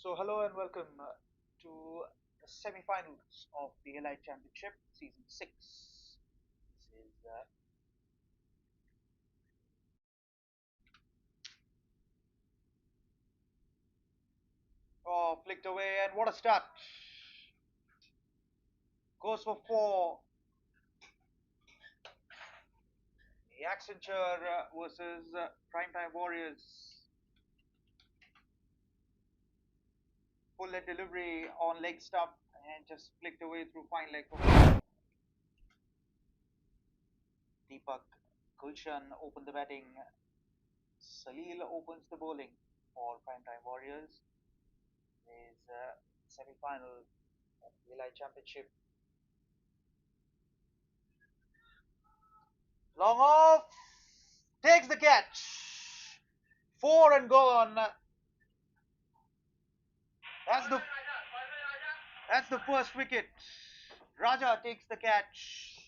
So, hello and welcome to the semi-finals of the Elite Championship, Season 6. This is flicked away, and what a start! Goes for 4. The Accenture versus Primetime Warriors. Full leg delivery on leg stump and just flicked away through fine leg for 4. Deepak Gulshan opened the batting. Salil opens the bowling for Primetime Warriors. Is semi-final of the Elite Championship. Long off, takes the catch. 4 and gone. That's the that's the first wicket. Raja takes the catch.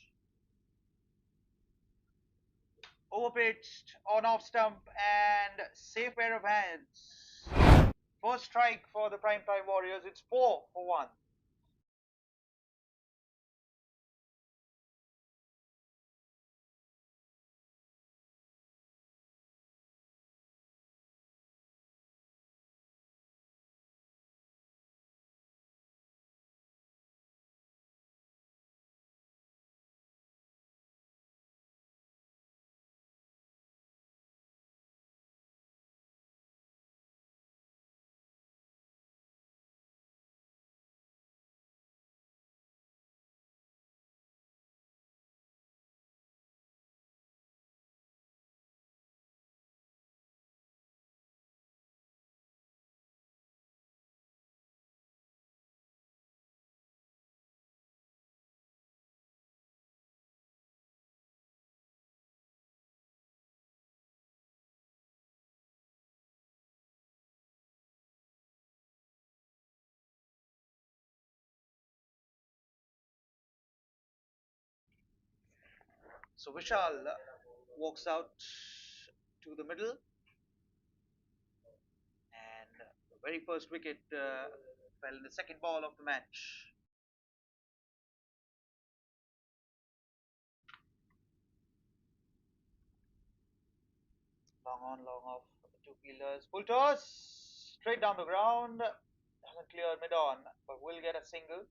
Overpitched on off stump and safe pair of hands. First strike for the Primetime Warriors. It's 4 for 1. So Vishal walks out to the middle, and the very first wicket fell in the second ball of the match. Long on, long off. The two fielders. Full toss. Straight down the ground. Doesn't clear mid on, but will get a single.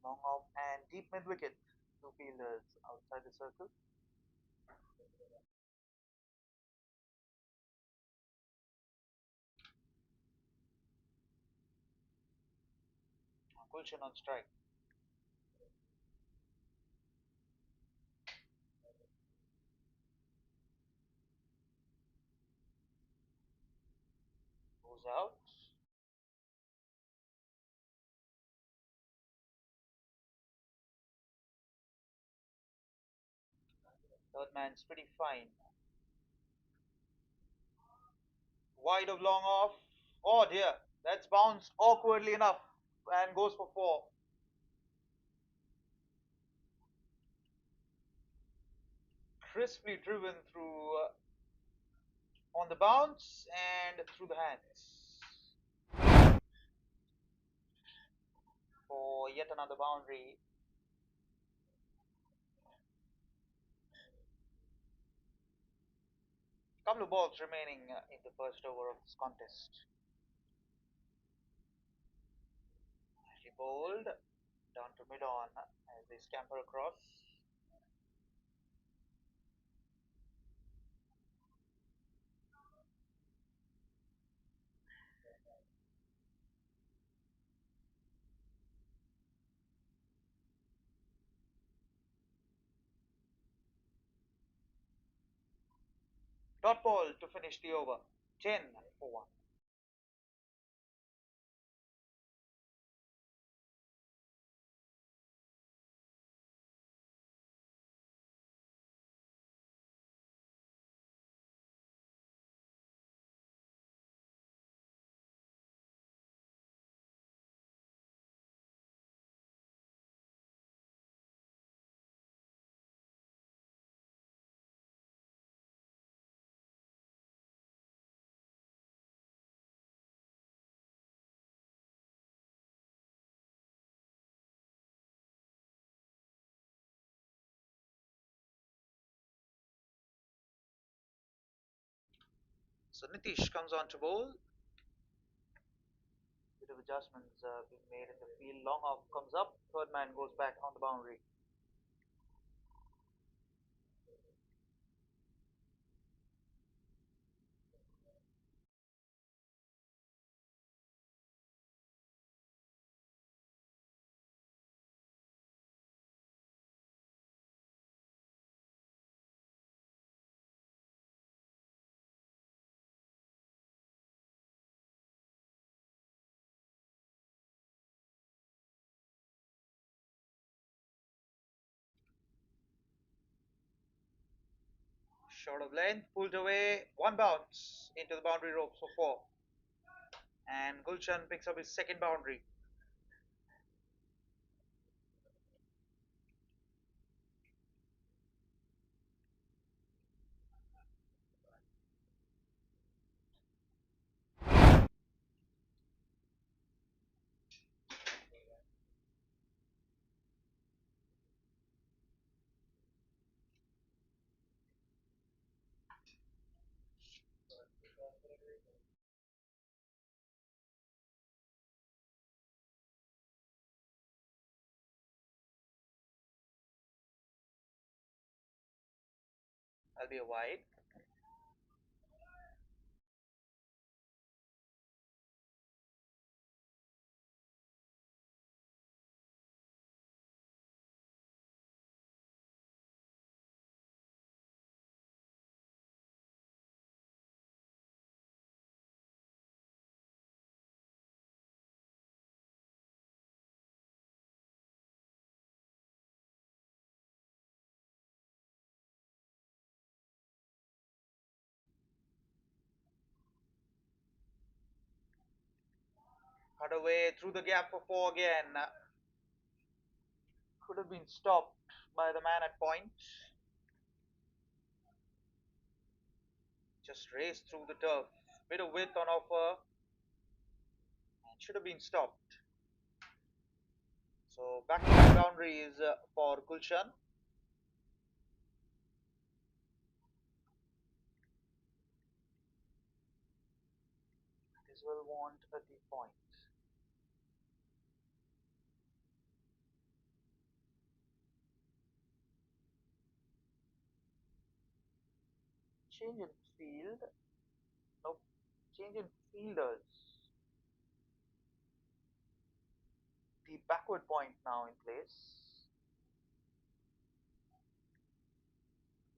Long off and deep mid wicket. Two fielders outside the circle. Gulshan on strike. Goes out. Third man's pretty fine. Wide of long off. Oh dear. That's bounced awkwardly enough and goes for 4. Crisply driven through on the bounce and through the hands for yet another boundary. Couple of balls remaining in the first over of this contest. Nicely bowled down to mid on as they scamper across. Dot ball to finish the over. 10 for 1. So Nitish comes on to bowl. Bit of adjustments being made in the field. Long off comes up. Third man goes back on the boundary. Short of length, pulled away. One bounce into the boundary ropes for four. And Gulshan picks up his second boundary. That'll be a wide. Cut away through the gap for four again. Could have been stopped by the man at point. Just raced through the turf. Bit of width on offer and should have been stopped. So back to back boundaries for Gulshan. This will want a deep point. Change in field. Nope. Change in fielders. The backward point now in place.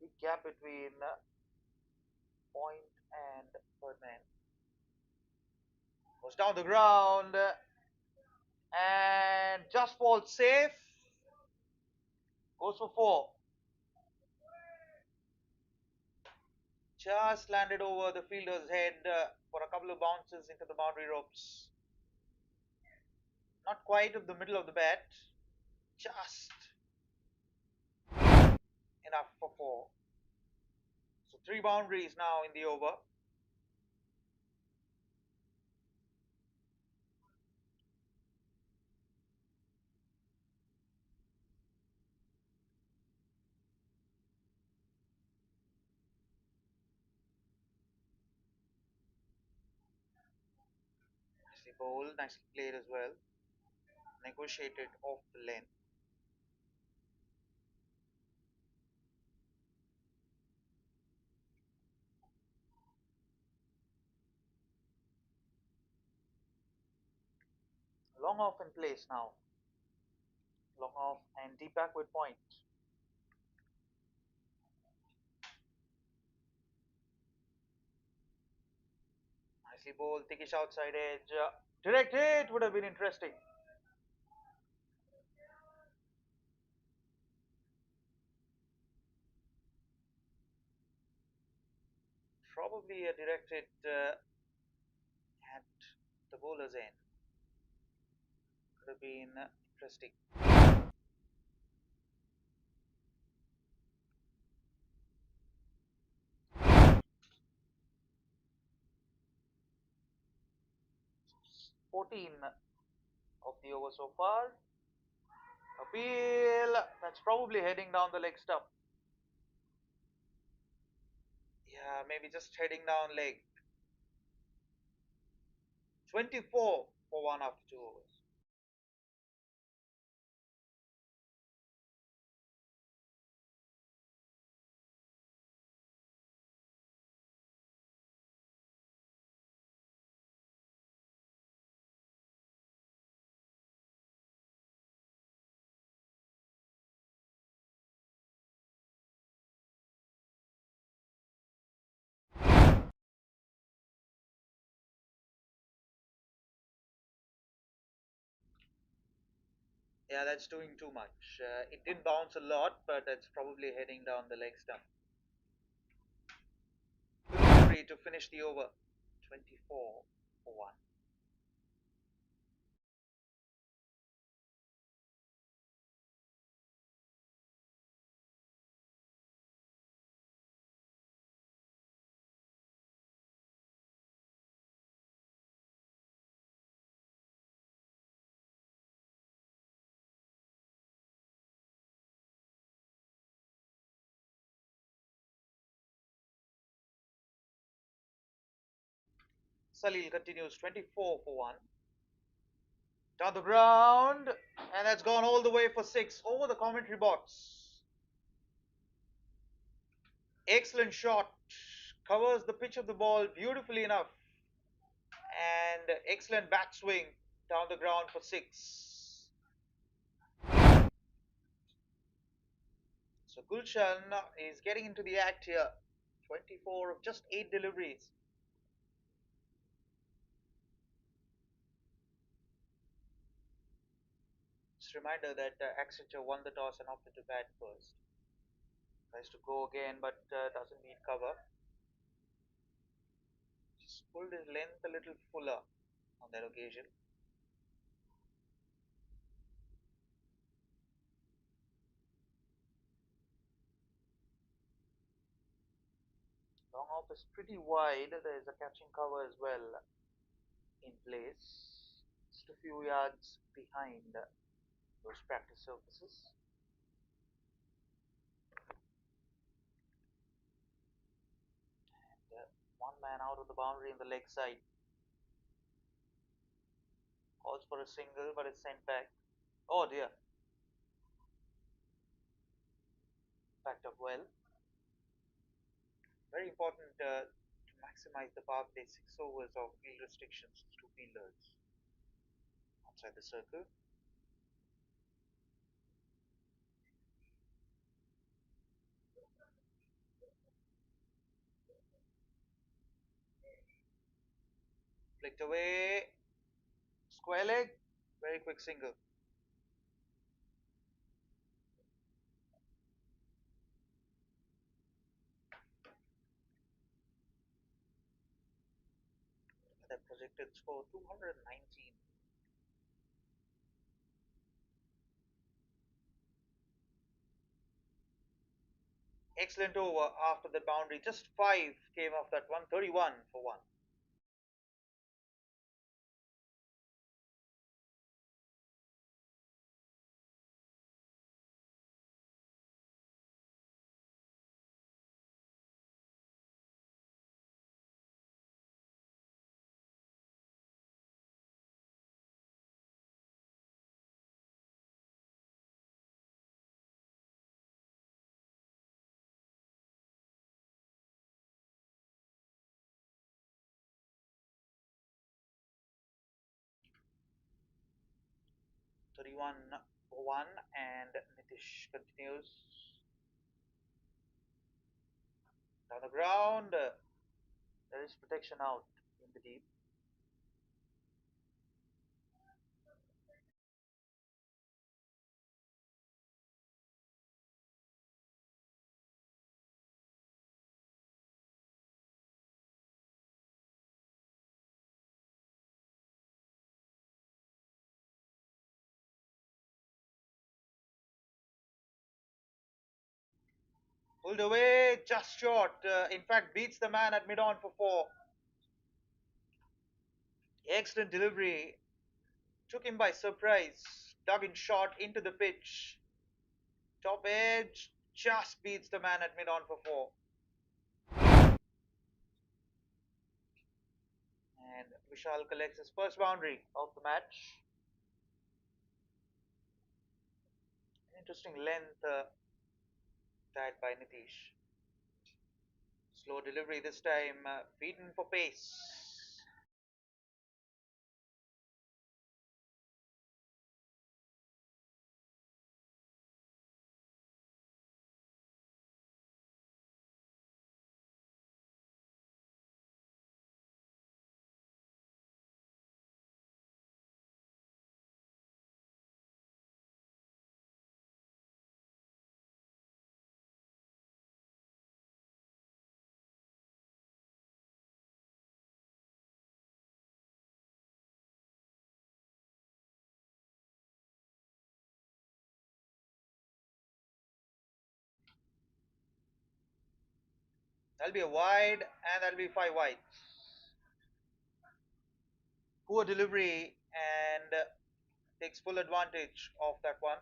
Big gap between point and third man. Goes down the ground and just falls safe. Goes for four. Just landed over the fielder's head for a couple of bounces into the boundary ropes. Not quite of the middle of the bat. Just enough for four. So three boundaries now in the over. Nicely bowled, nicely played as well. Negotiated off the length. Long off in place now. Long off and deep backward point. Nicely bowled, thickish outside edge. Direct hit would have been interesting. Probably a direct hit at the bowler's end. Could have been interesting. 14 of the over so far. Appeal. That's probably heading down the leg stump. Yeah, maybe just heading down leg. 24 for 1 after 2 overs. Yeah, that's doing too much. It did bounce a lot, but it's probably heading down the leg stump. Good delivery to finish the over. 24 for 1. Salil continues 24 for 1. Down the ground, and that's gone all the way for 6 over the commentary box. Excellent shot. Covers the pitch of the ball beautifully enough. And excellent backswing down the ground for 6. So Gulshan is getting into the act here. 24 of just 8 deliveries. Just a reminder that Accenture won the toss and opted to bat first. Tries to go again, but doesn't meet cover. Just pulled his length a little fuller on that occasion. Long off is pretty wide. There's a catching cover as well in place. Just a few yards behind those practice surfaces. And one man out of the boundary in the leg side. Calls for a single, but it's sent back. Oh dear. Packed up well. Very important to maximize the power play 6 overs of field restrictions. 2 fielders outside the circle. Flicked away. Square leg. Very quick single. That projected score 219. Excellent over after the boundary. Just 5 came off that one. 31 for 1. Thirty-one for 1, and Nitish continues down the ground. There is protection out in the deep. Pulled away, just short. In fact, beats the man at mid on for 4. Excellent delivery. Took him by surprise. Dug in short into the pitch. Top edge. Just beats the man at mid on for 4. And Vishal collects his first boundary of the match. Interesting length tied by Nitish. Slow delivery this time, beaten for pace. That'll be a wide, and that'll be five wide. Poor delivery, and takes full advantage of that one.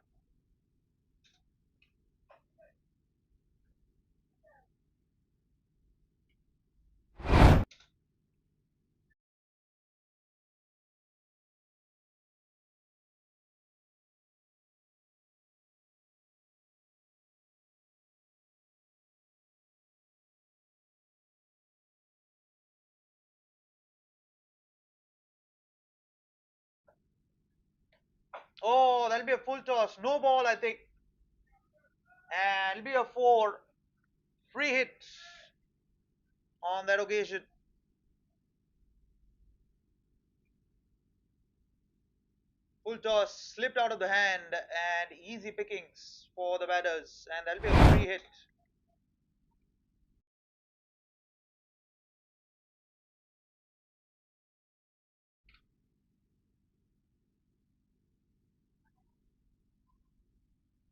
Oh, that'll be a full toss. No ball, I think. And it'll be a four. Free hit on that occasion. Full toss slipped out of the hand and easy pickings for the batters. And that'll be a free hit.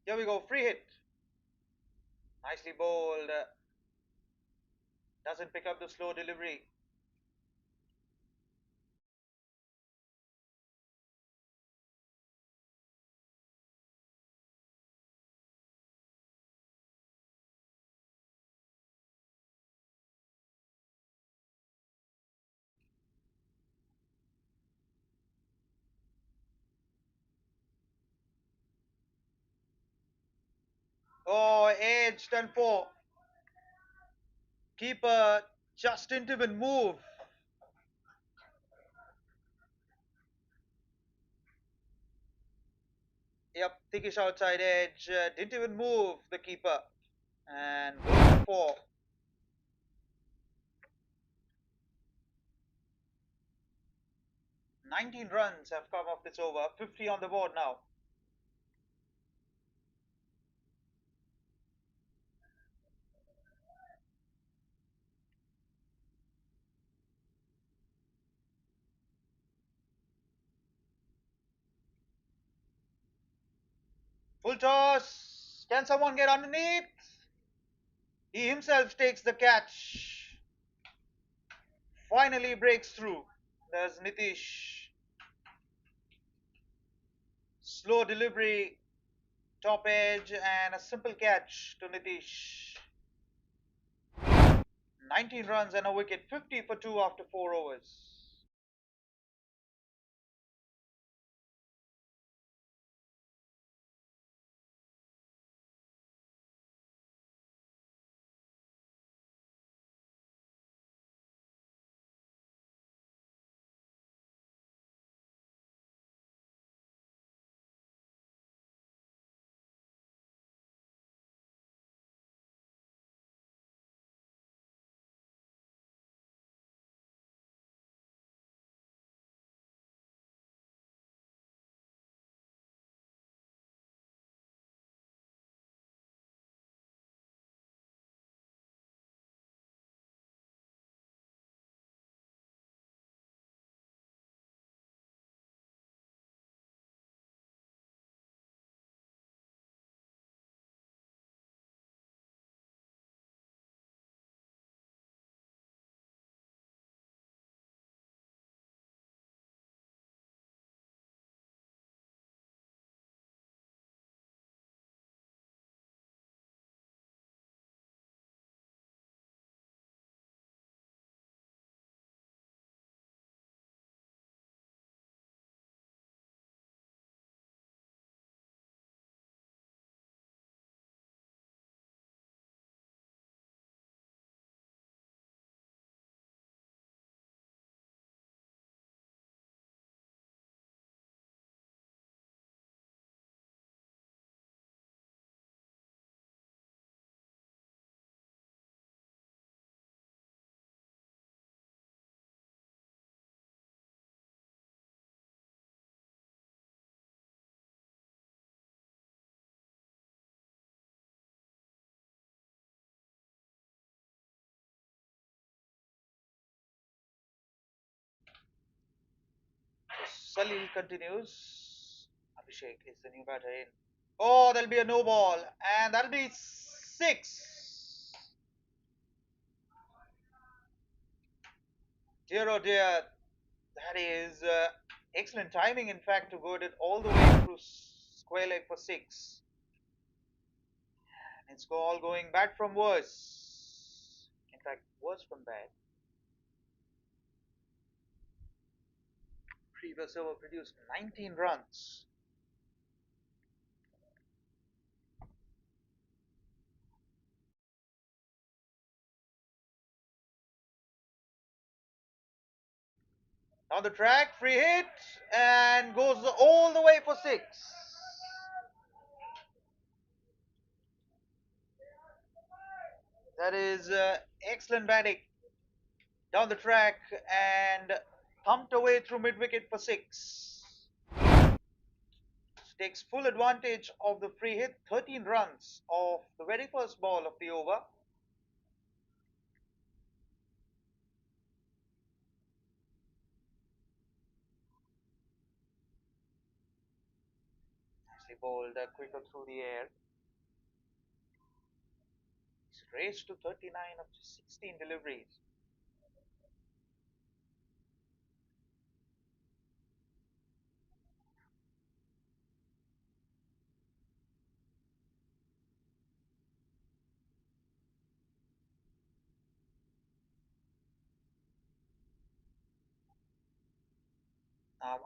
Here we go. Free hit. Nicely bowled. Doesn't pick up the slow delivery. Oh, edged and four. Keeper just didn't even move. Yep, thickish outside edge. Didn't even move the keeper. And goes for four. 19 runs have come off this over. 50 on the board now. Full toss. Can someone get underneath? He himself takes the catch. Finally breaks through. There's Nitish. Slow delivery, top edge, and a simple catch to Nitish. 19 runs and a wicket, 50 for 2 after 4 overs. Salil continues. Abhishek is the new batter in. Oh, there'll be a no ball, and that'll be six. Dear oh dear, that is excellent timing, in fact, to go it all the way through square leg for six. And it's all going bad from worse. In fact, worse from bad. Previous over produced 19 runs. On the track, free hit, and goes all the way for six. That is excellent batting down the track and thumped away through mid wicket for six. Takes full advantage of the free hit, 13 runs of the very first ball of the over. Nicely bowled, quicker through the air. He's raced to 39 of 16 deliveries.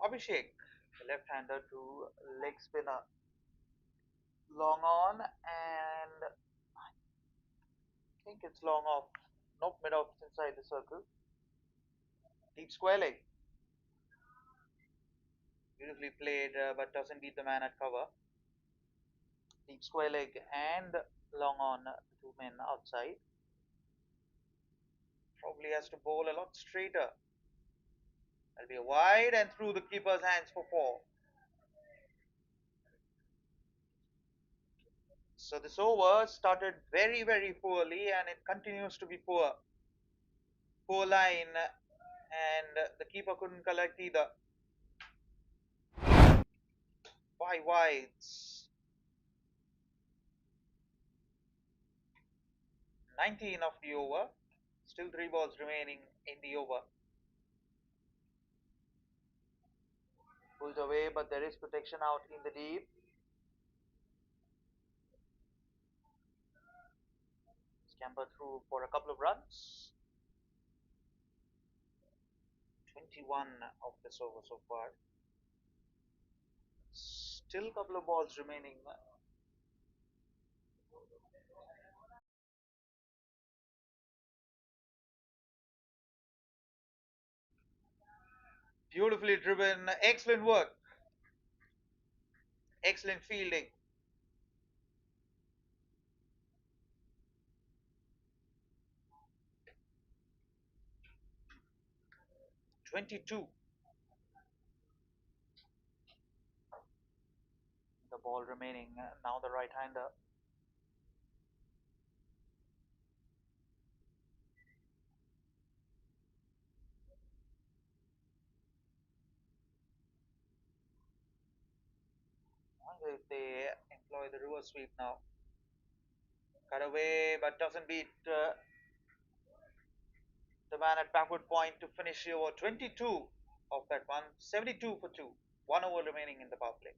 Abhishek, the left-hander to leg spinner, long on, and I think it's long off, not mid off inside the circle. Deep square leg, beautifully played, but doesn't beat the man at cover. Deep square leg and long on, the two men outside. Probably has to bowl a lot straighter. That'll be a wide and through the keeper's hands for four. So this over started very, very poorly and it continues to be poor. Poor line, and the keeper couldn't collect either. Five wides. 19 of the over. Still three balls remaining in the over. Pulled away, but there is protection out in the deep. Scamper through for a couple of runs. 21 of this over so far. Still a couple of balls remaining. Beautifully driven. Excellent work. Excellent fielding. 22. The ball remaining. Now the right hander. Wonder if they employ the reverse sweep now. Cut away, but doesn't beat the man at backward point to finish over 22 of that one. 72 for 2. 1 over remaining in the power play.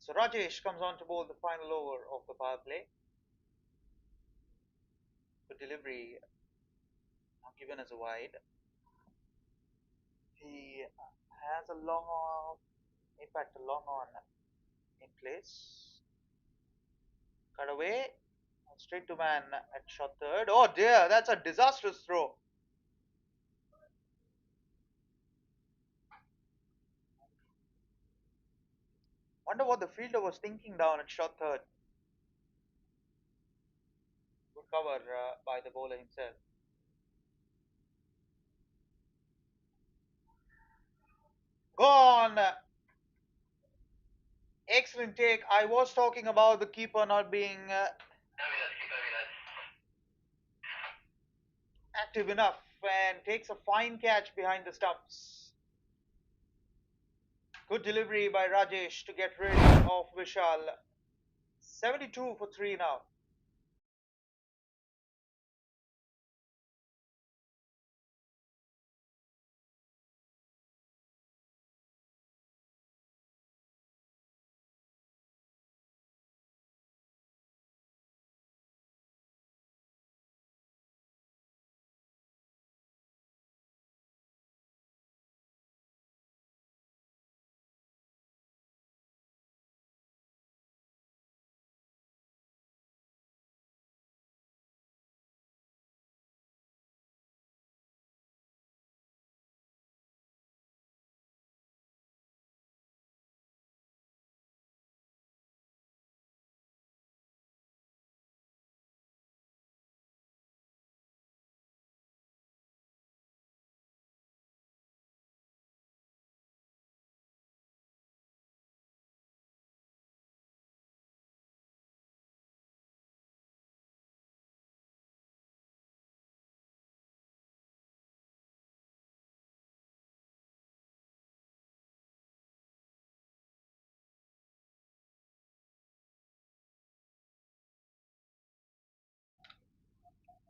So Rajesh comes on to bowl the final over of the power play. The delivery given as a wide. He has a long on, in fact, a long on in place. Cut away. Straight to man at shot third. Oh dear, that's a disastrous throw. Wonder what the fielder was thinking down at shot third. Good cover by the bowler himself. Gone. Excellent take. I was talking about the keeper not being active enough and takes a fine catch behind the stumps. Good delivery by Rajesh to get rid of Vishal. 72 for 3 now.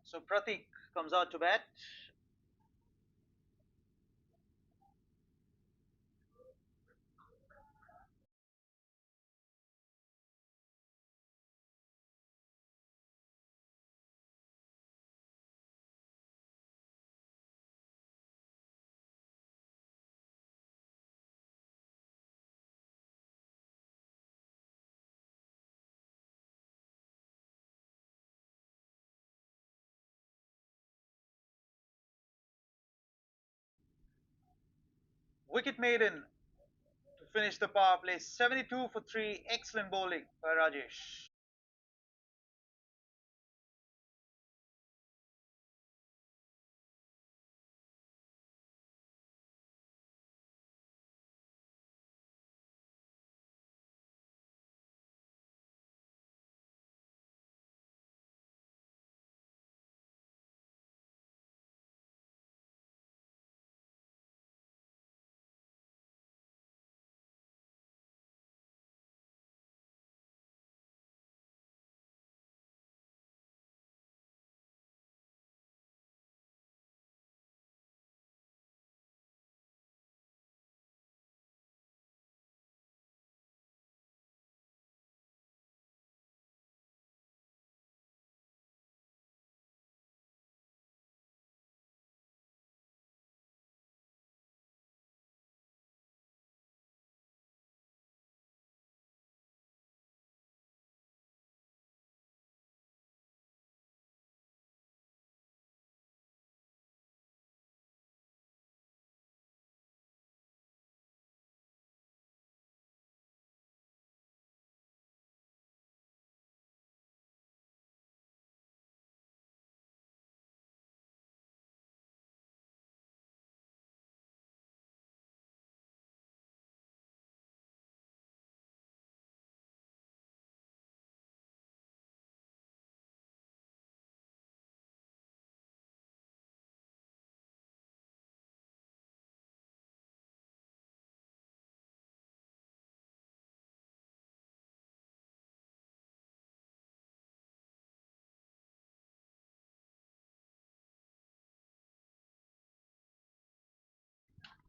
So Pratik comes out to bat. Wicket maiden to finish the power play. 72 for 3. Excellent bowling by Rajesh.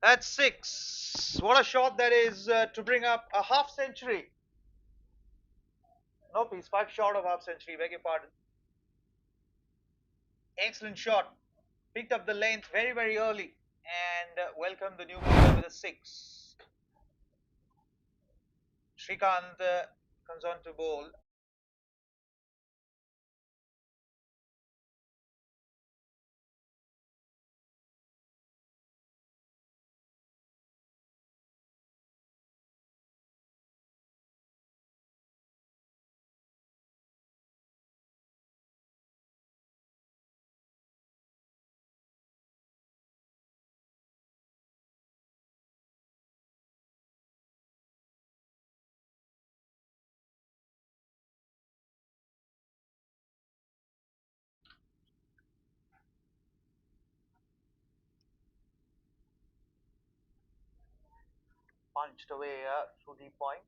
That's 6. What a shot that is to bring up a half century Nope, he's five short of half century. Beg your pardon. Excellent shot. Picked up the length very, very early and welcomed the new bowler with a six. Shrikant comes on to bowl. Punched away through the point.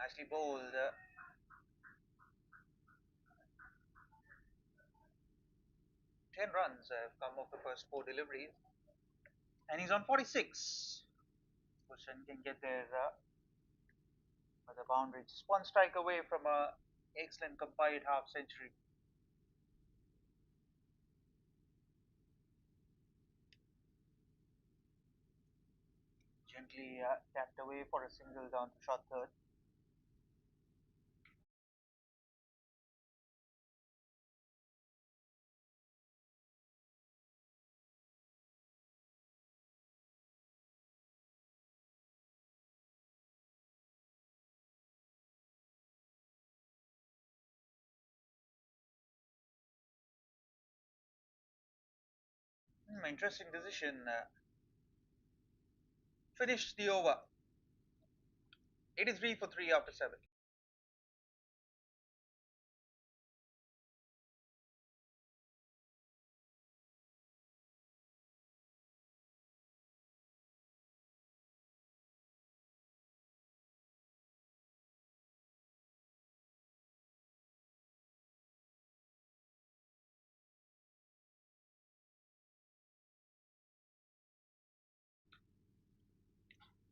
Nicely bowled. 10 runs have come off the first four deliveries. And he's on 46. Gulshan can get there with a boundary. Just one strike away from a excellent compiled half century. Gently tapped away for a single down to short third. 'Interesting decision. Finished the over. 83 for 3 after 7.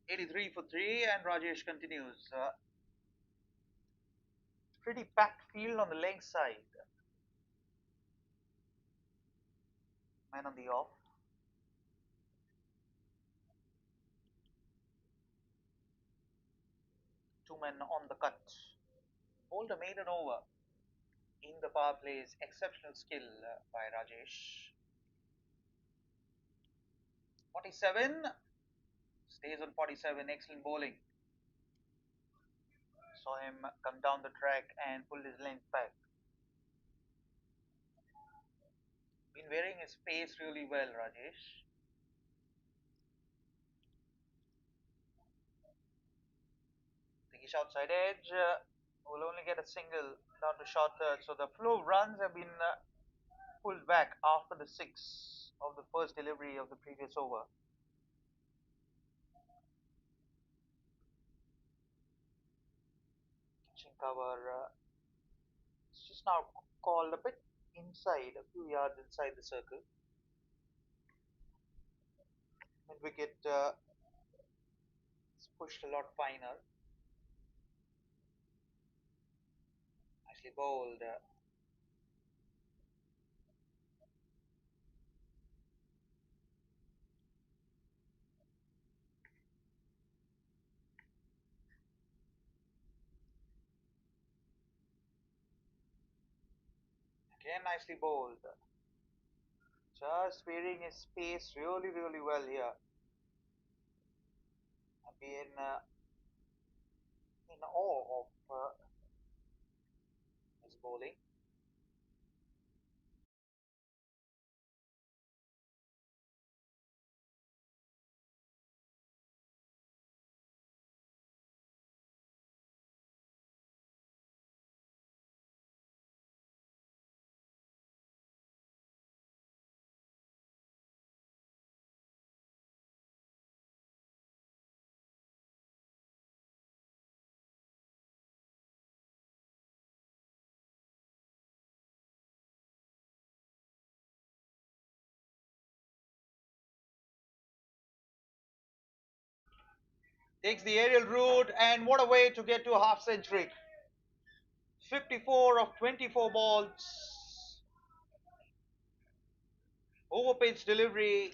83 for 3, and Rajesh continues. Pretty packed field on the leg side. Man on the off. Two men on the cut. Bowled a maiden over. In the power plays, exceptional skill by Rajesh. 47. Stays on 47. Excellent bowling. Saw him come down the track and pull his length back. Been wearing his pace really well, Rajesh. Takish outside edge. Will only get a single down to short third. So the flow of runs have been pulled back after the six of the first delivery of the previous over. Catching cover. It's just now called a bit inside, a few yards inside the circle. Mid wicket is pushed a lot finer. Nicely bowled. Again, nicely bowled. Just varying his pace really, really well here. I've been in awe of his bowling. Takes the aerial route, and what a way to get to a half century. 54 of 24 balls. Over pitch delivery.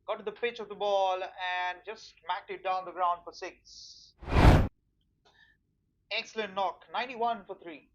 Got to the pitch of the ball and just smacked it down the ground for six. Excellent knock. 91 for three.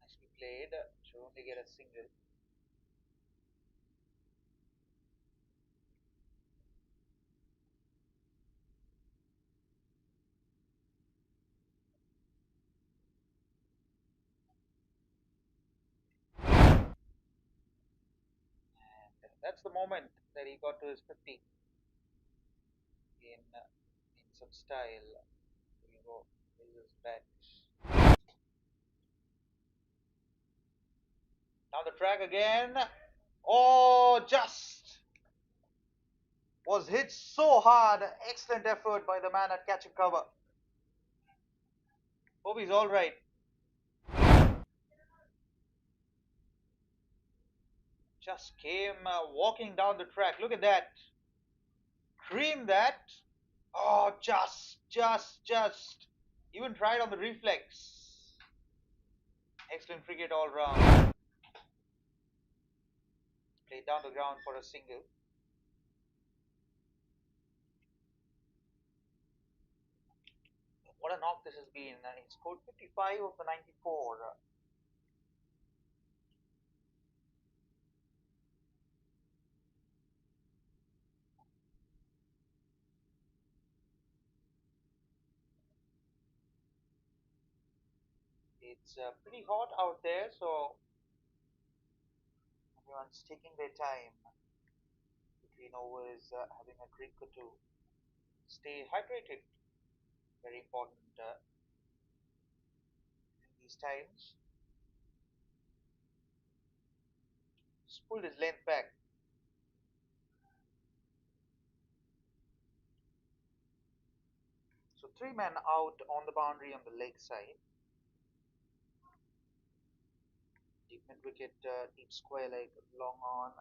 Nicely played. Should only get a single. And that's the moment that he got to his 50 in some style. Here you go. Here's his bat. Down the track again. Oh, just was hit so hard. Excellent effort by the man at catching cover. Hope he's all right. Just came walking down the track. Look at that. Cream that. Oh, just. Even tried on the reflex. Excellent cricket all round. Played down the ground for a single. What a knock this has been. He scored 55 of the 94. It's pretty hot out there, so everyone's taking their time between overs, having a drink or two. Stay hydrated. Very important in these times. Just pulled his length back. So three men out on the boundary on the leg side. Deep mid wicket, deep square leg, long on,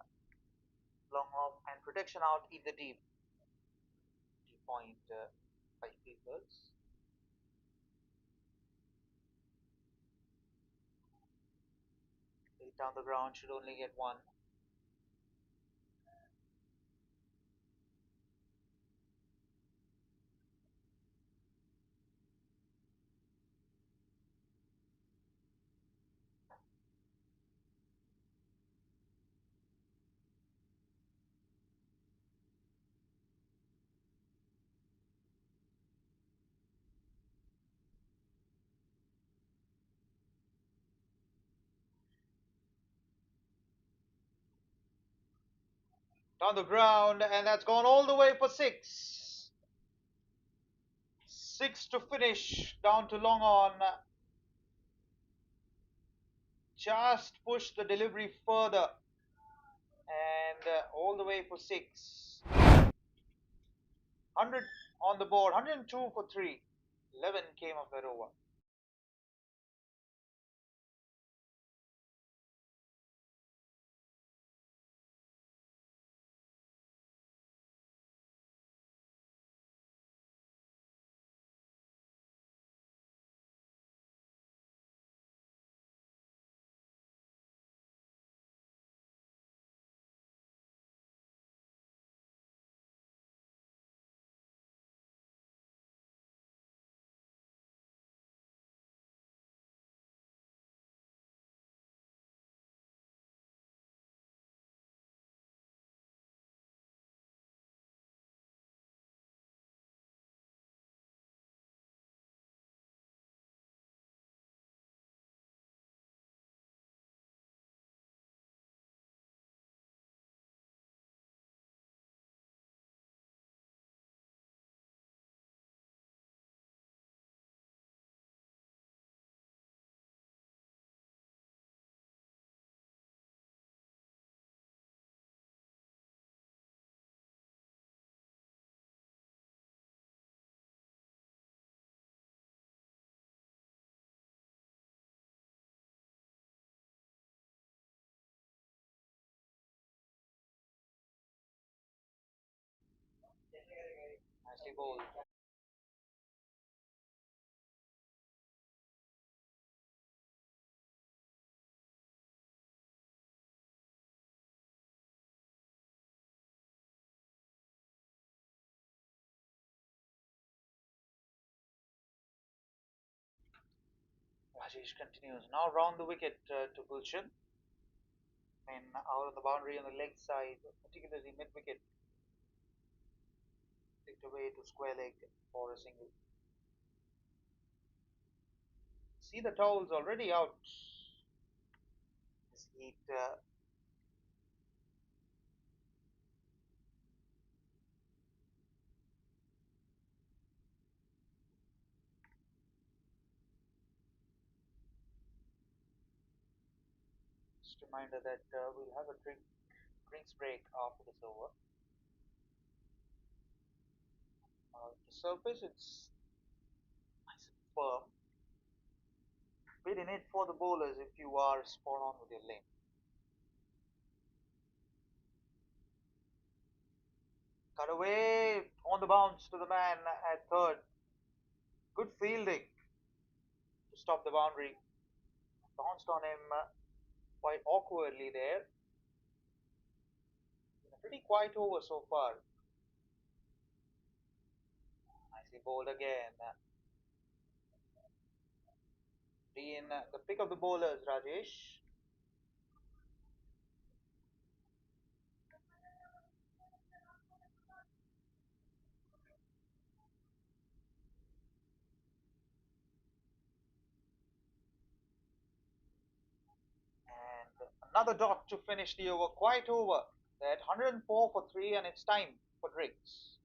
long off, and protection out in the deep. Deep point, 5 fielders. Eight down the ground should only get one. Down the ground, and that's gone all the way for six. Six to finish, down to long on. Just push the delivery further, and all the way for six. 100 on the board, 102 for three. 11 came off that over. Nicely bowled. Rajesh continues. Now round the wicket to Gulshan. And out on the boundary on the leg side, particularly mid wicket, picked away to square leg for a single. See the towels already out. This heat just a reminder that we'll have a drinks break after this over. The surface, it's nice and firm. Bit in it for the bowlers if you are spot on with your lane. Cut away on the bounce to the man at third. Good fielding to stop the boundary. Bounced on him quite awkwardly there. Pretty quiet over so far. Nicely bowled again. Being the pick of the bowlers, Rajesh. And another dot to finish the over. Quite over. At 104 for three, and it's time for drinks.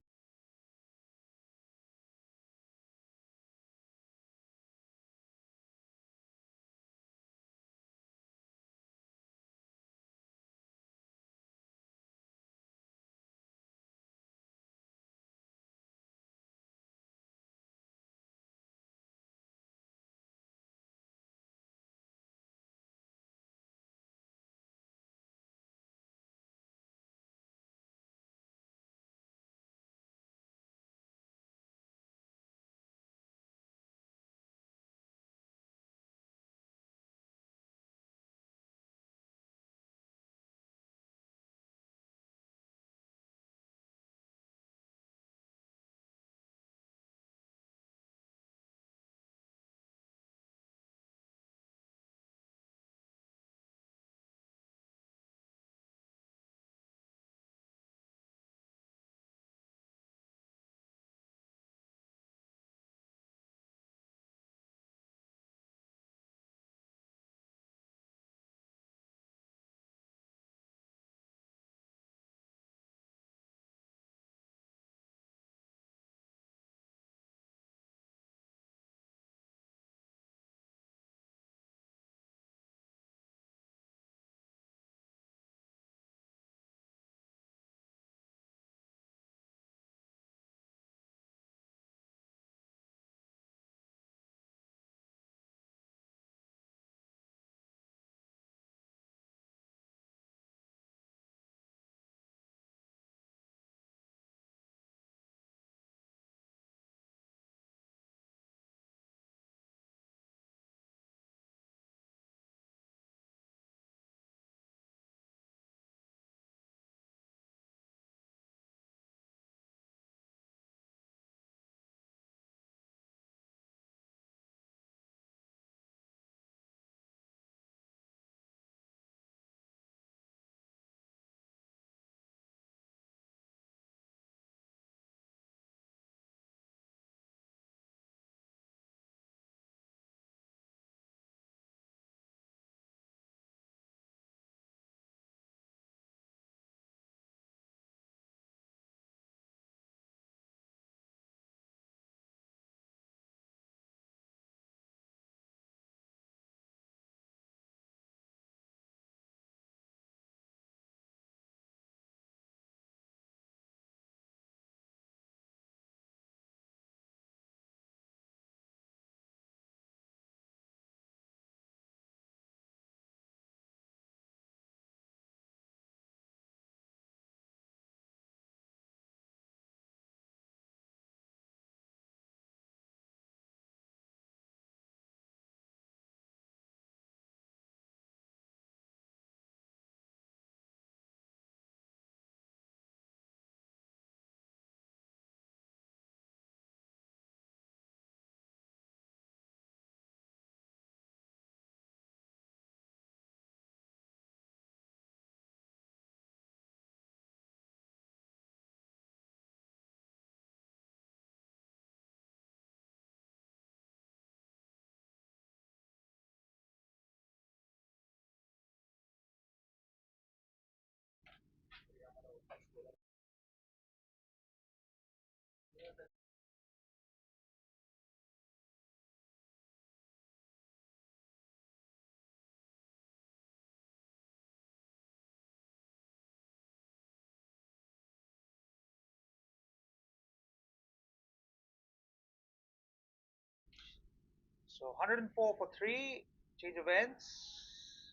So 104 for 3, change of ends,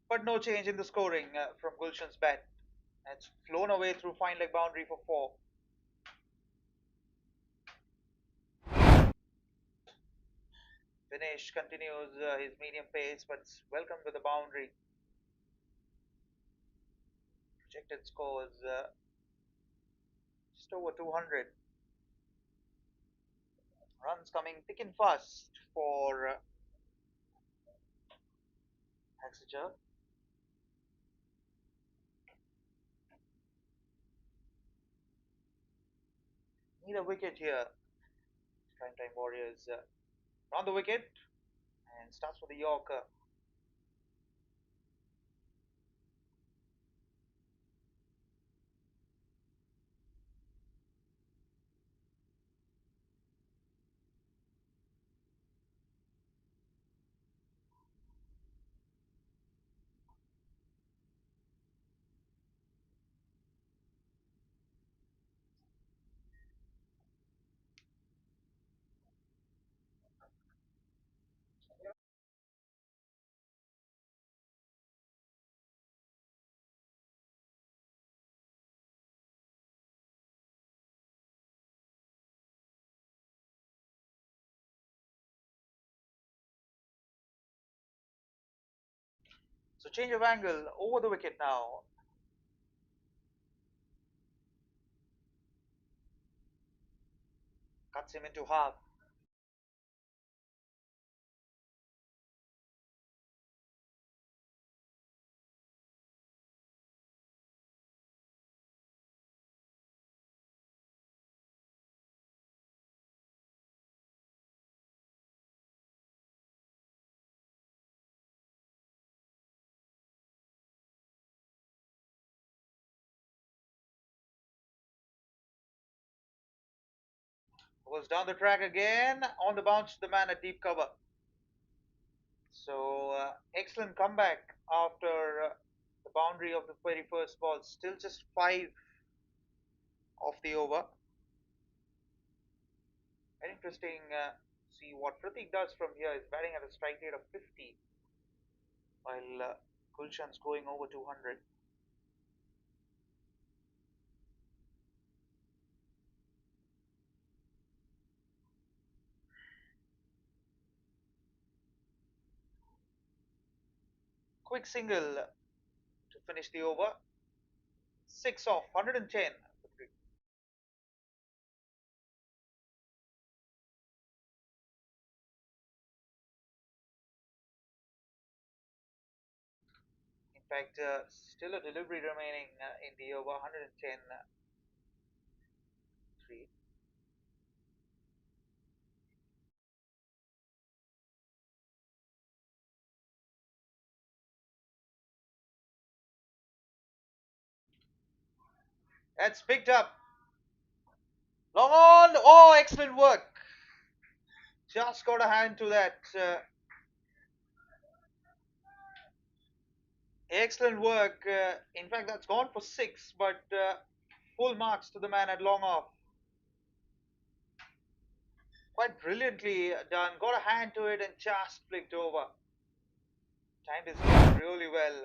but no change in the scoring from Gulshan's bat. It's flown away through fine leg boundary for 4. Finish continues his medium pace, but welcomed with a boundary. Projected scores just over 200. Runs coming thick and fast for Accenture. Need a wicket here. Primetime Warriors round the wicket and starts with the Yorker. So change of angle over the wicket now. Cuts him into half. Goes down the track again. On the bounce to the man at deep cover. So excellent comeback after the boundary of the very first ball. Still just 5 of the over. Very interesting. See what Pratik does from here. Is batting at a strike rate of 50, while Gulshan's going over 200. Quick single to finish the over. 6 off, 110. In fact, still a delivery remaining in the over. 110 3. That's picked up. Long on. Oh, excellent work. Just got a hand to that. Excellent work. In fact, that's gone for 6, but full marks to the man at long off. Quite brilliantly done. Got a hand to it and just flicked over. Timed his job really well.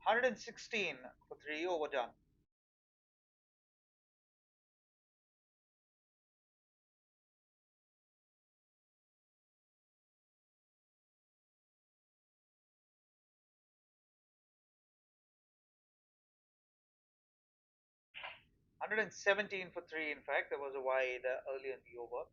116 for 3, overdone. One 117 for 3, in fact. There was a wide early in the over.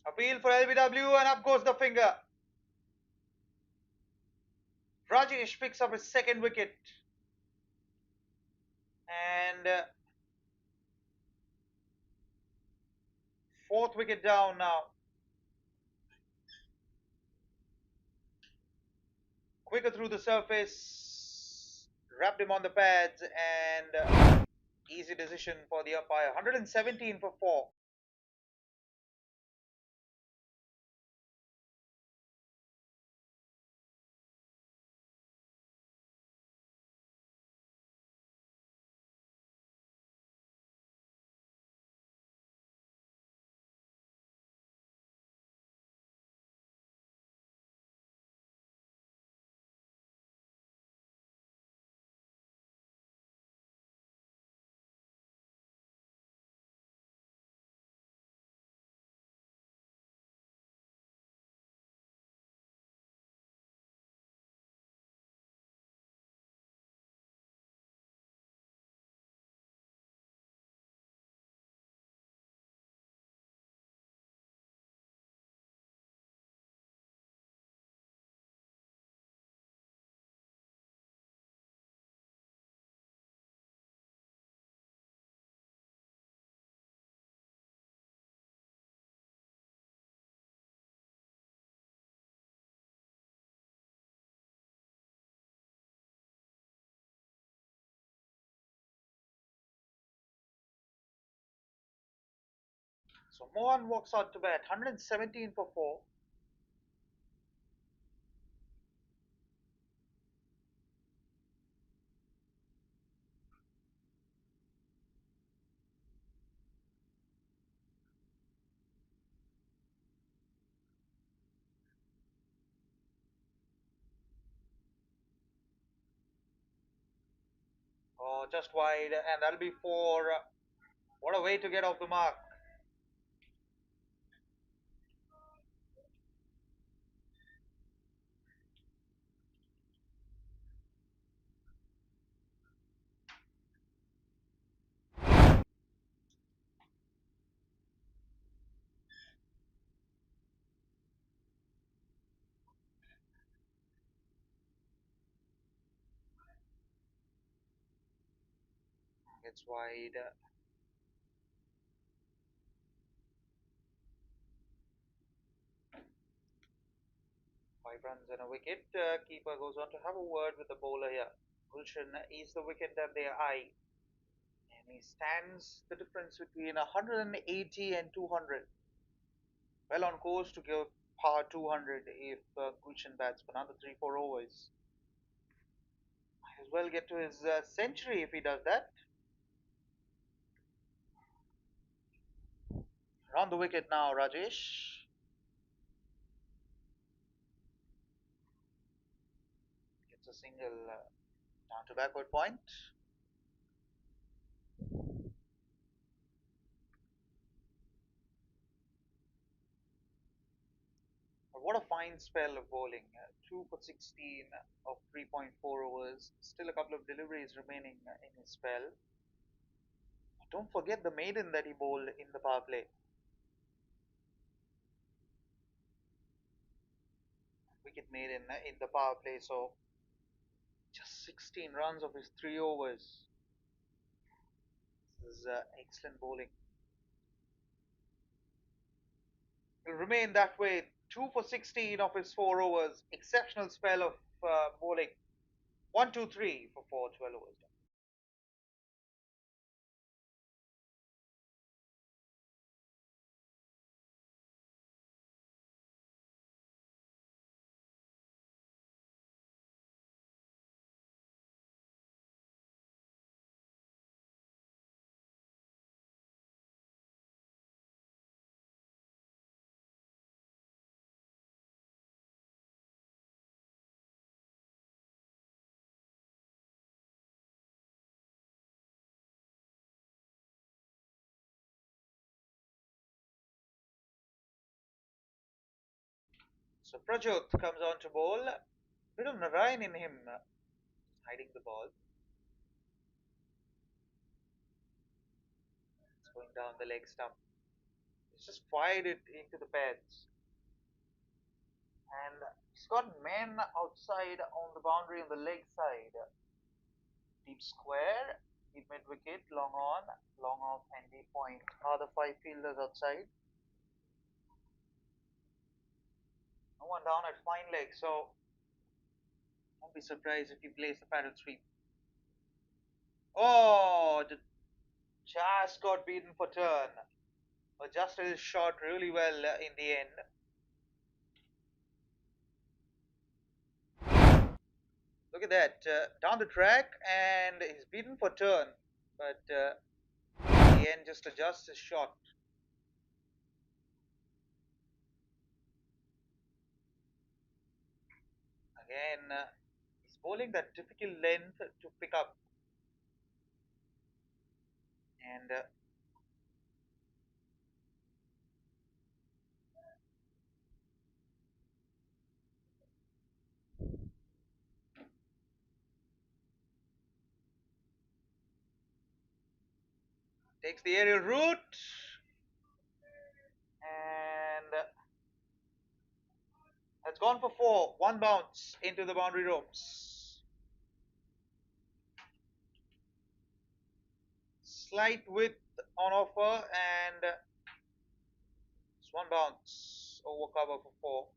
Appeal for LBW, and up goes the finger. Rajesh picks up his second wicket. And fourth wicket down now. Quicker through the surface, wrapped him on the pads, and easy decision for the umpire. 117 for 4. So Mohan walks out to bat. 117 for 4. Oh, just wide, and that'll be 4. What a way to get off the mark. Gets wide. 5 runs and a wicket. Keeper goes on to have a word with the bowler here. Gulshan is the wicket that they eye, and he stands the difference between 180 and 200. Well on course to give par 200 if Gulshan bats for another 3 4 overs. Might as well get to his century if he does that. Around the wicket now, Rajesh. Gets a single down to backward point. But what a fine spell of bowling. 2 for 16 of 3.4 overs. Still a couple of deliveries remaining in his spell. Don't forget the maiden that he bowled in the power play. Wicket maiden in the power play. So just 16 runs of his 3 overs. This is excellent bowling. Will remain that way. 2 for 16 of his 4 overs. Exceptional spell of bowling. 1, 2, 3 for 4, 12 overs. So Prajot comes on to bowl. Bit of Narayan in him, hiding the ball. It's going down the leg stump. He's just fired it into the pads. And he's got men outside on the boundary on the leg side. Deep square. Deep mid wicket, long on, long off, and deep point. Are the five fielders outside? No one down at fine leg, so don't be surprised if he plays the paddle sweep. Oh, just got beaten for turn. Adjusted his shot really well in the end. Look at that, down the track, and he's beaten for turn, but in the end just adjusts his shot. Again, he's bowling that difficult length to pick up, and takes the aerial route, and has gone for four. One bounce into the boundary ropes. Slight width on offer, and it's one bounce over cover for four.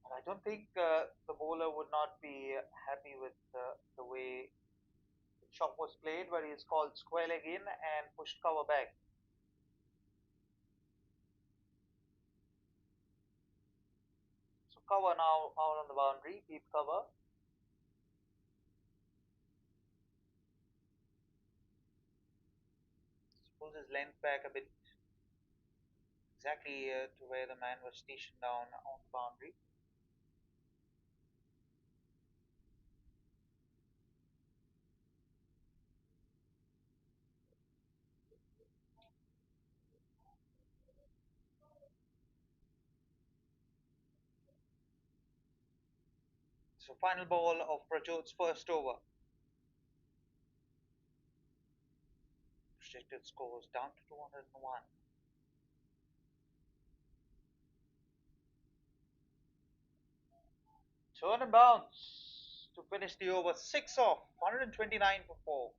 And I don't think the bowler would not be happy with the way the shot was played, where he's called square leg in and pushed cover back. So cover now out on the boundary, deep cover. Pulls his length back a bit, exactly to where the man was stationed down on the boundary. So final ball of Prajot's first over. Projected scores down to 201. Turn and bounce to finish the over. 6 off, 129 for 4.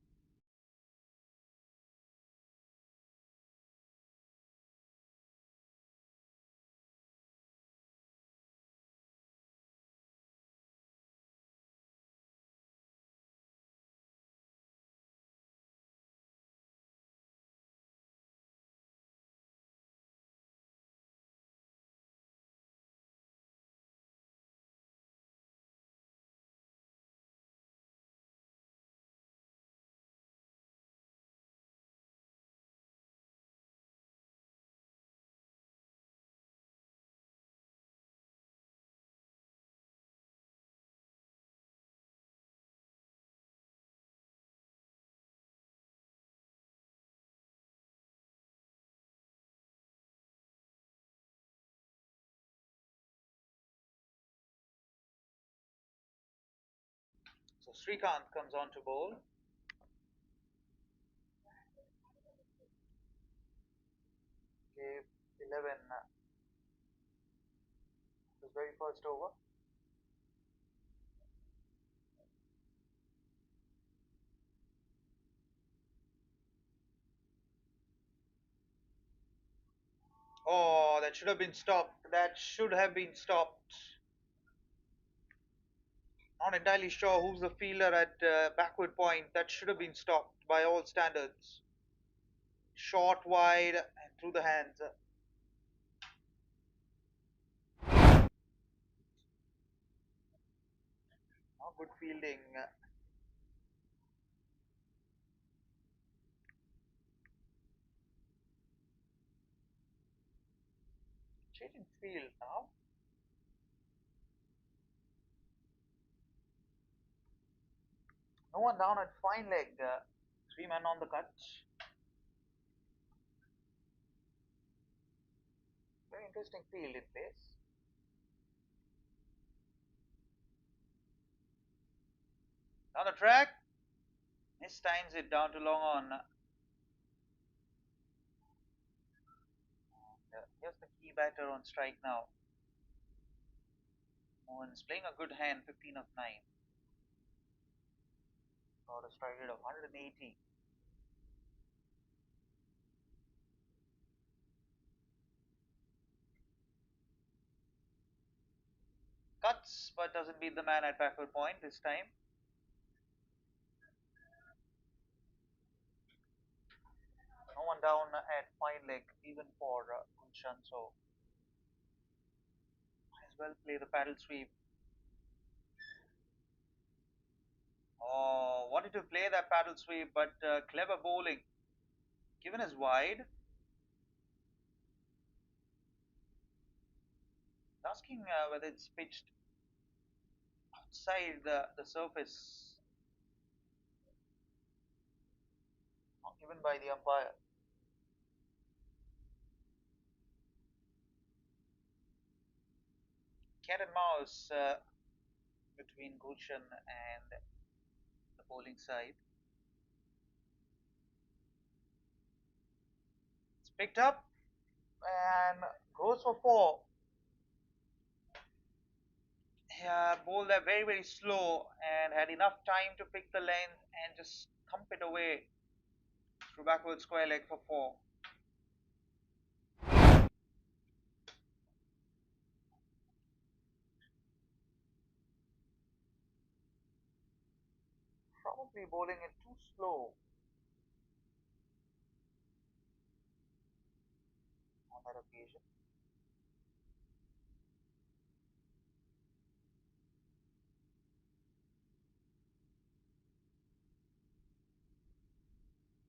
So Srikanth comes on to bowl. Gave 11 his very first over. Oh, that should have been stopped. That should have been stopped. Not entirely sure who's the fielder at backward point. That should have been stopped by all standards. Short, wide, and through the hands. Not good fielding. Changing field now. No one down at fine leg. Three men on the cut. Very interesting field in place. Down the track. Mistimes it down to long on. And, here's the key batter on strike now. Mohan's playing a good hand, 15 of 9. got a strike rate of 180. Cuts, but doesn't beat the man at backward point this time. No one down at fine leg, even for Kunshan, so might as well play the paddle sweep. Oh, wanted to play that paddle sweep, but clever bowling. Given as wide, asking whether it's pitched outside the surface, not given by the umpire. Cat and mouse between Gulshan and the bowling side. It's picked up and goes for four. Bowled that very, very slow and had enough time to pick the length and just thump it away through backward square leg for four. Probably bowling it too slow on that occasion.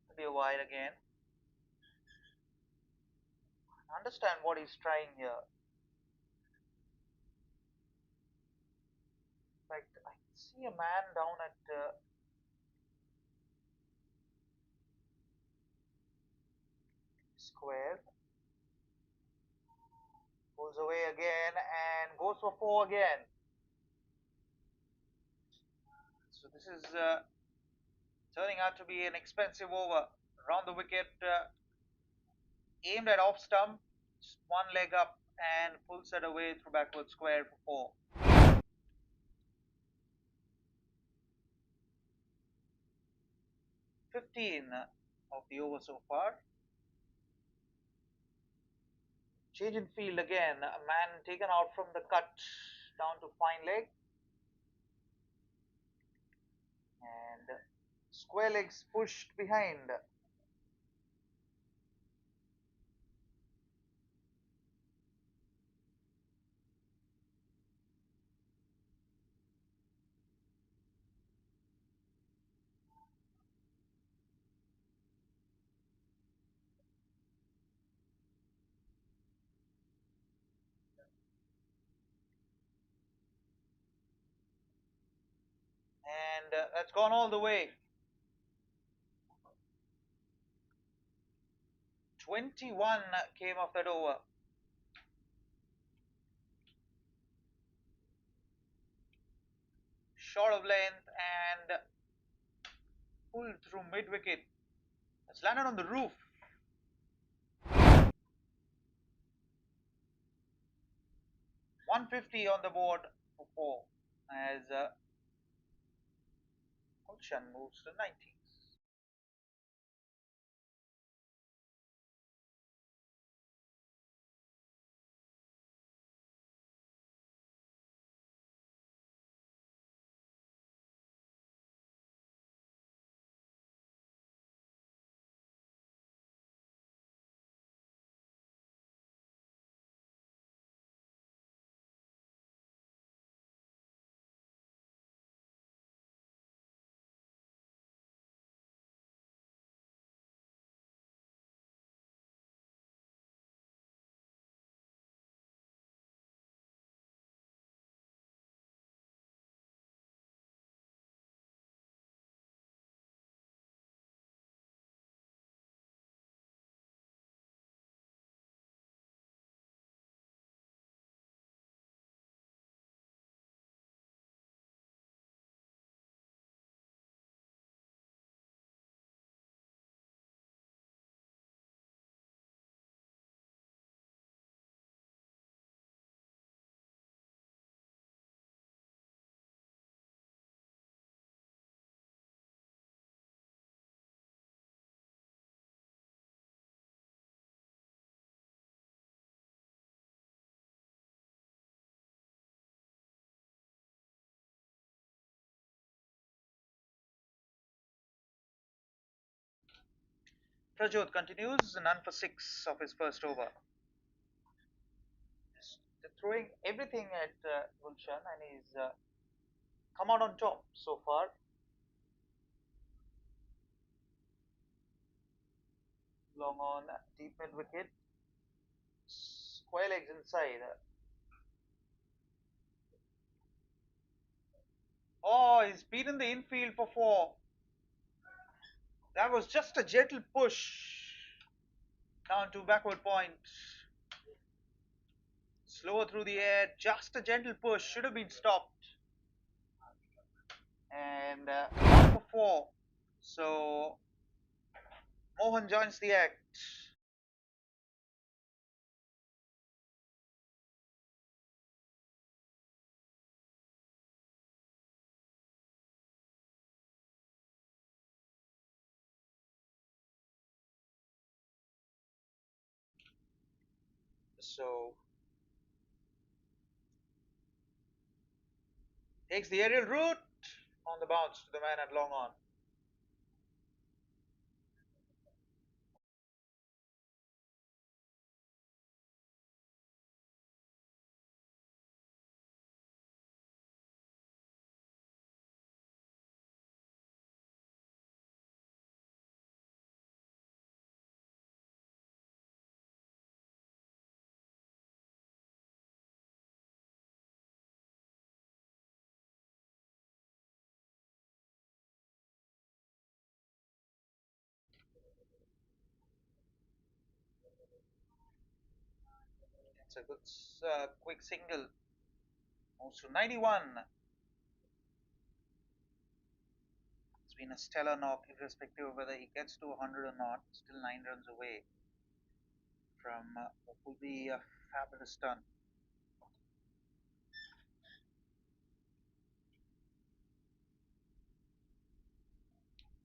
Could be a wide again. Understand what he's trying here. In fact, I can see a man down at square. Pulls away again and goes for four again. So this is turning out to be an expensive over. Round the wicket, aimed at off stump, just one leg up and pulls it away through backward square for four. 15 of the over so far. Change in field again. A man taken out from the cut down to fine leg. And square legs pushed behind. And that's gone all the way. 21 came off that over. Short of length and pulled through mid wicket. It's landed on the roof. 150 on the board for four as Gulshan moves to 90. Prajot continues, none for six of his first over. Just throwing everything at Gulshan, and he's come out on top so far. Long on, deep mid wicket, square legs inside. Oh, he's beaten the infield for four. That was just a gentle push down to backward point. Slower through the air, just a gentle push, should have been stopped. And one for four. So Mohan joins the act. So takes the aerial route on the bounce to the man at long on. It's a good quick single. Moves to 91. It's been a stellar knock, irrespective of whether he gets to 100 or not. Still 9 runs away from what will be a fabulous stun.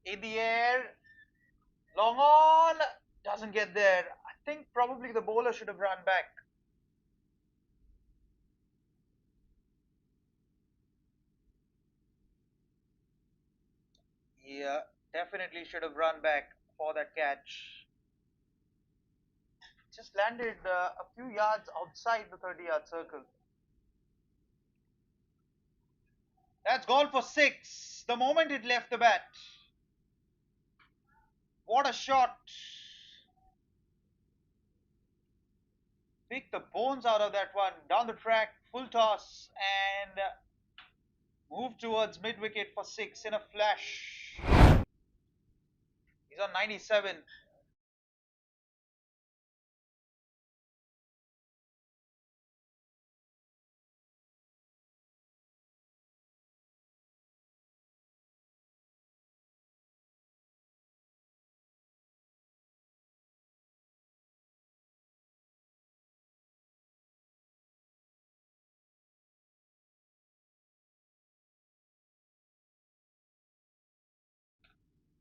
In the air, long on, doesn't get there. I think probably the bowler should have run back. Yeah, definitely should have run back for that catch. Just landed a few yards outside the 30-yard circle. That's gone for six the moment it left the bat. What a shot! Pick the bones out of that one. Down the track, full toss, and move towards mid wicket for six in a flash. He's on 97.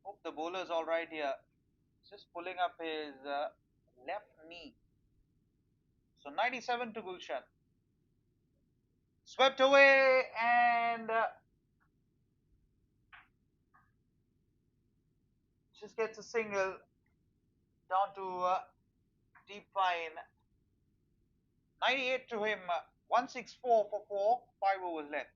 Hope the bowler's all right here. Just pulling up his left knee. So 97 to Gulshan. Swept away and just gets a single down to deep fine. 98 to him. 164 for 4. 5 overs left.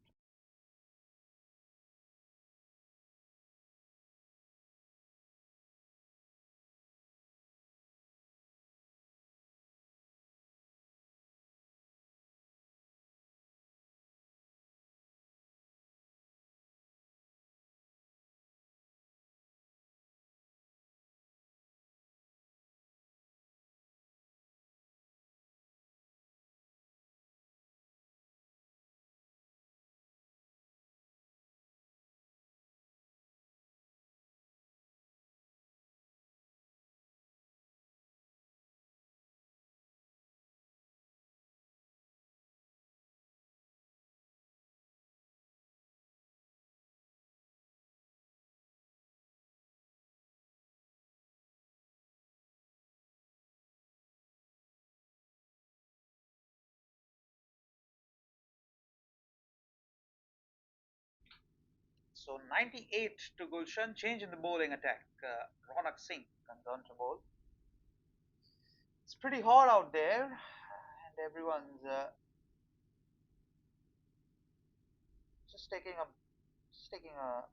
So 98 to Gulshan, change in the bowling attack. Ronak Singh comes on to bowl. It's pretty hot out there, and everyone's just taking a just taking a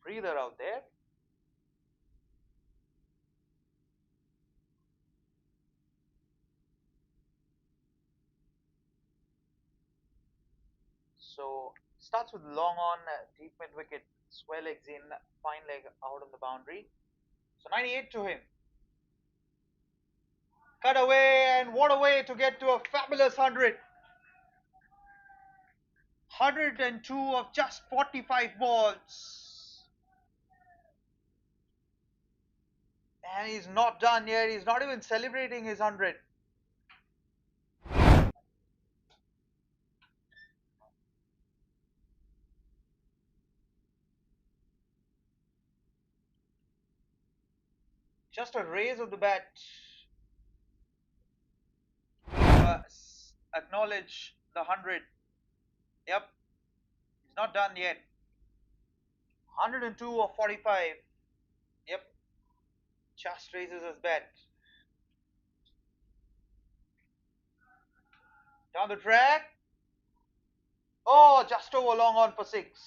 breather out there. So starts with long on, deep mid wicket, swell legs in, fine leg out on the boundary. So 98 to him. Cut away, and what a way to get to a fabulous 100. 102 of just 45 balls. And he's not done yet. He's not even celebrating his 100. Just a raise of the bat to acknowledge the 100. Yep, he's not done yet. 102 of 45. Yep, just raises his bat. Down the track. Oh, just over long on for six.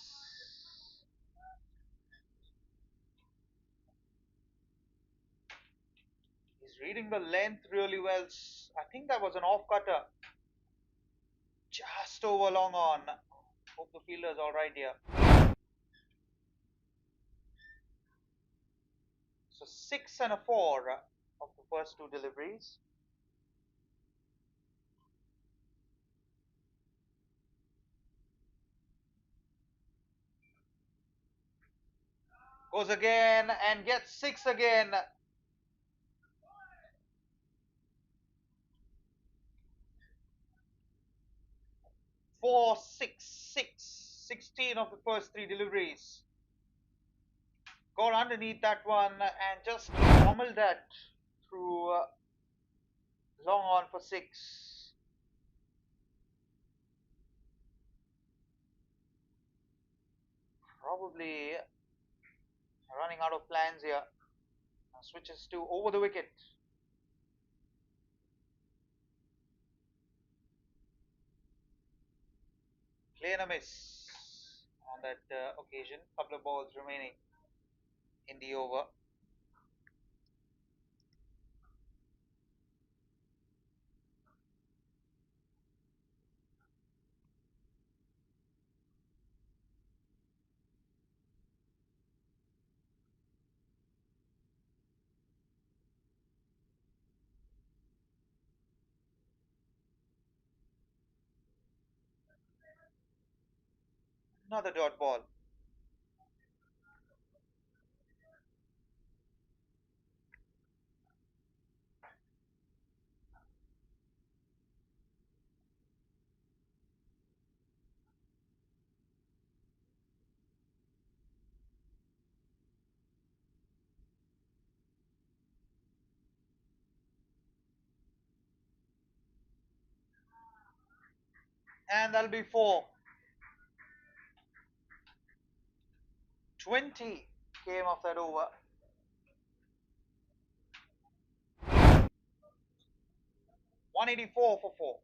He's reading the length really well. I think that was an off cutter. Just over long on. Hope the fielder's alright here. So 6 and a 4 of the first two deliveries. Goes again and gets six again. 4, 6, 6. 16 of the first three deliveries. Got underneath that one and just pummeled that through long on for six. Probably running out of plans here. Switches to over the wicket. Play and a miss on that occasion. Couple of balls remaining in the over. Another dot ball. And that'll be four. 20 came off that over. 184 for four.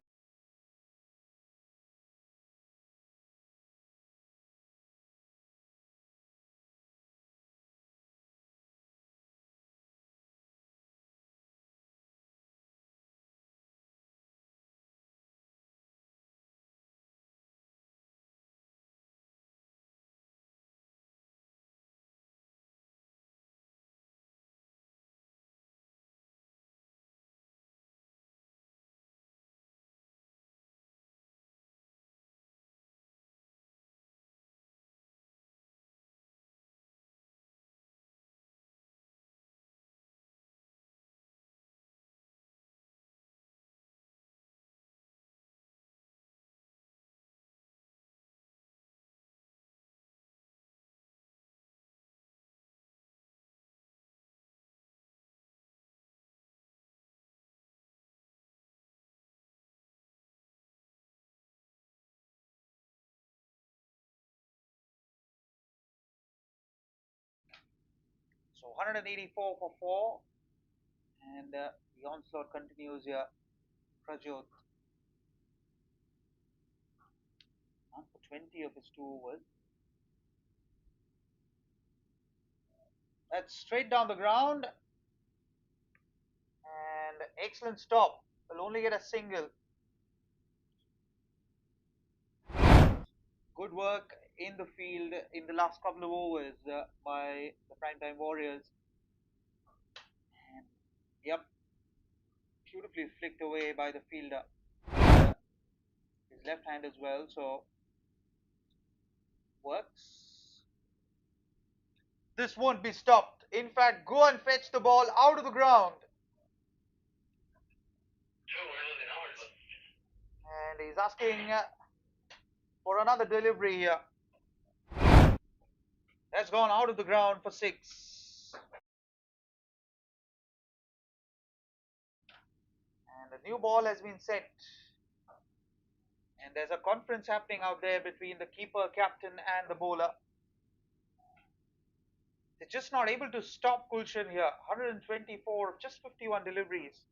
So 184 for 4, and the onslaught continues here. Prajot on for 20 of his 2 overs. That's straight down the ground, and excellent stop. Will only get a single. Good work in the field in the last couple of overs by the Primetime Warriors. And yep, beautifully flicked away by the fielder. His left hand as well, so works. This won't be stopped. In fact, go and fetch the ball out of the ground. And he's asking for another delivery here. That's gone out of the ground for 6. And a new ball has been set. And there's a conference happening out there between the keeper, captain, and the bowler. They're just not able to stop Kulshan here. 124 of just 51 deliveries.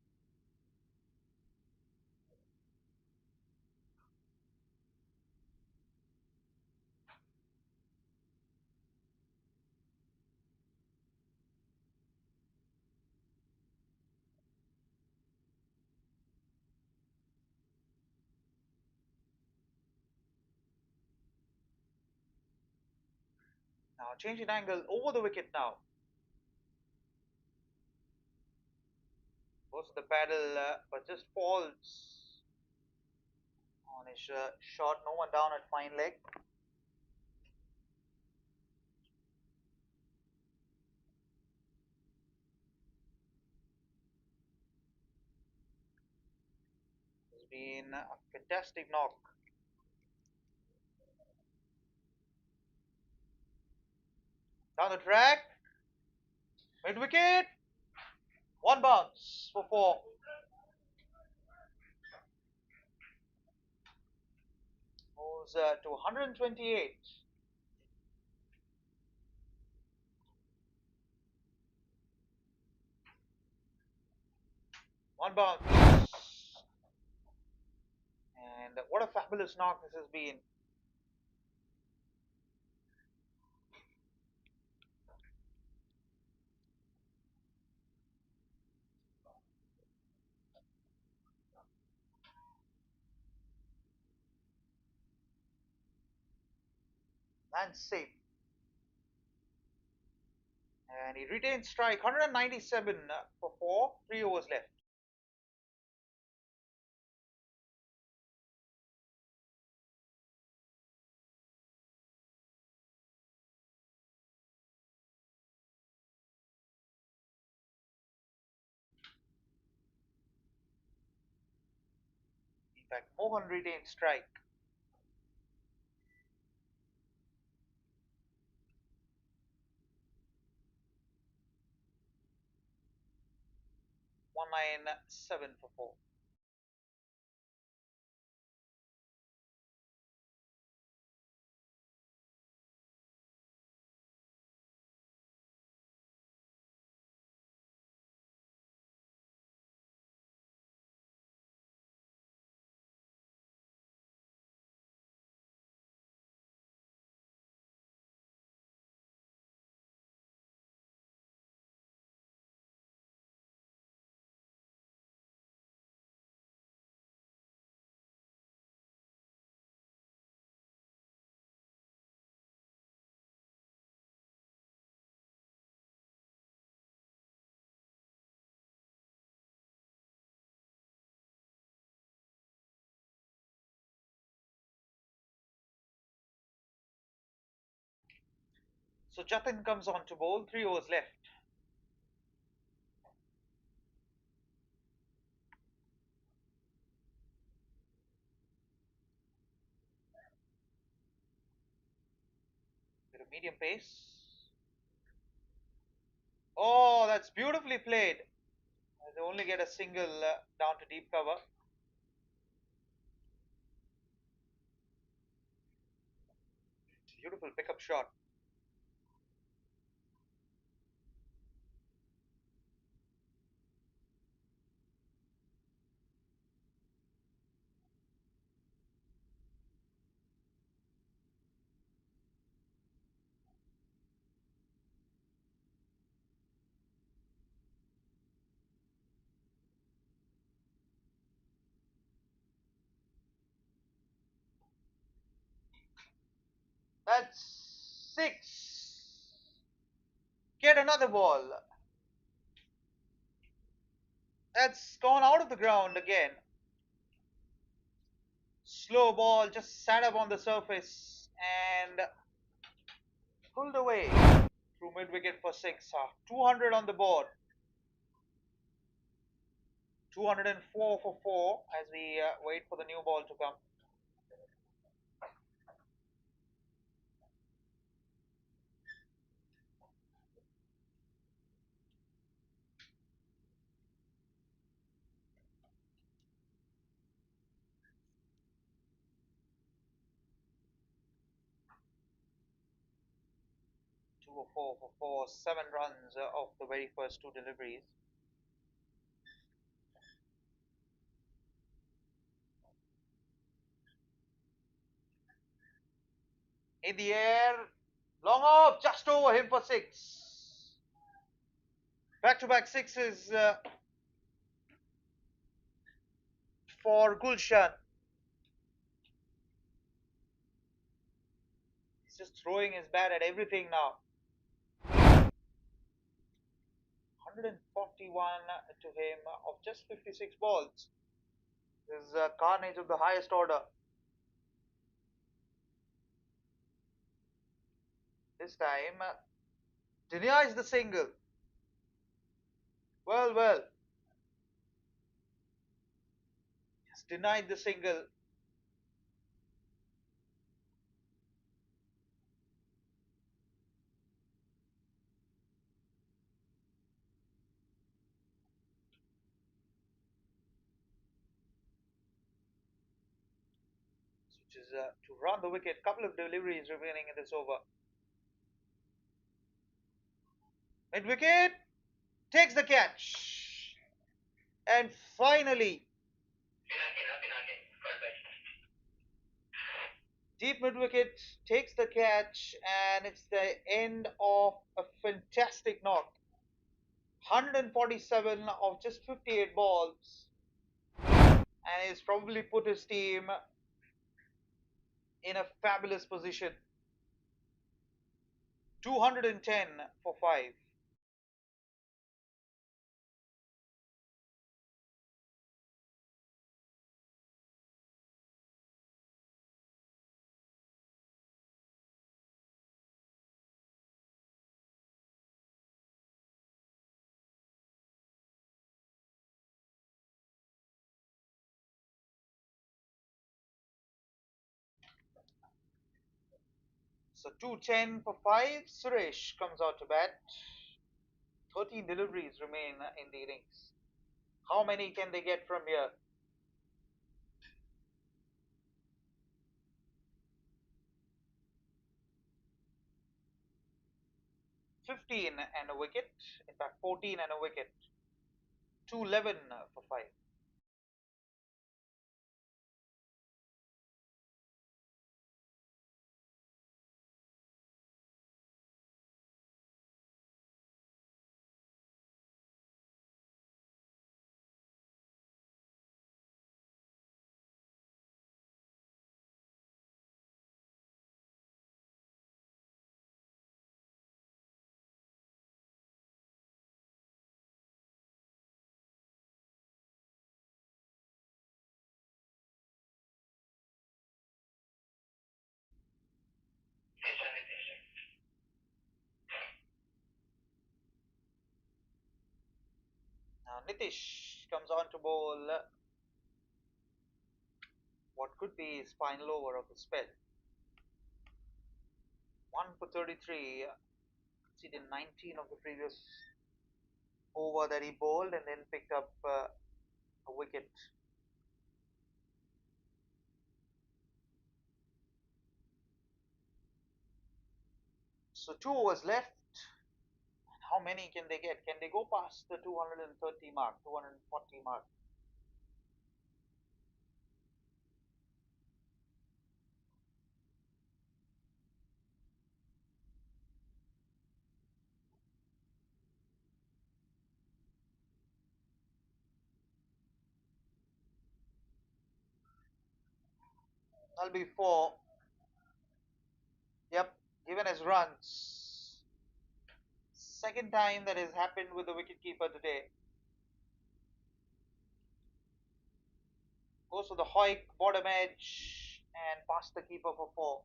Now changing angle over the wicket now. Goes to the paddle, but just falls on his shot. No one down at fine leg. It's been a fantastic knock. Down the track. Mid wicket. One bounce for 4. Moves to 128. One bounce. And what a fabulous knock this has been. And safe. And he retains strike. 197 for 4. 3 overs left. In fact, Mohan retains strike. 197 for 4. So Jatin comes on to bowl. 3 overs left. Bit of medium pace. Oh, that's beautifully played. They only get a single down to deep cover. Beautiful pickup shot. That's six. Get another ball. That's gone out of the ground again. Slow ball just sat up on the surface and pulled away through mid wicket for six. 200 on the board. 204 for four as we wait for the new ball to come. 204 for four, 7 runs off the very first two deliveries. In the air, long off, just over him for six. Back to back sixes for Gulshan. He's just throwing his bat at everything now. 141 to him of just 56 balls. This is carnage of the highest order. This time denies the single. Well, well. He's denied the single. Which is to run the wicket. Couple of deliveries remaining in this over. Mid wicket takes the catch. And finally, deep mid wicket takes the catch, and it's the end of a fantastic knock. 147 of just 58 balls, and he's probably put his team in a fabulous position. 210 for 5. So 210 for 5. Suresh comes out to bat. 13 deliveries remain in the innings. How many can they get from here? 15 and a wicket. In fact, 14 and a wicket. 211 for 5. Now Nitish comes on to bowl what could be his final over of the spell. 1 for 33. Conceded 19 of the previous over that he bowled and then picked up a wicket. So 2 overs left. How many can they get? Can they go past the 230 mark, 240 mark? That'll be 4. Yep, given as runs. Second time that has happened with the wicketkeeper today. Goes to the Hoik, bottom edge, and past the keeper for four.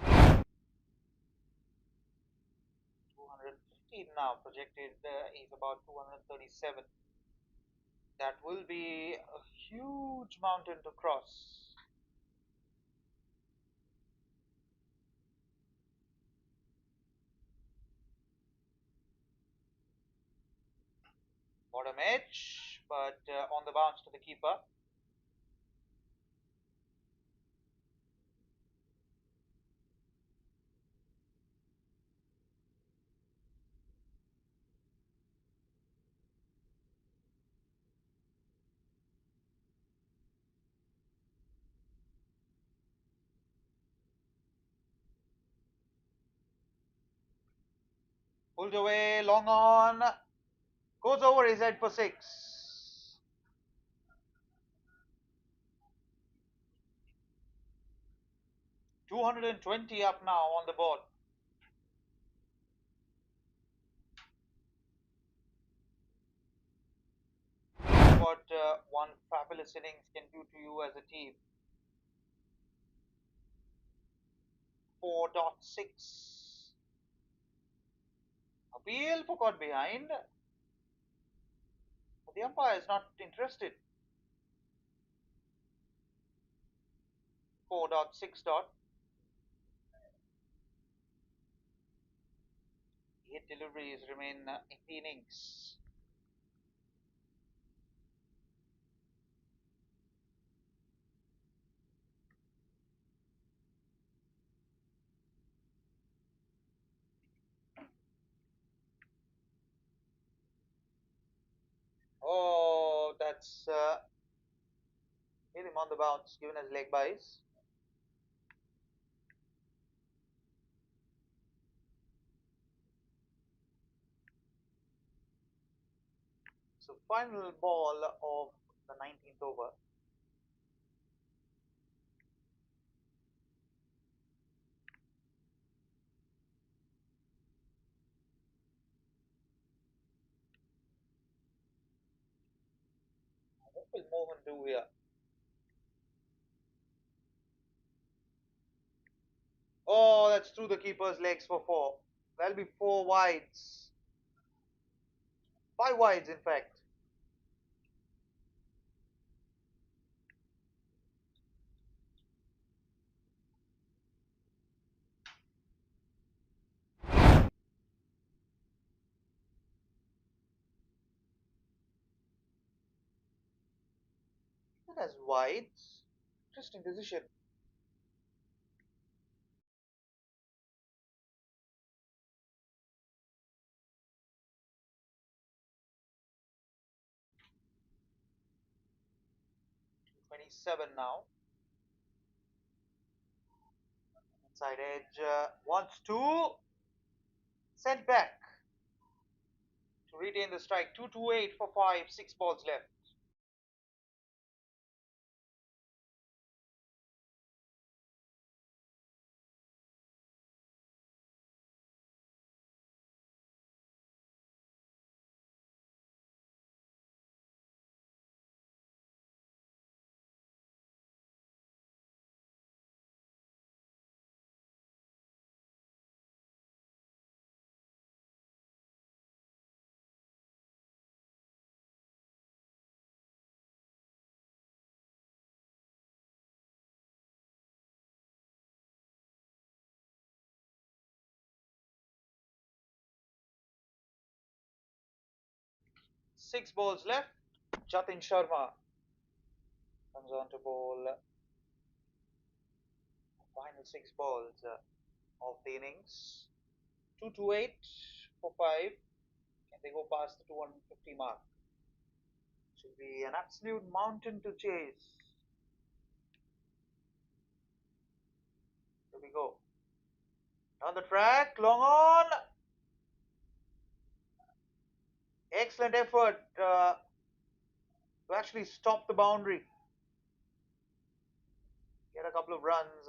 215 now projected. Is about 237. That will be a huge mountain to cross. Bottom edge, but on the bounce to the keeper. Pulled away, long on. Goes over his head for six. 220 up now on the board. What one fabulous innings can do to you as a team. 4.6. Appeal for caught behind. But the umpire is not interested. 4.6 dot. Hit deliveries remain in the innings. Oh, that's hit him on the bounce, given as leg byes. So final ball of the 19th over. What will Mohan do here? Oh, that's through the keeper's legs for four. That'll be four wides. Five wides, in fact. That has wides. Interesting decision. Twenty-seven now. Inside edge wants to sent back to retain the strike. 228 for five. 6 balls left. Six balls left. Jatin Sharma comes on to bowl. Final 6 balls of the innings. 228 for five. Can they go past the 250 mark? Should be an absolute mountain to chase. Here we go. On the track, long on. Excellent effort to actually stop the boundary. Get a couple of runs.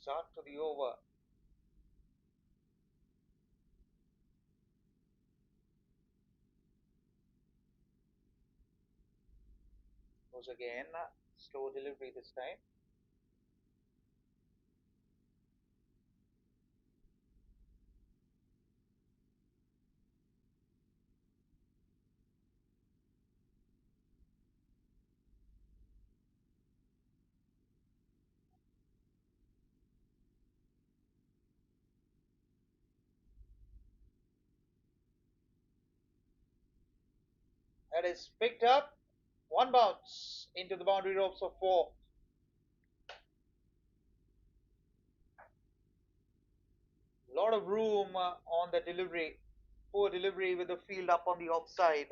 Start to the over. Goes again. Slow delivery this time. That is picked up. One bounce into the boundary ropes of four. A lot of room on the delivery. Poor delivery with the field up on the offside.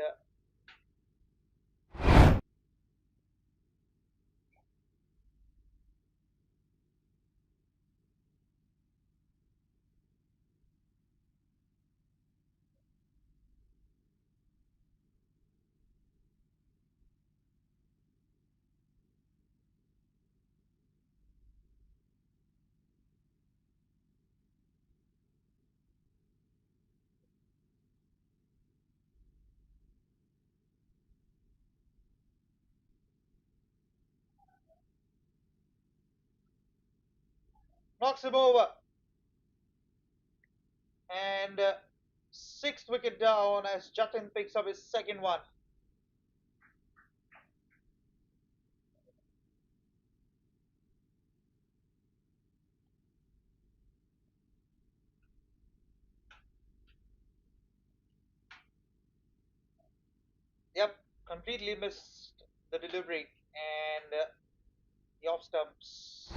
Knocks him over. And sixth wicket down as Jatin picks up his second one. Yep, completely missed the delivery and the off stumps.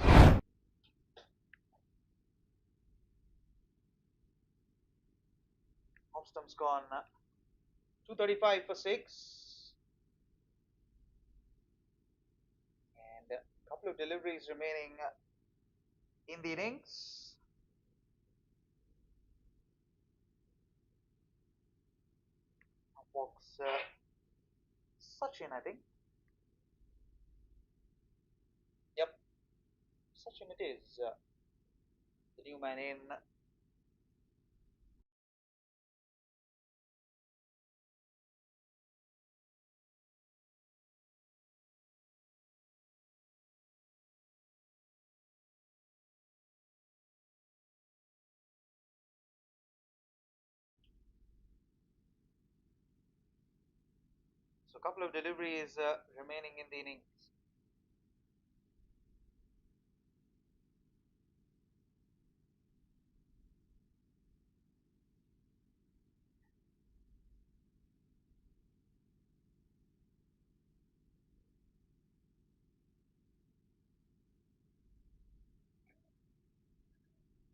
Off stumps gone. 235 for six. And a couple of deliveries remaining in the innings. Walks Sachin, I think. Yep, Sachin it is. The new man in. So a couple of deliveries remaining in the innings.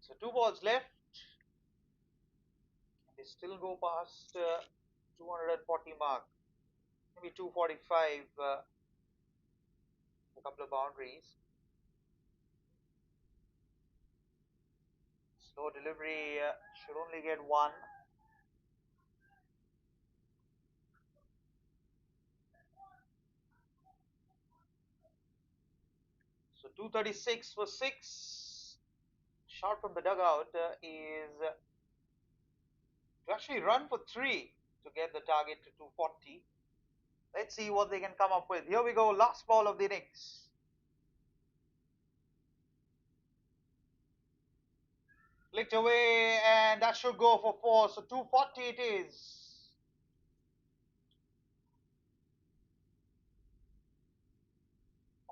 So two balls left. They still go past 240 mark. Maybe 245. A couple of boundaries. Slow delivery should only get one. So 236 for six. Shot from the dugout is to actually run for three to get the target to 240. Let's see what they can come up with. Here we go, last ball of the innings. Flicked away, and that should go for four. So 240 it is.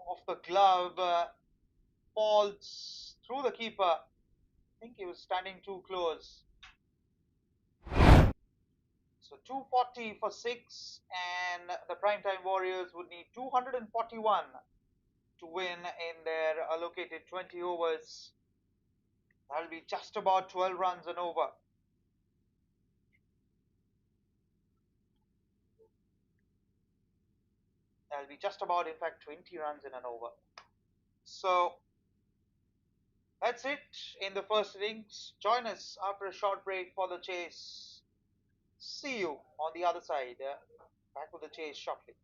Off the glove, falls through the keeper. I think he was standing too close. So 240 for six, and the Primetime Warriors would need 241 to win in their allocated 20 overs. That'll be just about 12 runs and over. That'll be just about, in fact, 20 runs in an over. So that's it in the first innings. Join us after a short break for the chase. See you on the other side. Back with the chase shortly.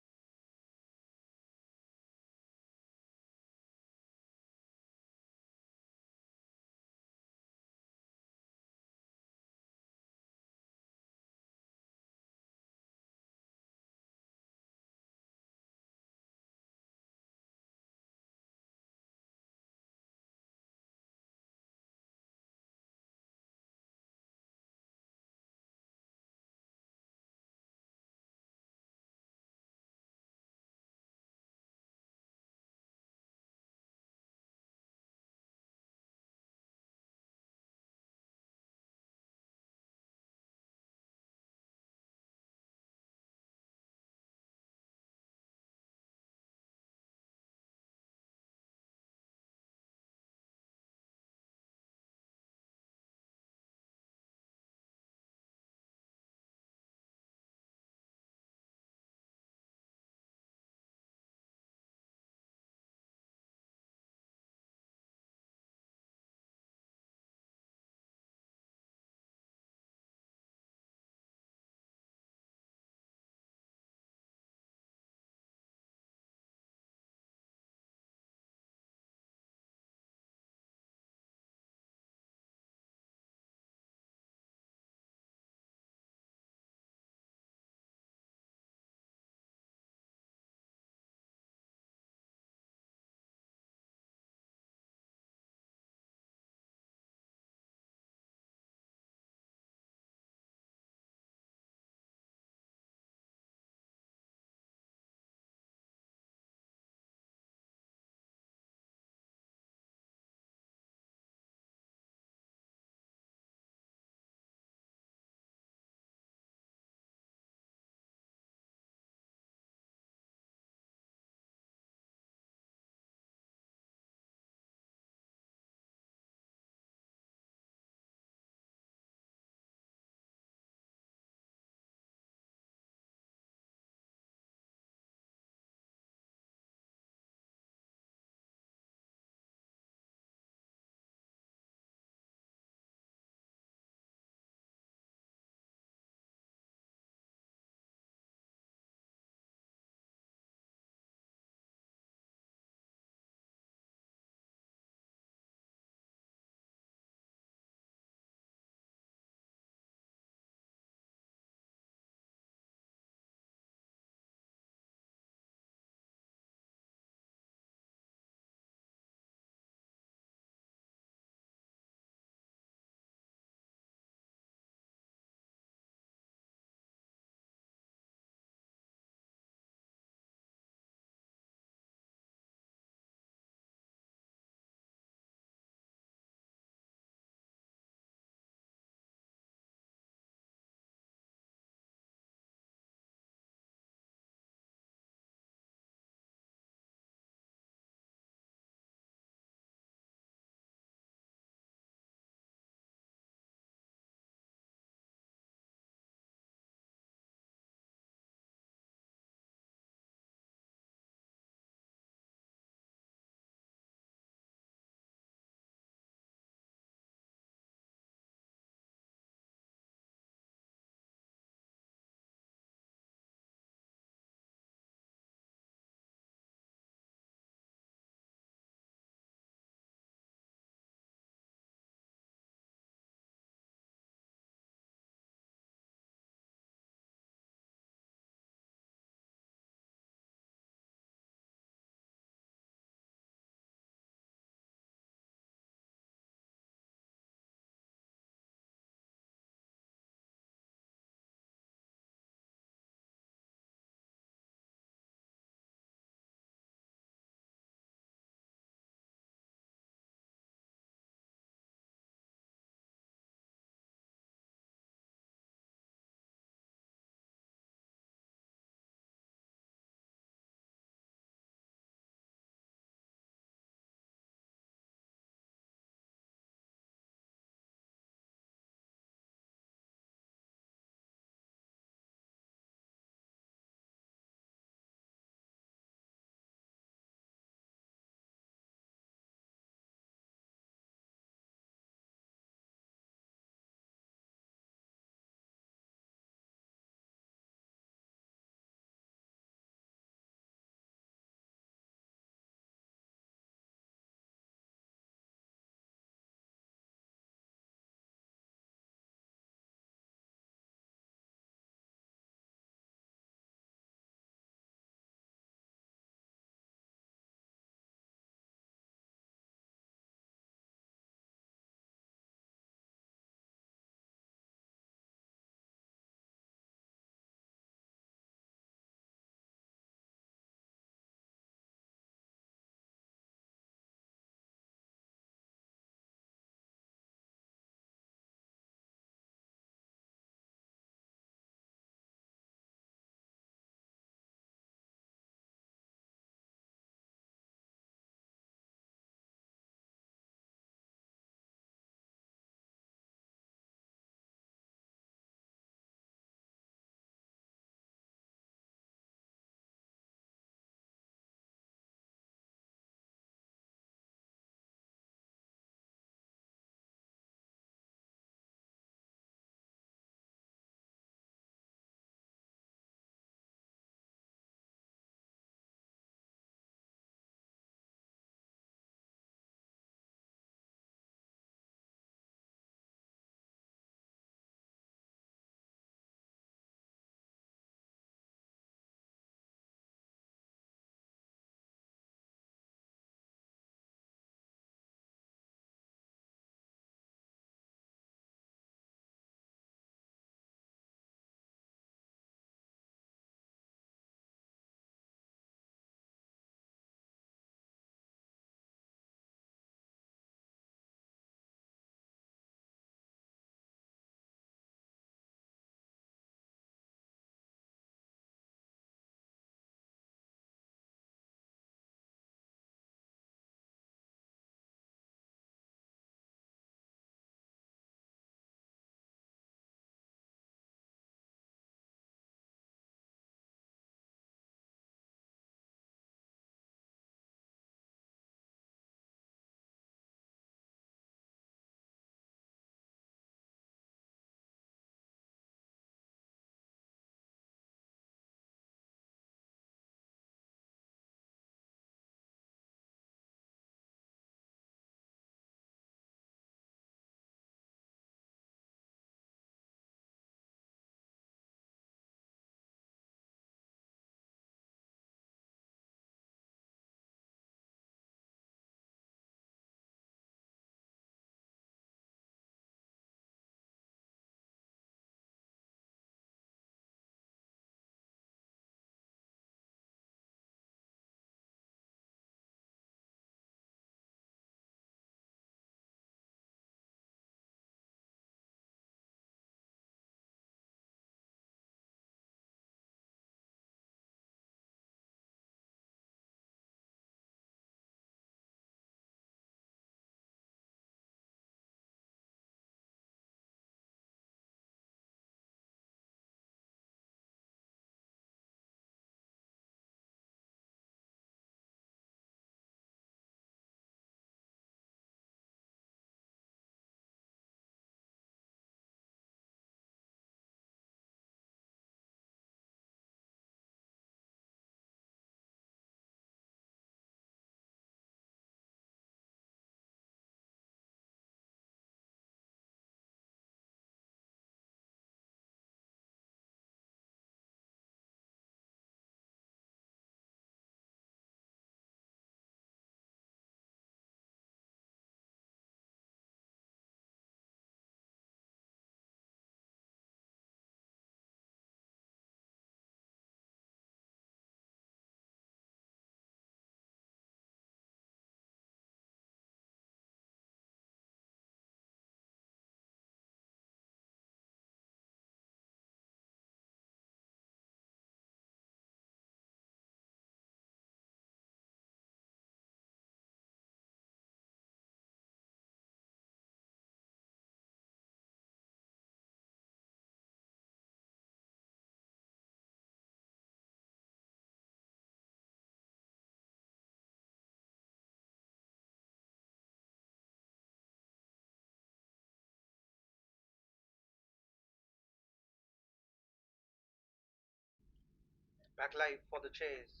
Back live for the chase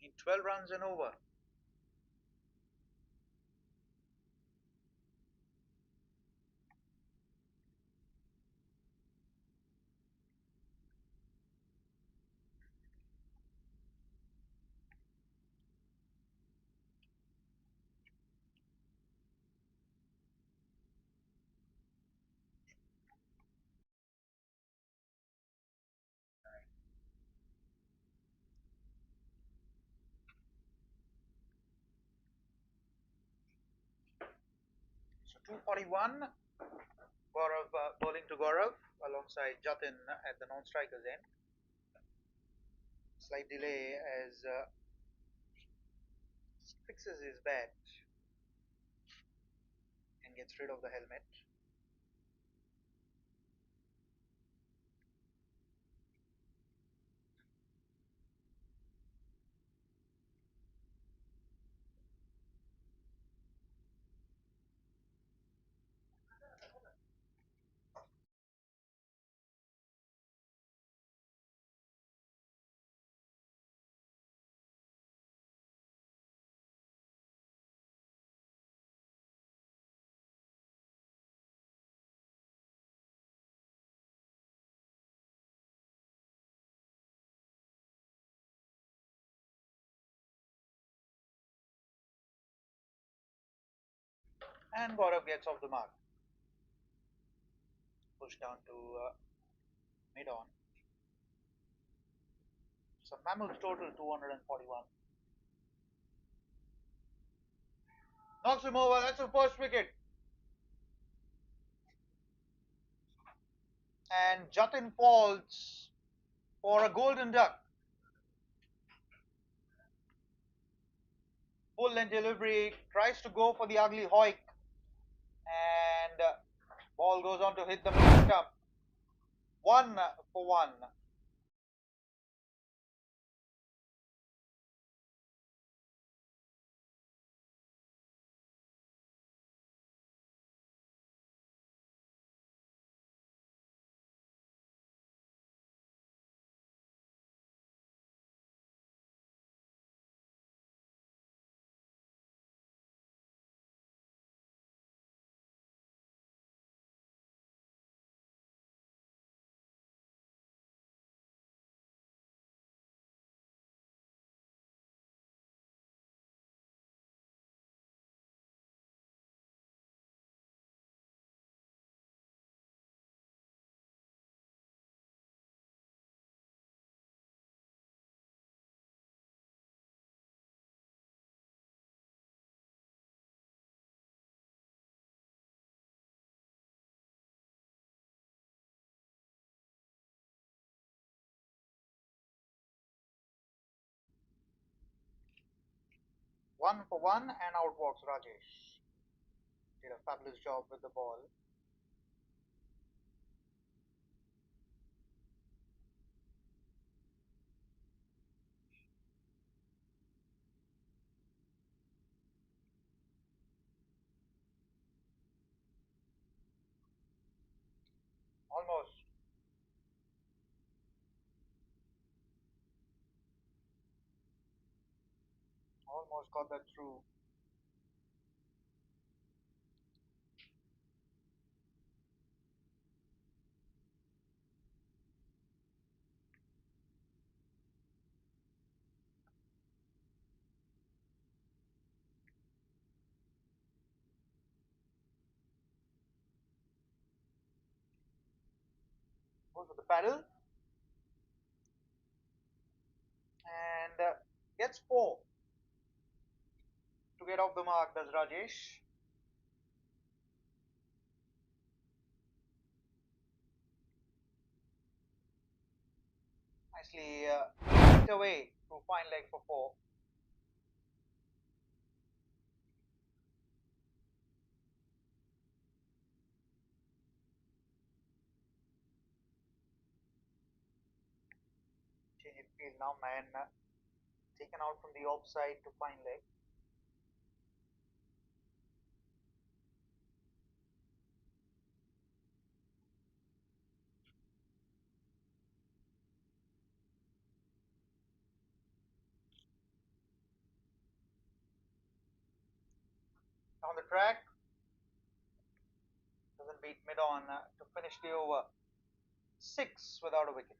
in 12 runs and over. So 241, Gaurav bowling to Gaurav alongside Jatin at the non-striker's end. Slight delay as fixes his bat and gets rid of the helmet. And Gaurav gets off the mark. Pushed down to mid on. So Mammoth total 241. Knocks him over. That's the first wicket. And Jatin falls for a golden duck. Full length delivery. Tries to go for the ugly hoik. And ball goes on to hit the middle stump. 1 for 1. One for one, and out walks Rajesh. Did a fabulous job with the ball. Almost, almost got that through. Goes for the paddle and gets four to get off the mark. Does Rajesh? Nicely picked away to fine leg for four. Change in field now, man. Taken out from the offside to fine leg. the track, doesn't beat mid on to finish the over. Six without a wicket.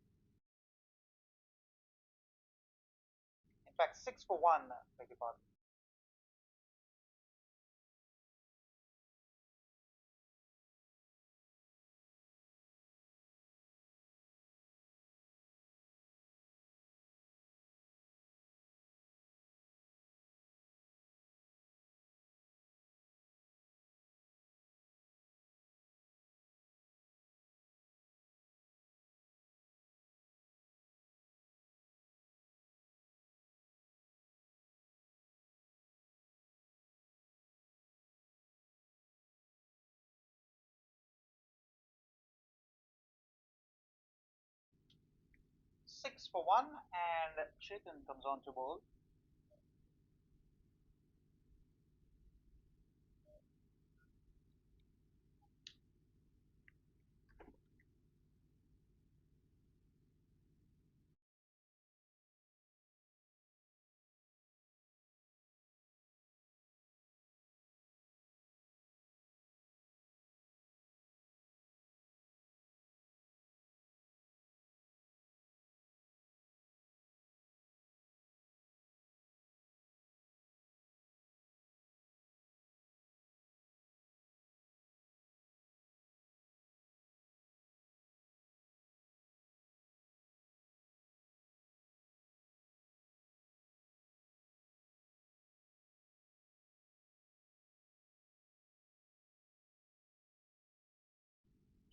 In fact, six for one, beg your pardon. 6 for 1, and Chetan comes on to bowl.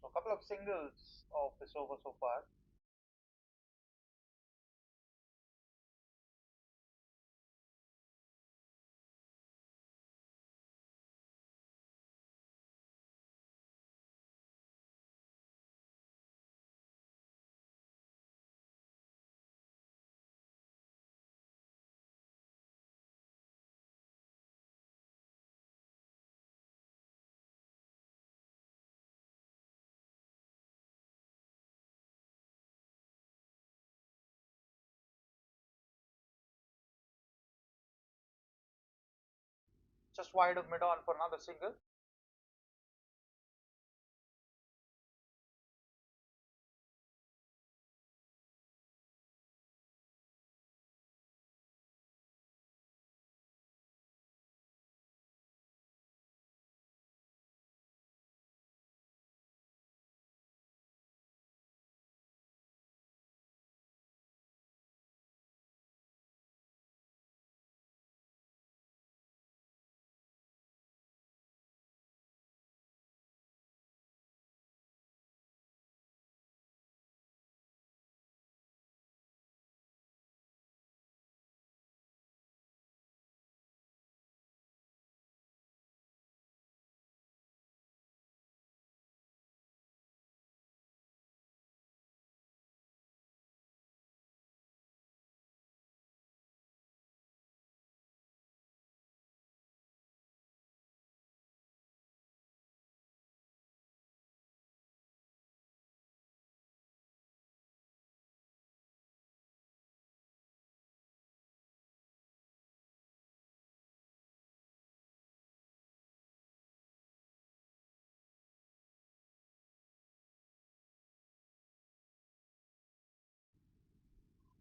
So a couple of singles of this over so far. Just wide of mid on for another single.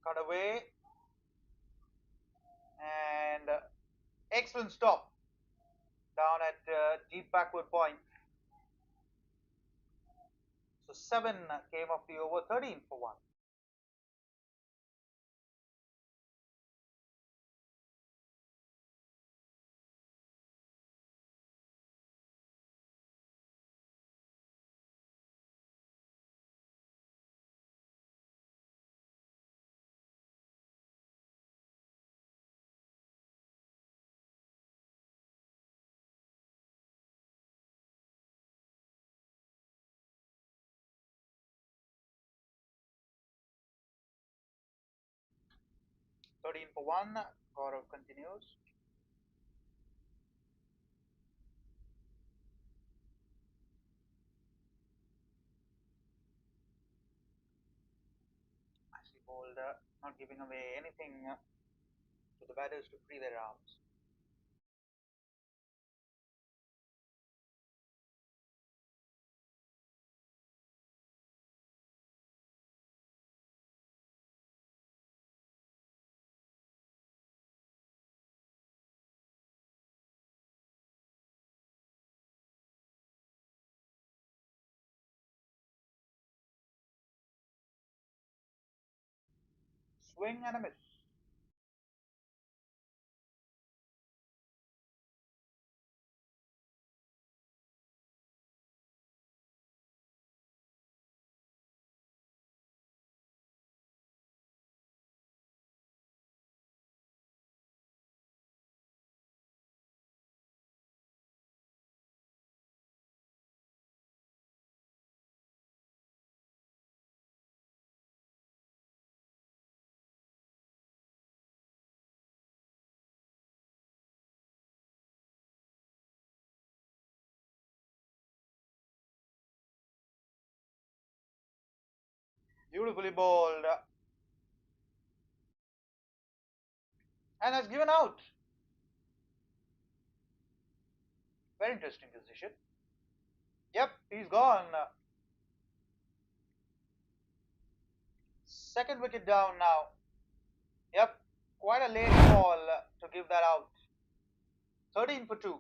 Cut away, and excellent stop down at deep backward point. So seven came off the over, 13 for 1. 13 for 1. Gaurav continues. Nicely bowled, not giving away anything to the batters to free their arms. Swing and a miss. Beautifully bowled. And has given out. Very interesting decision. Yep, he's gone. Second wicket down now. Yep, quite a late ball to give that out. 13 for 2.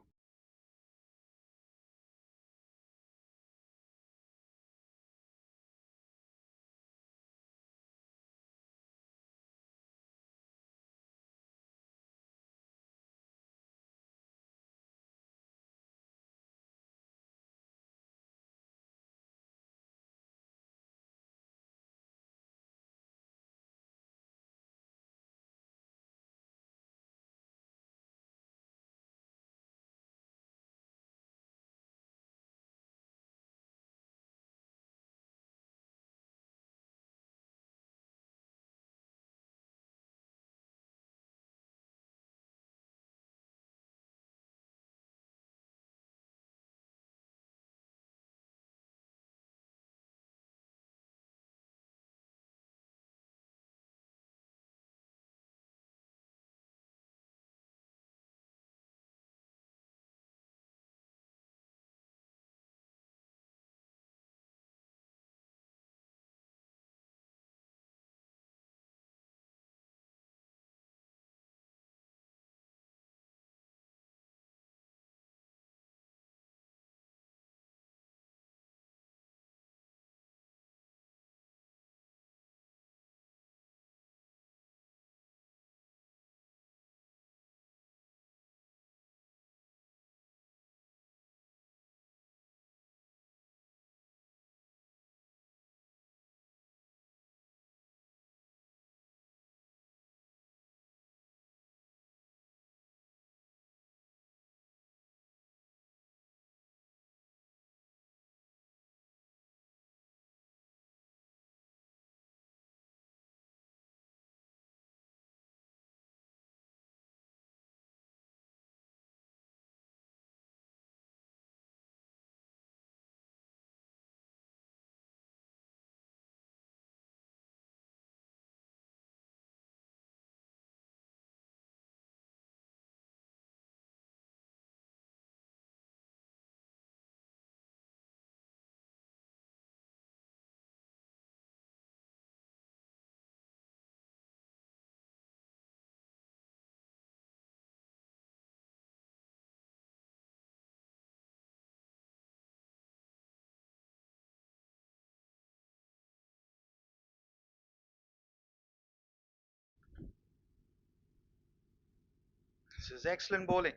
This is excellent bowling.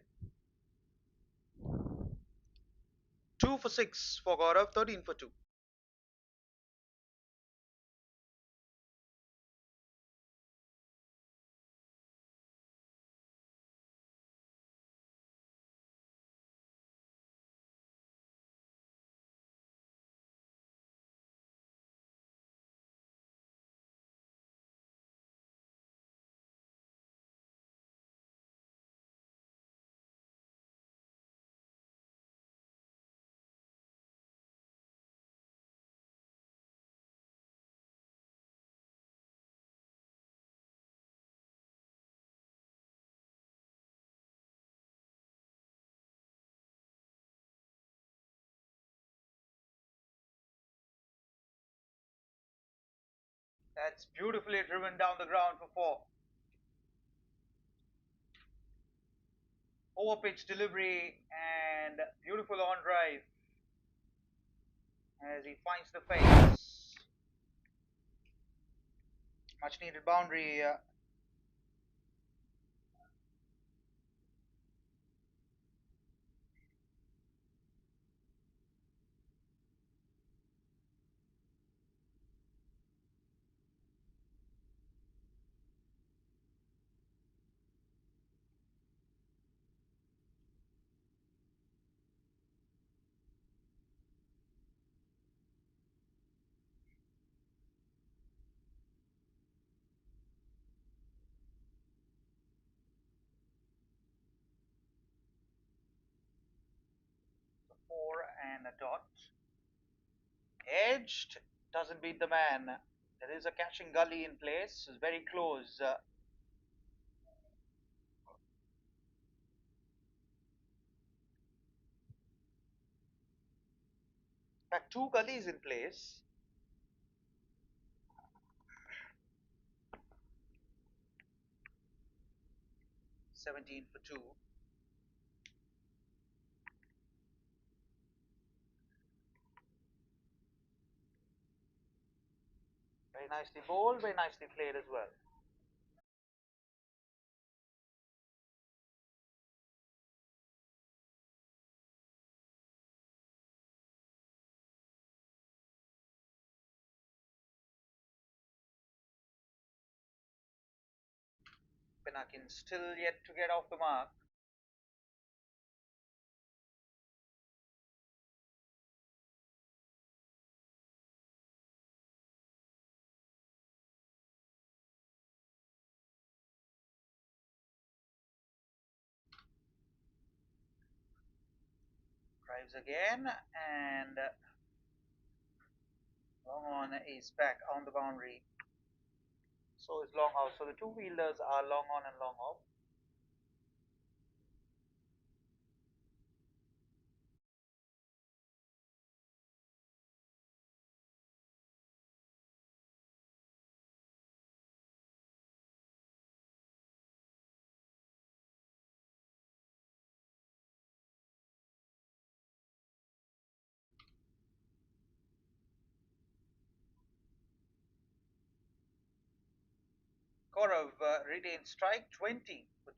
2 for 6 for Gaurav, 13 for 2. That's beautifully driven down the ground for 4. Over pitch delivery and beautiful on drive as he finds the face. Much needed boundary. 4 and a dot. Edged, doesn't beat the man. There is a catching gully in place, it's very close. In fact, two gullies in place. 17 for 2. Very nicely bowled, very nicely played as well. Pinakin still yet to get off the mark. Drives again, and long on is back on the boundary. So is long out. So the two fielders are long on and long off. Gaurav retains strike 20 for 2.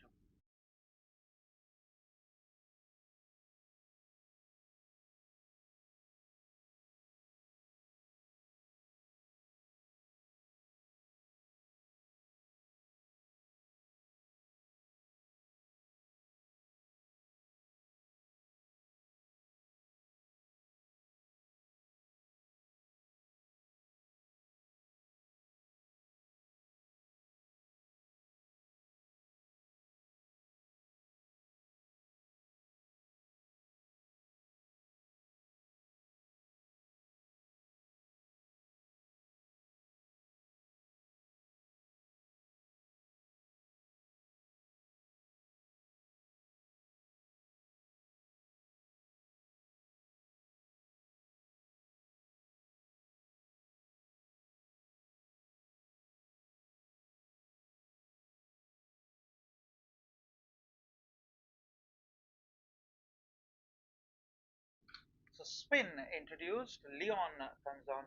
So spin introduced. Leon comes on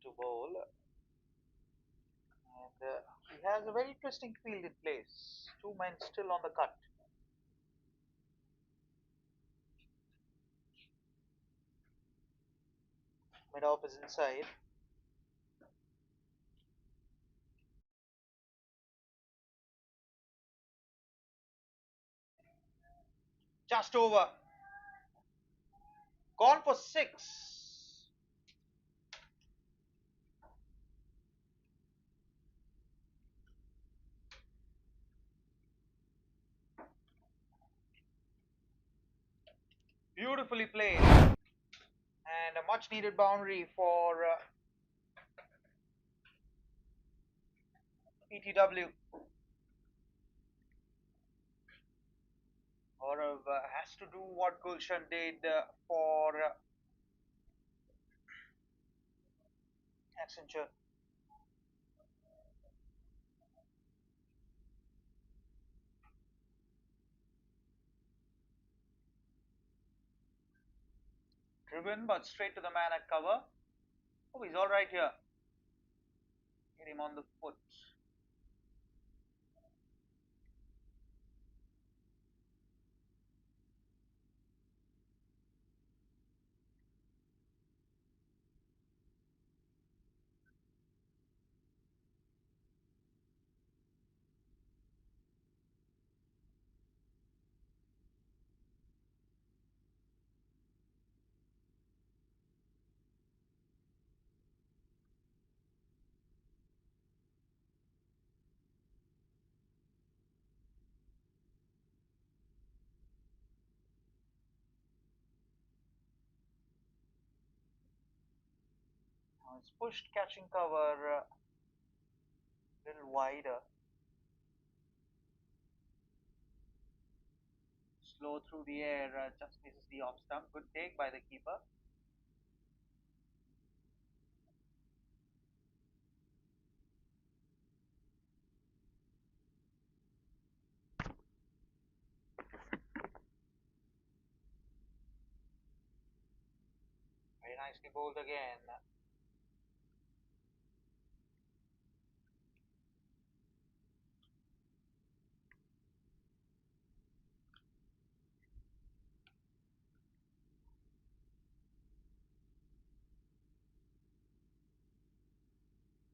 to bowl, and he has a very interesting field in place. Two men still on the cut. Mid off is inside. Just over. Gone for 6. Beautifully played. And a much needed boundary for PTW. Gaurav has to do what Gulshan did for Accenture. Driven but straight to the man at cover. Oh, he's all right here. Hit him on the foot. Once pushed, catching cover a little wider, slow through the air, just misses the off stump. Good take by the keeper. Very nicely bowled again.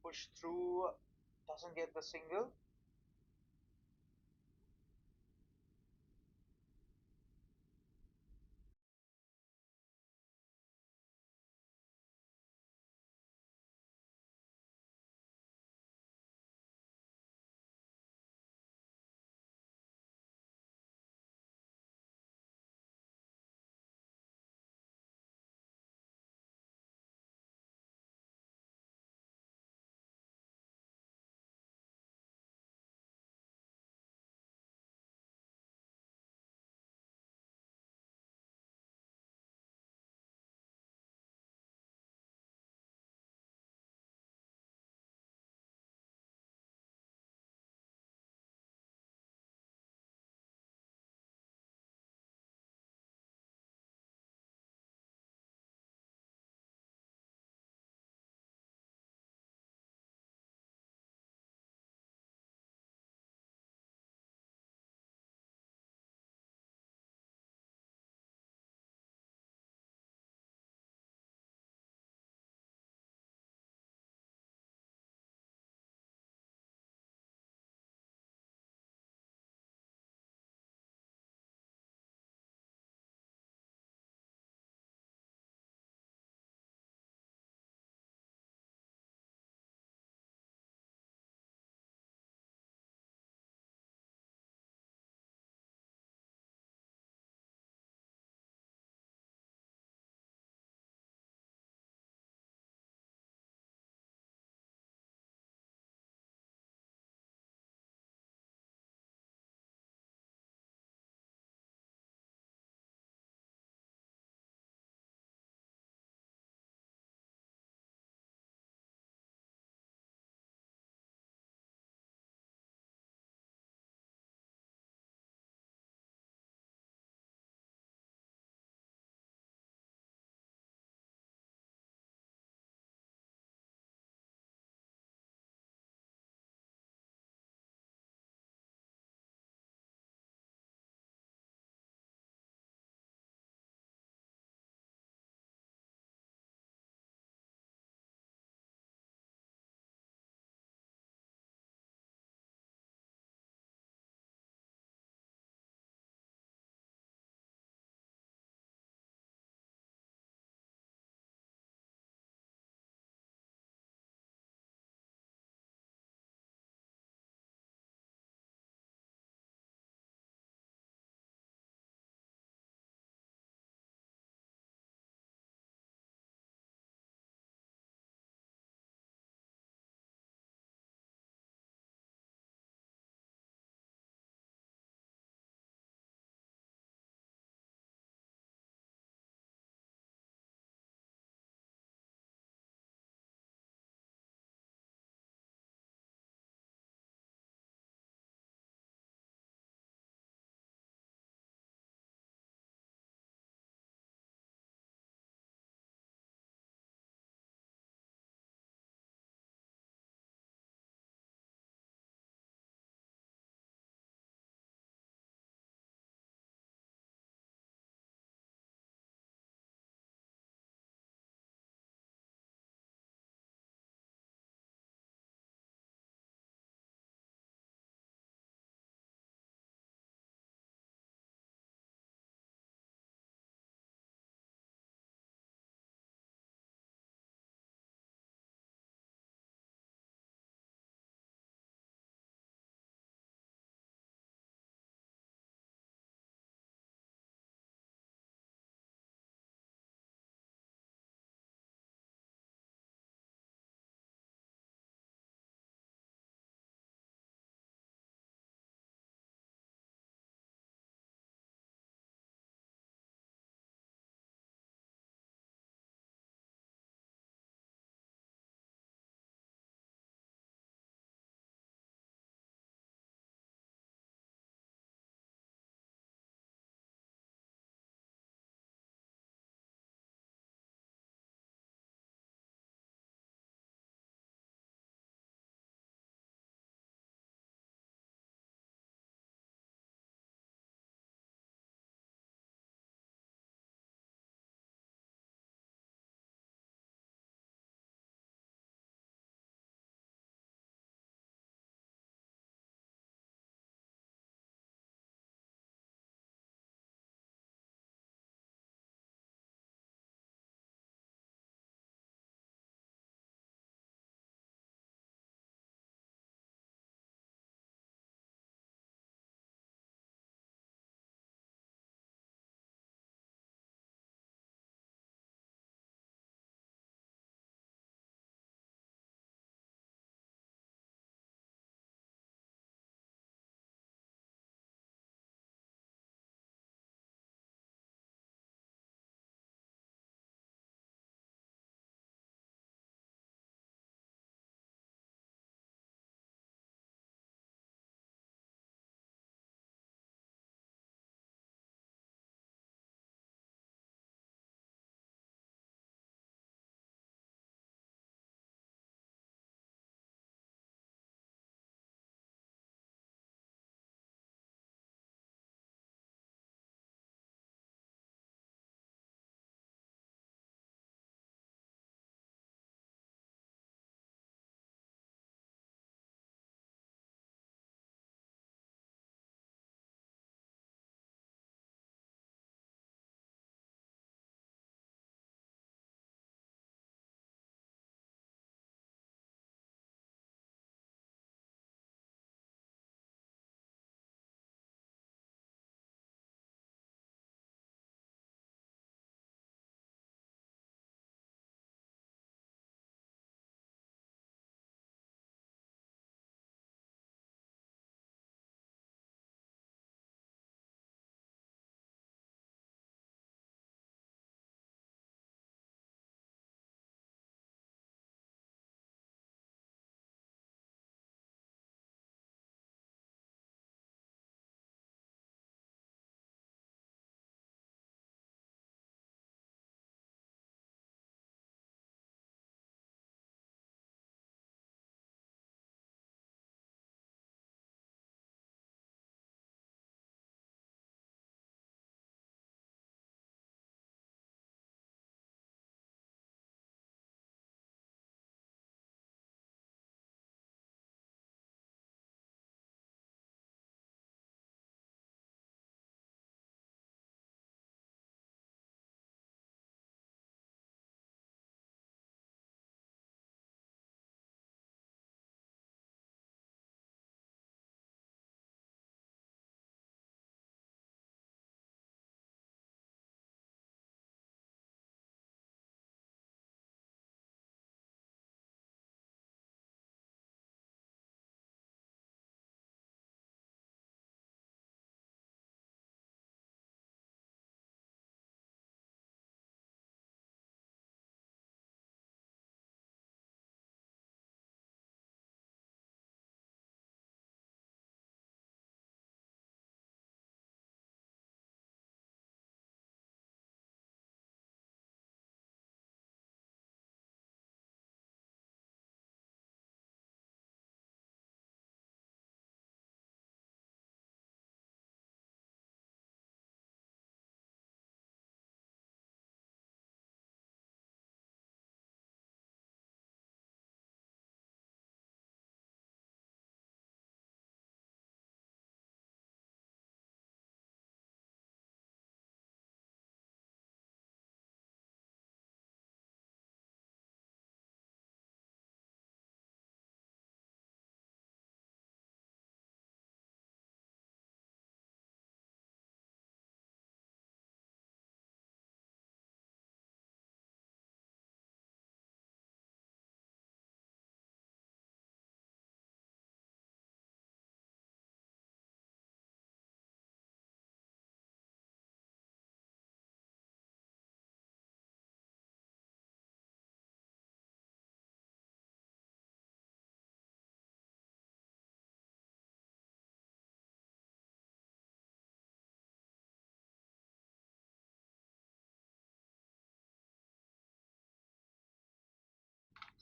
Push through, doesn't get the single.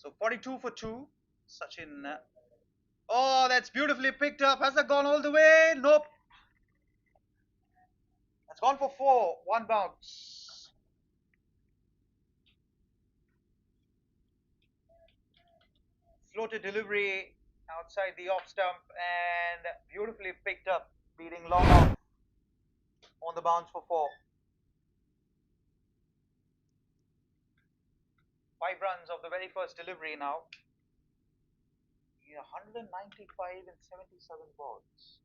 So 42 for 2. Sachin. Oh, that's beautifully picked up. Has that gone all the way? Nope. It's gone for 4. One bounce. Floated delivery outside the off stump and beautifully picked up, beating long off on the bounce for 4. 5 runs of the very first delivery now. Yeah, 195 and 77 balls.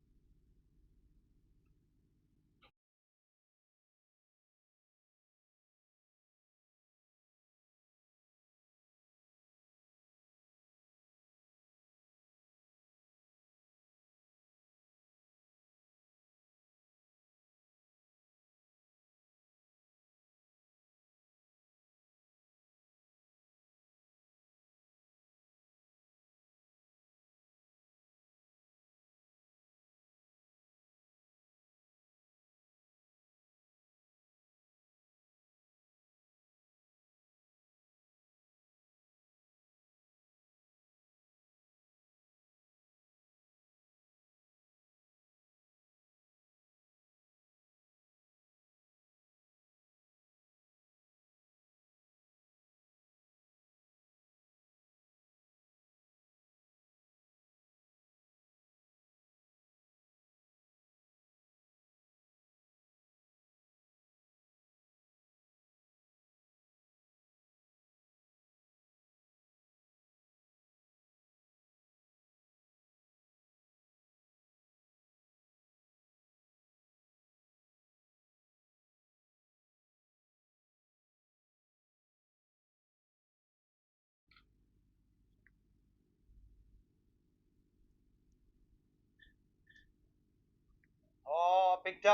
Oh, picked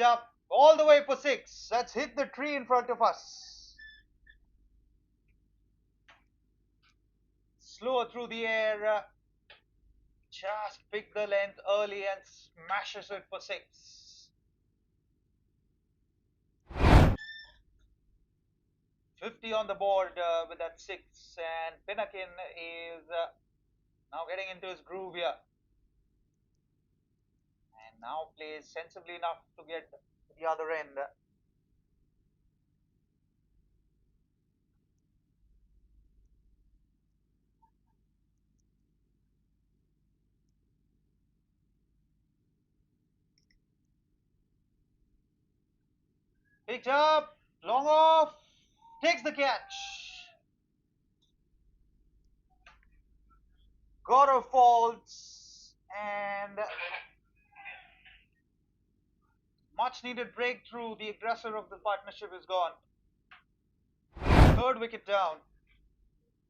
up, all the way for 6. That's hit the tree in front of us. Slower through the air, just picked the length early and smashes it for 6. 50 on the board with that 6, and Pinakin is now getting into his groove here. And now plays sensibly enough to get the other end. Picked up, long off, takes the catch. Gaurav falls, and much needed breakthrough. The aggressor of the partnership is gone. Third wicket down.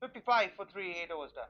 55 for 3, 8 overs done.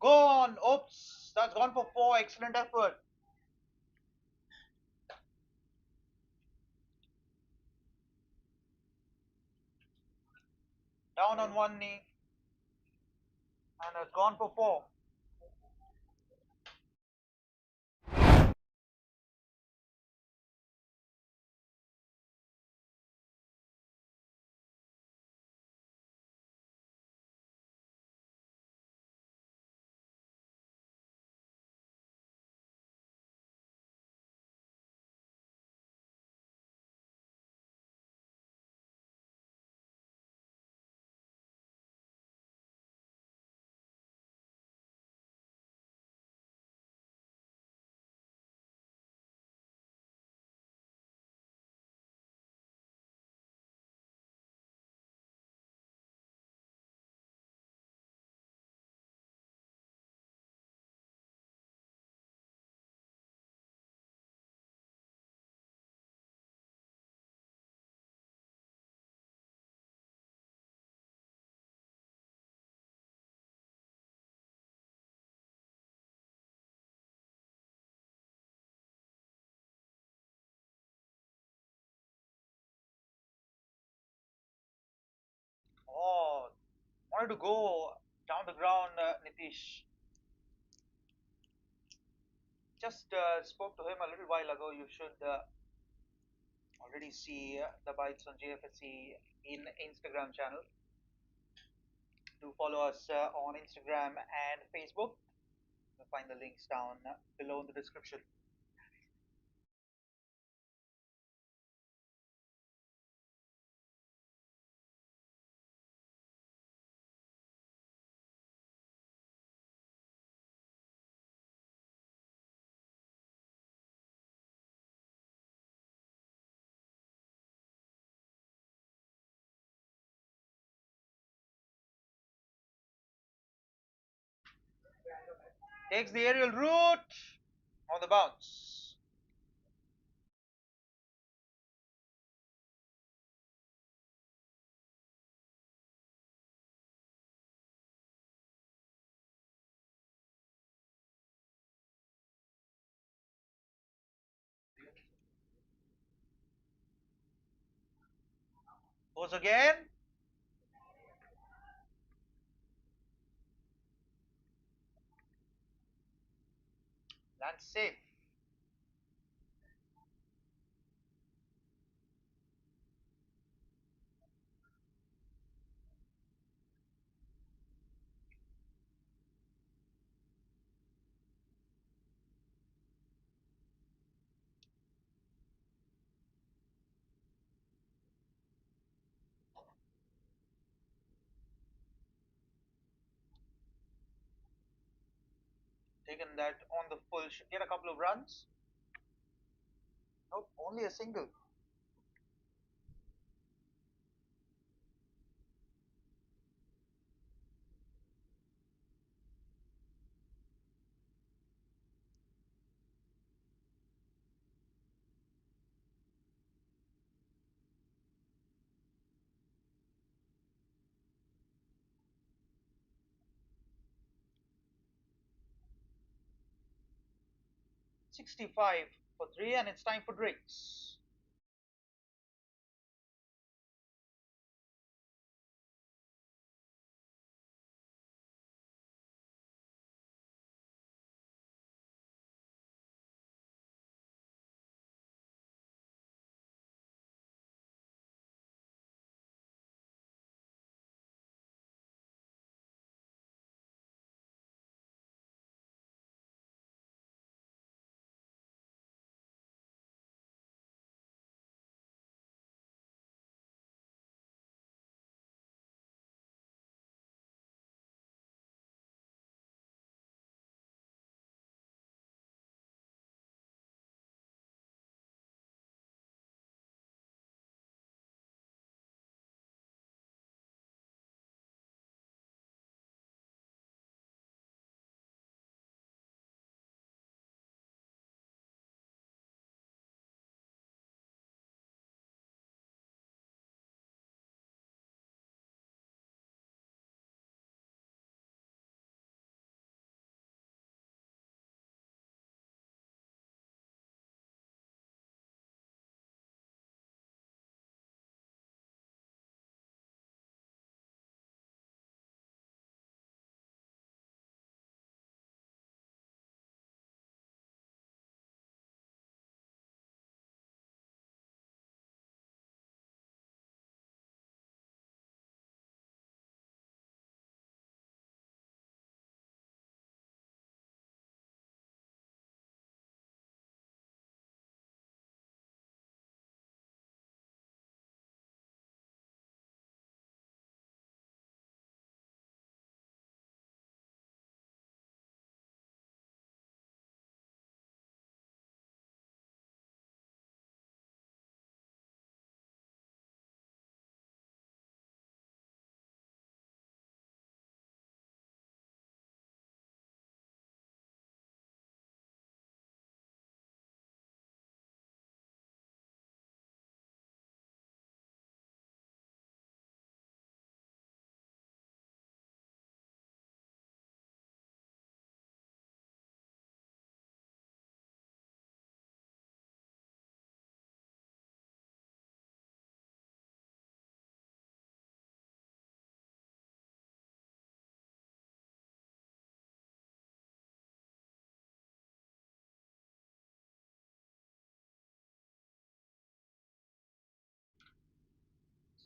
Go on. Oops. That's gone for four. Excellent effort. Down on one knee and has gone for four. Oh, wanted to go down the ground, Nitish. Just spoke to him a little while ago. You should already see the bites on JFSC in Instagram channel. Do follow us on Instagram and Facebook. You'll find the links down below in the description. Takes the aerial route on the bounce. Goes again. Lands safe. Taken that on the full. Should get a couple of runs. Nope, only a single. – 65 for three, and it's time for drinks.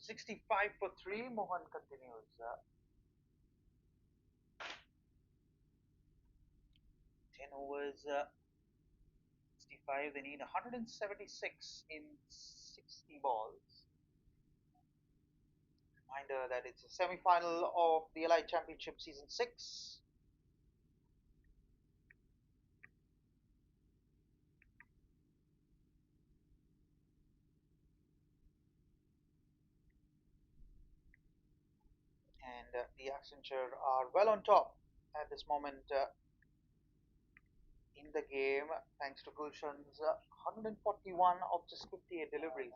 65 for 3. Mohan continues. 10 overs, 65. They need 176 in 60 balls. Reminder that it's a semi-final of the Allied Championship Season 6. And the Accenture are well on top at this moment in the game, thanks to Gulshan's 141 of just 58 deliveries.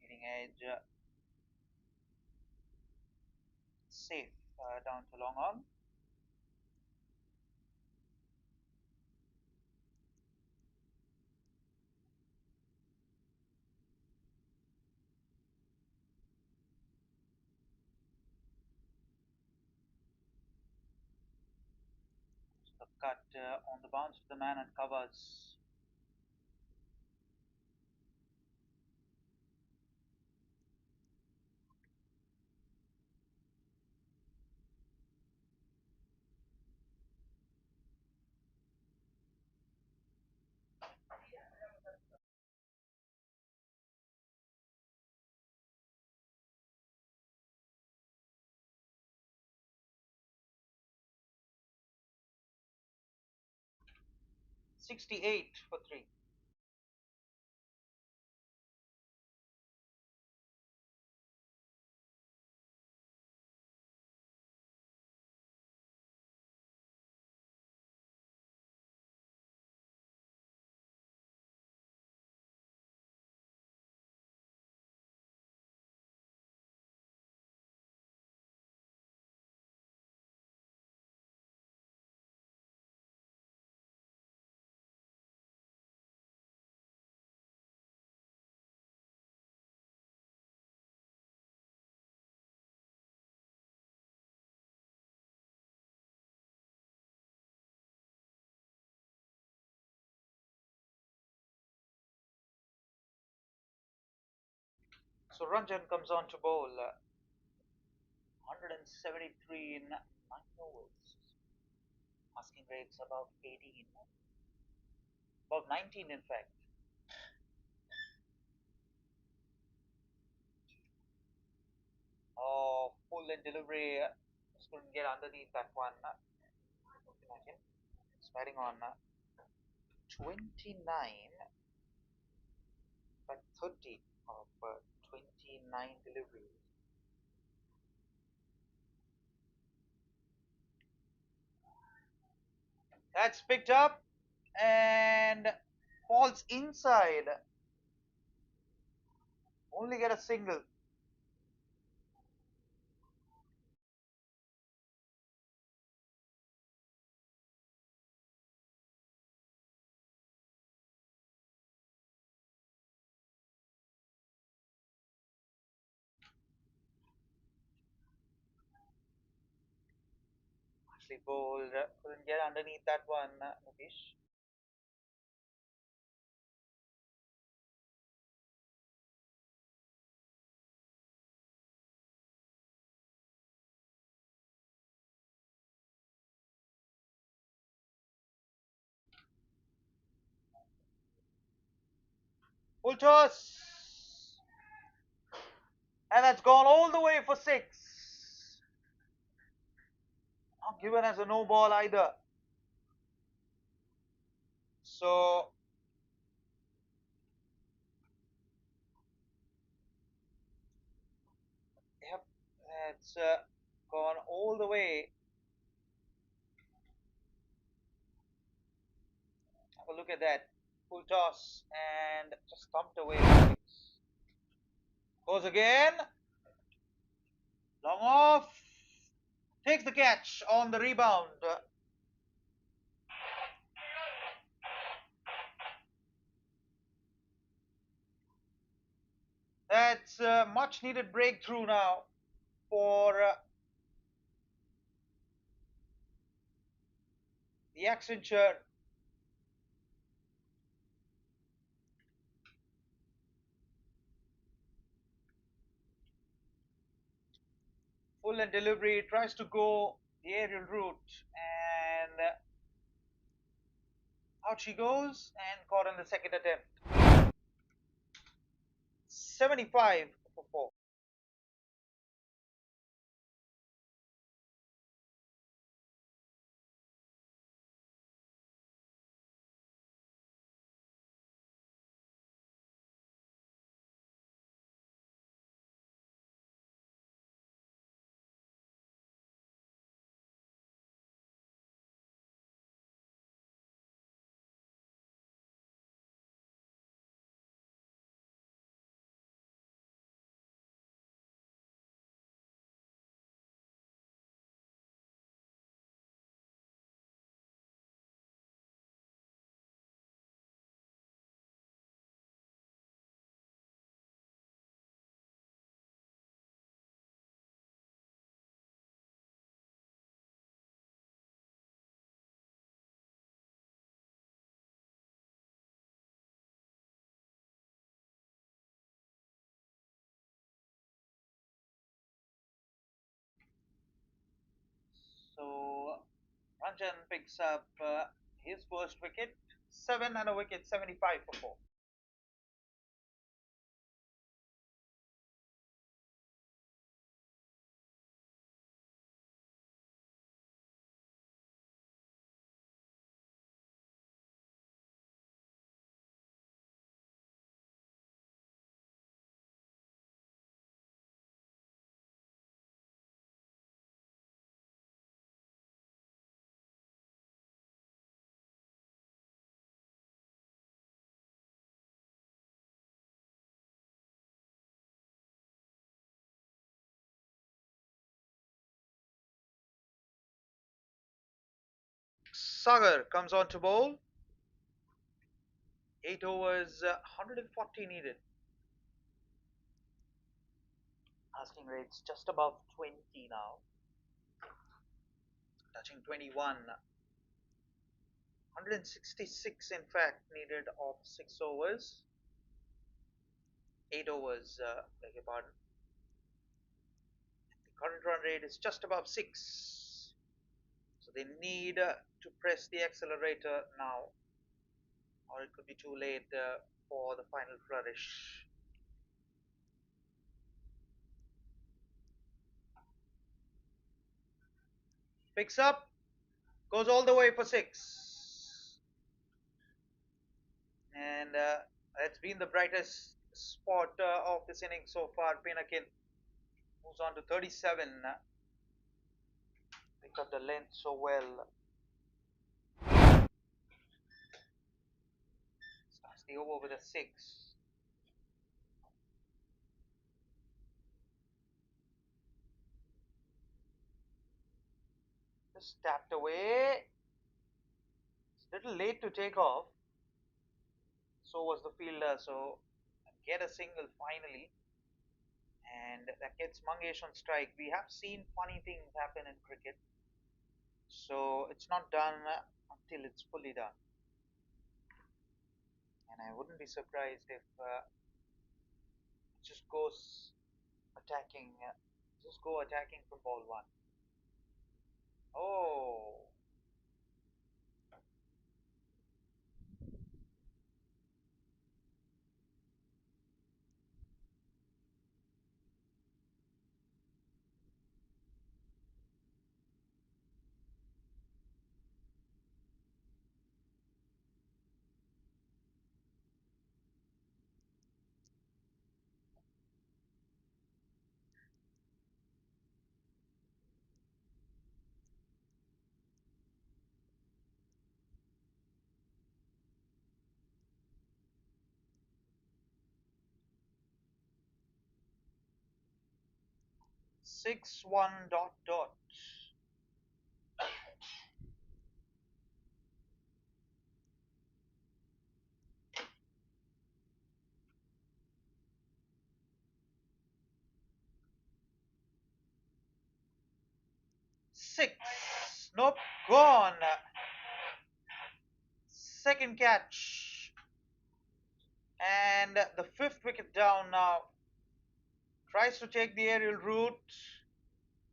Leading edge safe down to long on. The cut on the bounce to the man and covers. Sixty-eight for 3. So Ranjan comes on to bowl 173 in 9 overs. Asking rates about 18, about 19 in fact. Oh, full in delivery. Just couldn't get underneath that one. Imagine. It's batting on 29 but 30 of 29 deliveries. That's picked up and falls inside. Only get a single. Nicely bowled. Couldn't get underneath that one, Nitish. Full toss. And that's gone all the way for six. Not given as a no ball either. So, yep, that's gone all the way. Have a look at that. Full toss and just thumped away for six. Goes again. Long off. Takes the catch on the rebound. That's a much needed breakthrough now for the Accenture. Full and delivery, tries to go the aerial route, and out she goes and caught in the second attempt. 75 for 4. So Ranjan picks up his first wicket, 7 and a wicket, 75 for 4. Sagar comes on to bowl. 8 overs, 140 needed. Asking rates just above 20 now, touching 21. 166 in fact needed of 6 overs. 8 overs, beg your pardon. The current run rate is just above 6. So they need to press the accelerator now, or it could be too late for the final flourish. Picks up, goes all the way for 6. And that's been the brightest spot of this inning so far. Pinakin moves on to 37. Picked up the length so well. Starts the over with a 6. Just tapped away. It's a little late to take off. So was the fielder. So get a single finally. And that gets Mangesh on strike. We have seen funny things happen in cricket. So it's not done until it's fully done. And I wouldn't be surprised if it just goes attacking, just go attacking from ball one. Oh, 6-1 dot dot. 6. Nope, gone. Second catch. And the fifth wicket down now. Tries to take the aerial route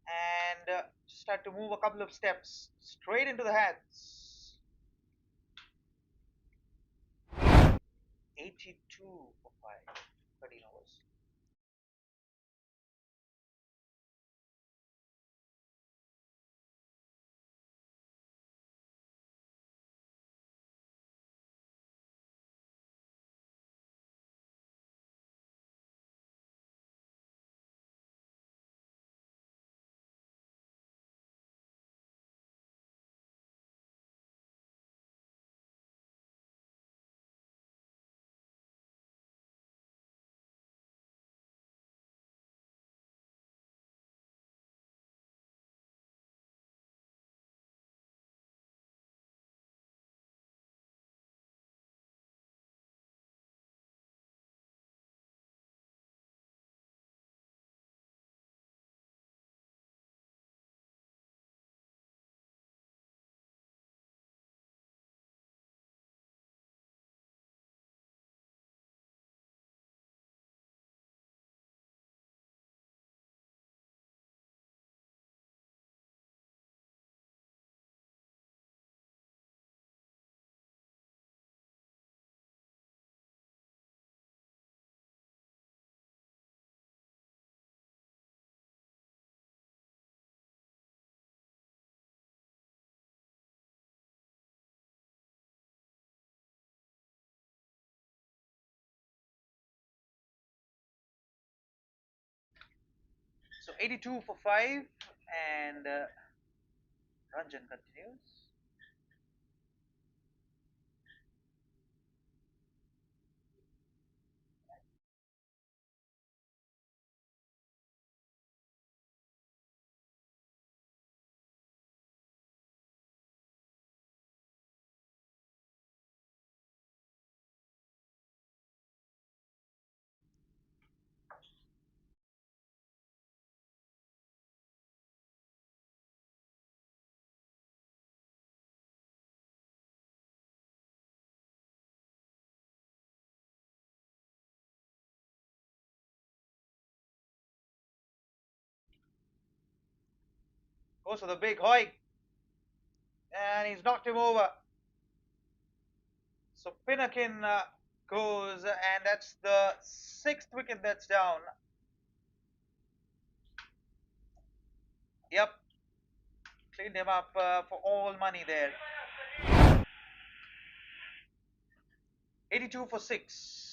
and just had to move a couple of steps straight into the hands. 82 for 5. 13 overs. So 82 for 5, and Ranjan continues. Goes for the big hike, and he's knocked him over. So Pinakin goes, and that's the sixth wicket that's down. Yep, cleaned him up for all money there. 82 for 6.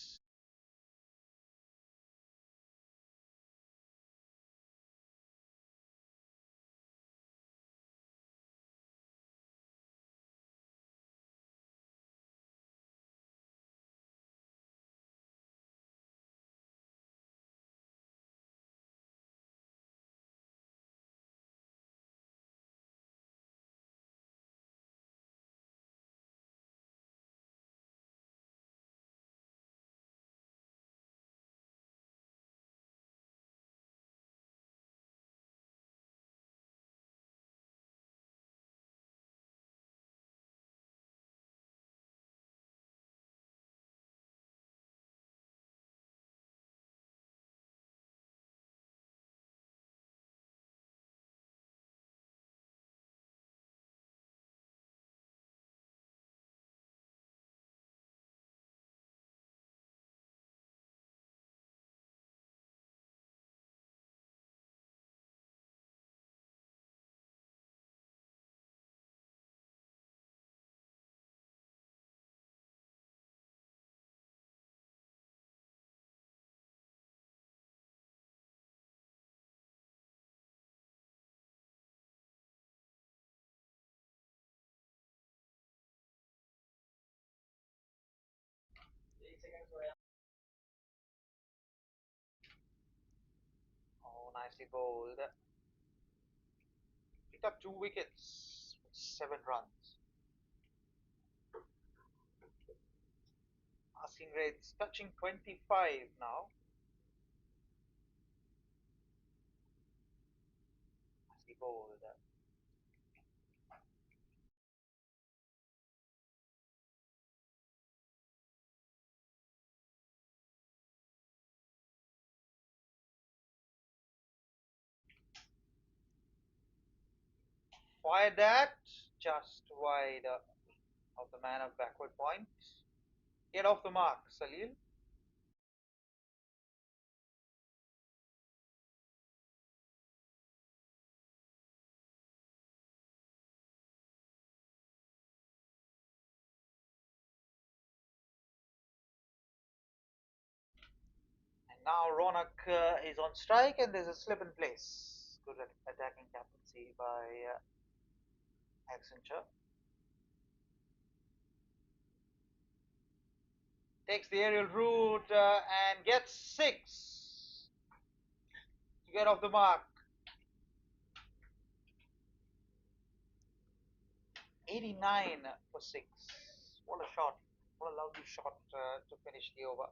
nicely bowled. Picked up 2 wickets, 7 runs. Asking rates touching 25 now. Nicely bowled. Fired that just wide of the man of backward point. Get off the mark, Salil. And now Ronak is on strike and there's a slip in place. Good attacking captaincy by Accenture. Takes the aerial route and gets 6 to get off the mark. 89 for 6. What a shot. What a lovely shot to finish the over.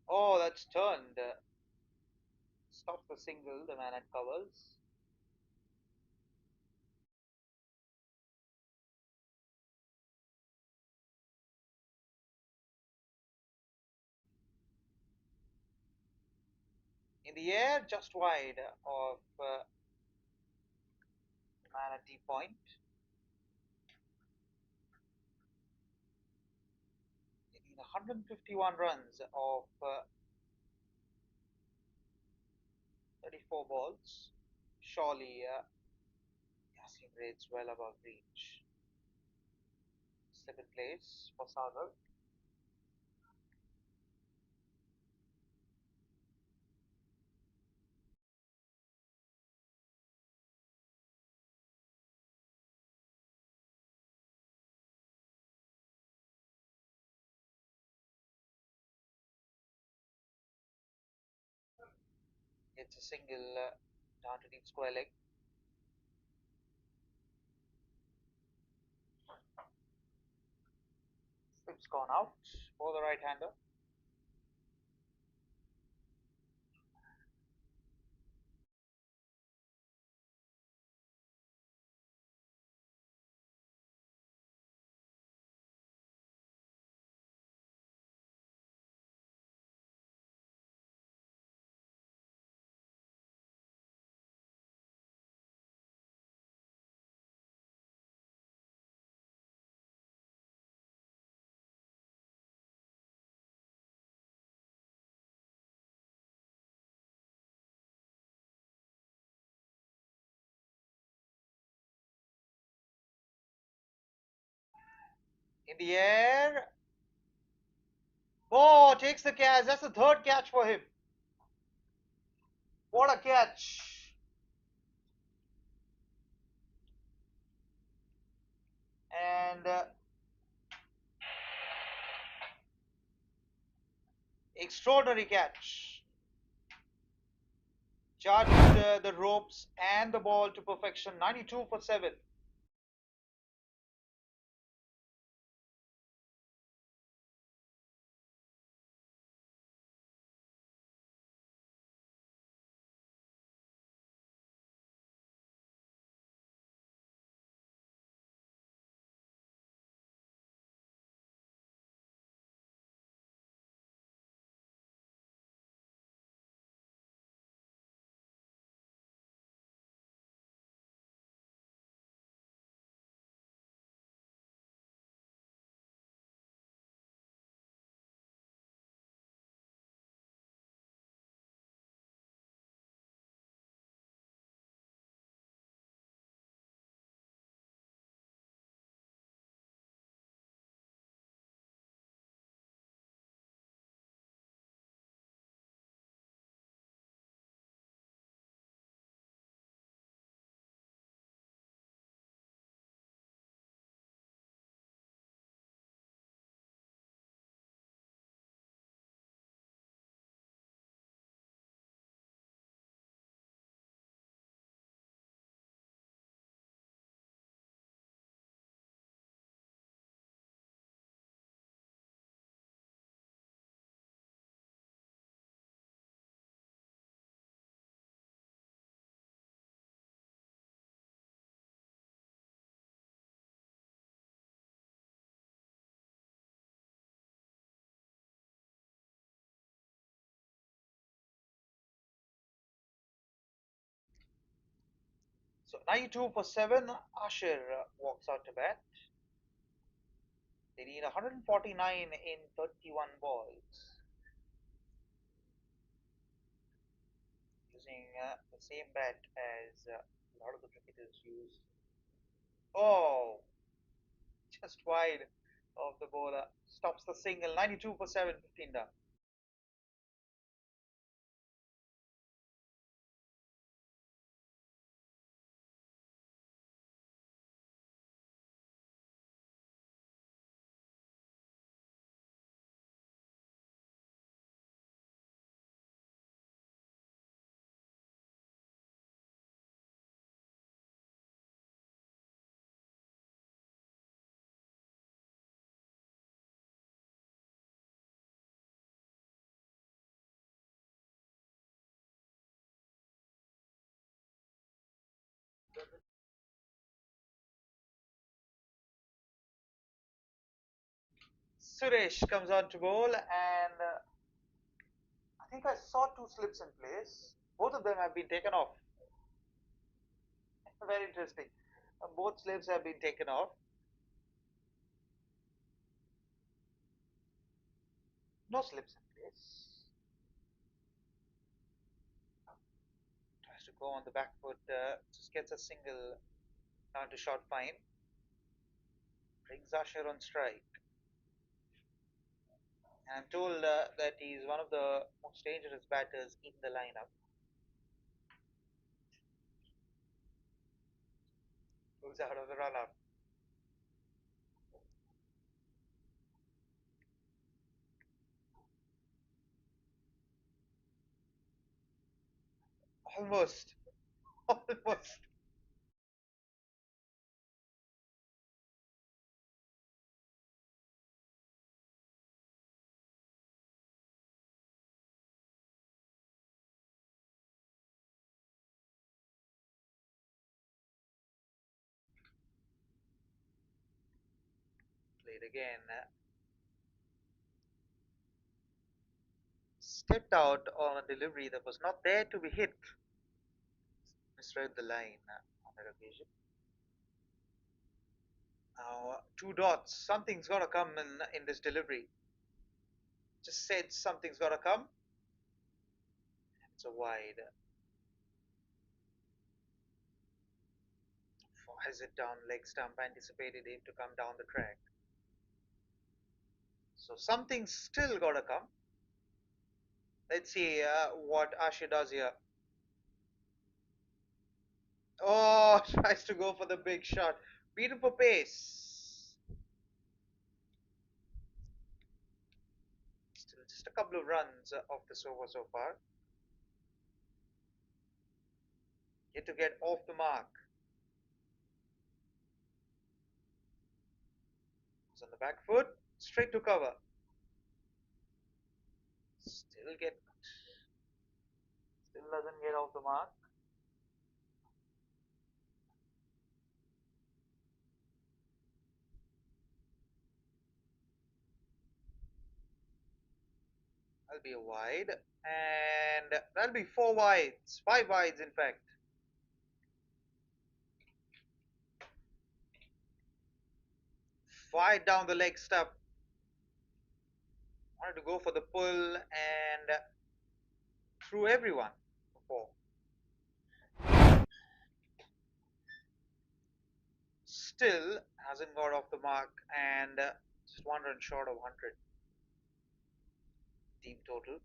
Oh, that's turned. Stops the single, the man at covers. In the air, just wide of the man at deep point. They need 151 runs of 34 balls. Surely asking rates well above reach. Slip in place for Sagar. It's a single down to deep square leg. Slip's gone out for the right hander. In the air. Oh, takes the catch. That's the third catch for him. What a catch. And extraordinary catch. Charged the ropes and the ball to perfection. 92 for 7. 92 for 7. Asher walks out to bat. They need 149 in 31 balls. Using the same bat as a lot of the cricketers use. Oh, just wide of the bowler. Stops the single. 92 for 7, 15 down. Suresh comes on to bowl, and I think I saw two slips in place. Both of them have been taken off. Very interesting. Both slips have been taken off. No slips in place. Tries to go on the back foot. Just gets a single down to short fine. Brings Asher on strike. I'm told that he's one of the most dangerous batters in the lineup. Goes out of the run up. Almost. Almost. Played again. Stepped out on a delivery that was not there to be hit. Misread the line on that occasion. Now, two dots. Something's got to come in this delivery. Just said something's got to come. It's a wide. Fires it down leg stump. Anticipated him to come down the track. So something's still got to come. Let's see what Asher does here. Oh, tries to go for the big shot. Beaten for pace. Still just a couple of runs off this over so far. Yet to get off the mark. It's on the back foot. Straight to cover. Still doesn't get off the mark. That'll be a wide. And that'll be four wides. Five wides, in fact. Fired down the leg stump. Wanted to go for the pull and threw everyone for four. Still hasn't got off the mark and just one run short of 100 team total.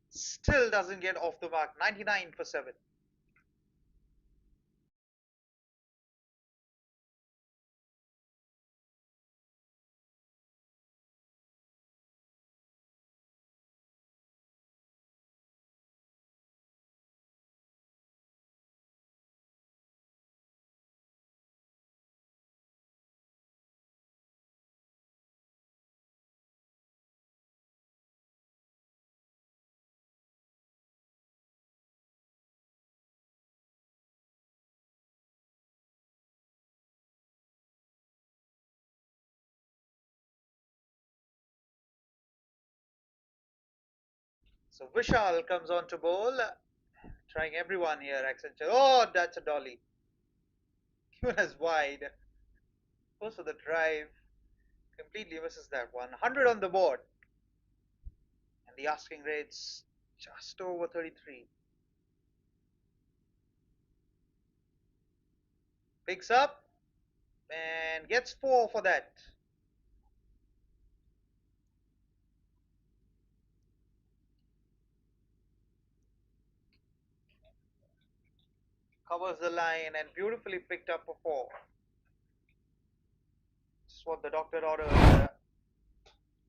Still doesn't get off the mark. 99 for 7. So Vishal comes on to bowl, trying everyone here. Accenture. Oh, that's a dolly. Given as wide. Goes for the drive. Completely misses that one. 100 on the board. And the asking rate's just over 33. Picks up and gets 4 for that. Covers the line and beautifully picked up for 4. This is what the doctor ordered.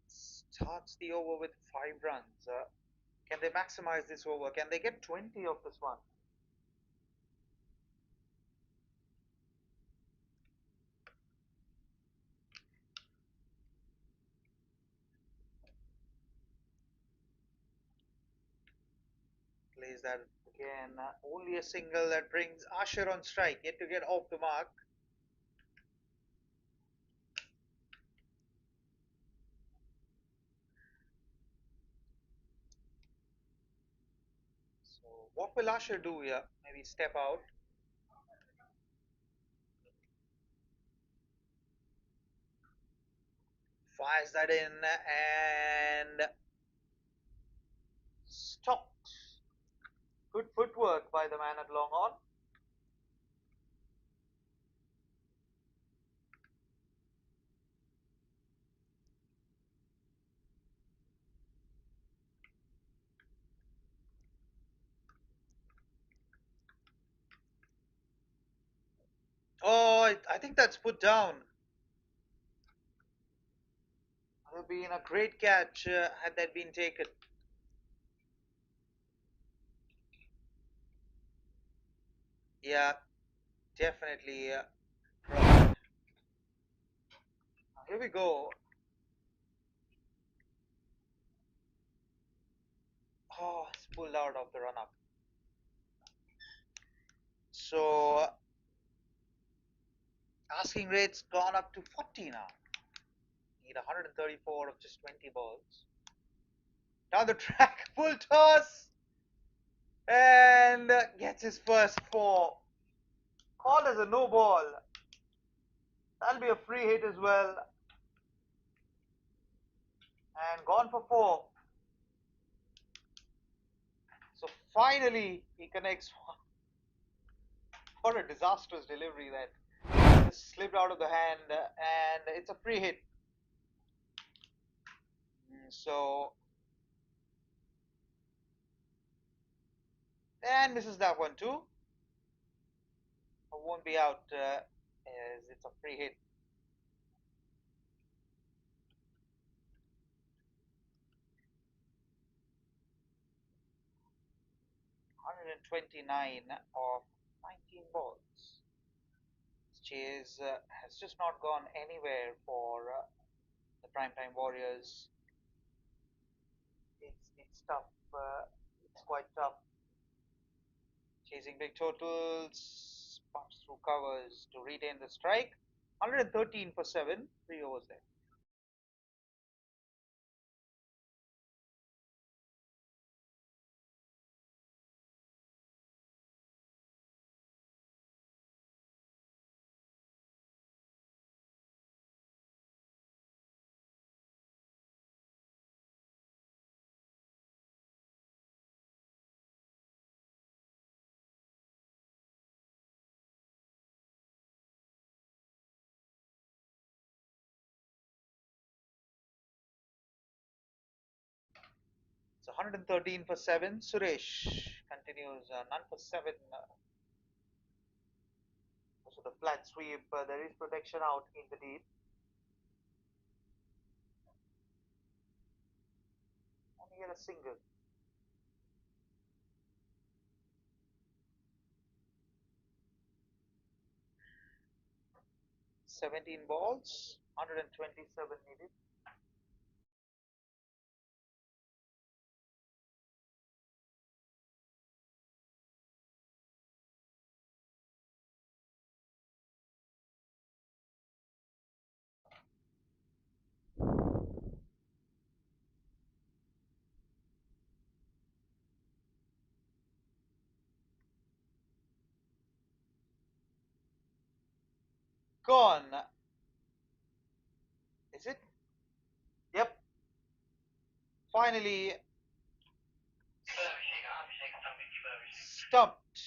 Starts the over with 5 runs. Can they maximize this over? Can they get 20 of this one? Plays that again. Only a single that brings Asher on strike. Yet to get off the mark. So what will Asher do here? Maybe step out. Fires that in and stopped. Good footwork by the man at long on. Oh, I think that's put down. Would have been a great catch had that been taken. Yeah, definitely dropped. Here we go. Oh, it's pulled out of the run up. So asking rate's gone up to 40 now. Need 134 of just 20 balls. Down the track, full toss, and gets his first 4. Called as a no ball. That'll be a free hit as well. And gone for 4. So finally he connects. What a disastrous delivery that just slipped out of the hand, and it's a free hit. So and misses that one too. Won't be out as it's a free hit. 129 of 19 balls. Chase has just not gone anywhere for the primetime Warriors. It's tough. It's quite tough. Chasing big totals, punch through covers to retain the strike. 113 for 7, 3 overs there. So 113 for 7. Suresh continues none for 7. So the flat sweep, there is protection out in the deep. Only get a single. 17 balls, 127 needed. Gone. Is it? Yep. Finally stumped.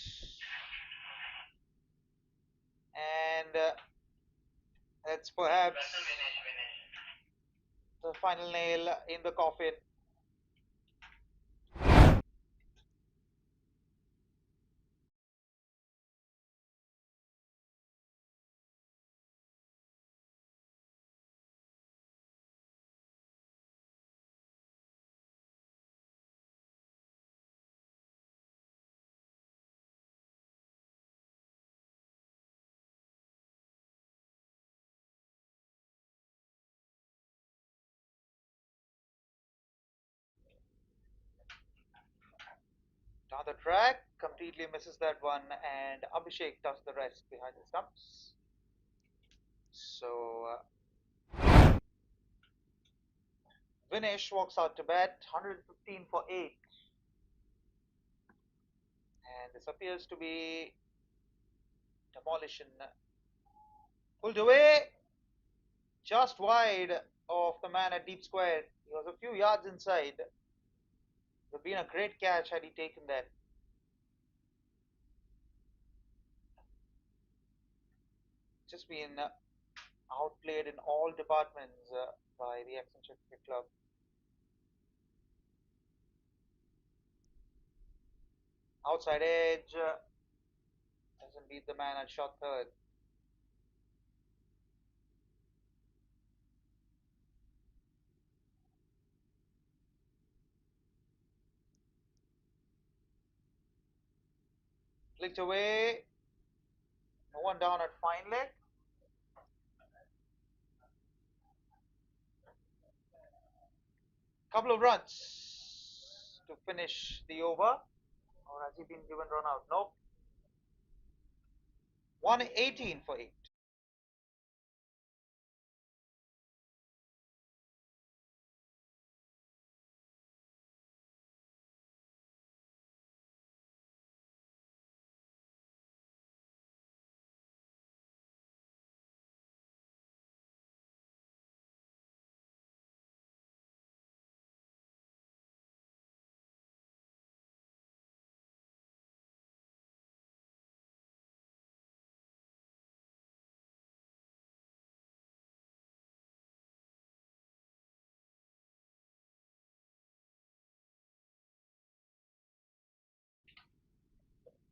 And that's perhaps the final nail in the coffin. Down the track, completely misses that one, and Abhishek does the rest behind the stumps. So Vinesh walks out to bat, 115 for 8, and this appears to be demolition. Pulled away, just wide of the man at deep square. He was a few yards inside. It would have been a great catch had he taken that. Just been outplayed in all departments by the Accenture Cricket Club. Outside edge doesn't beat the man at shot third. Flicked away. No one down at fine leg. Couple of runs to finish the over. Or has he been given run out? Nope. 118 for 8.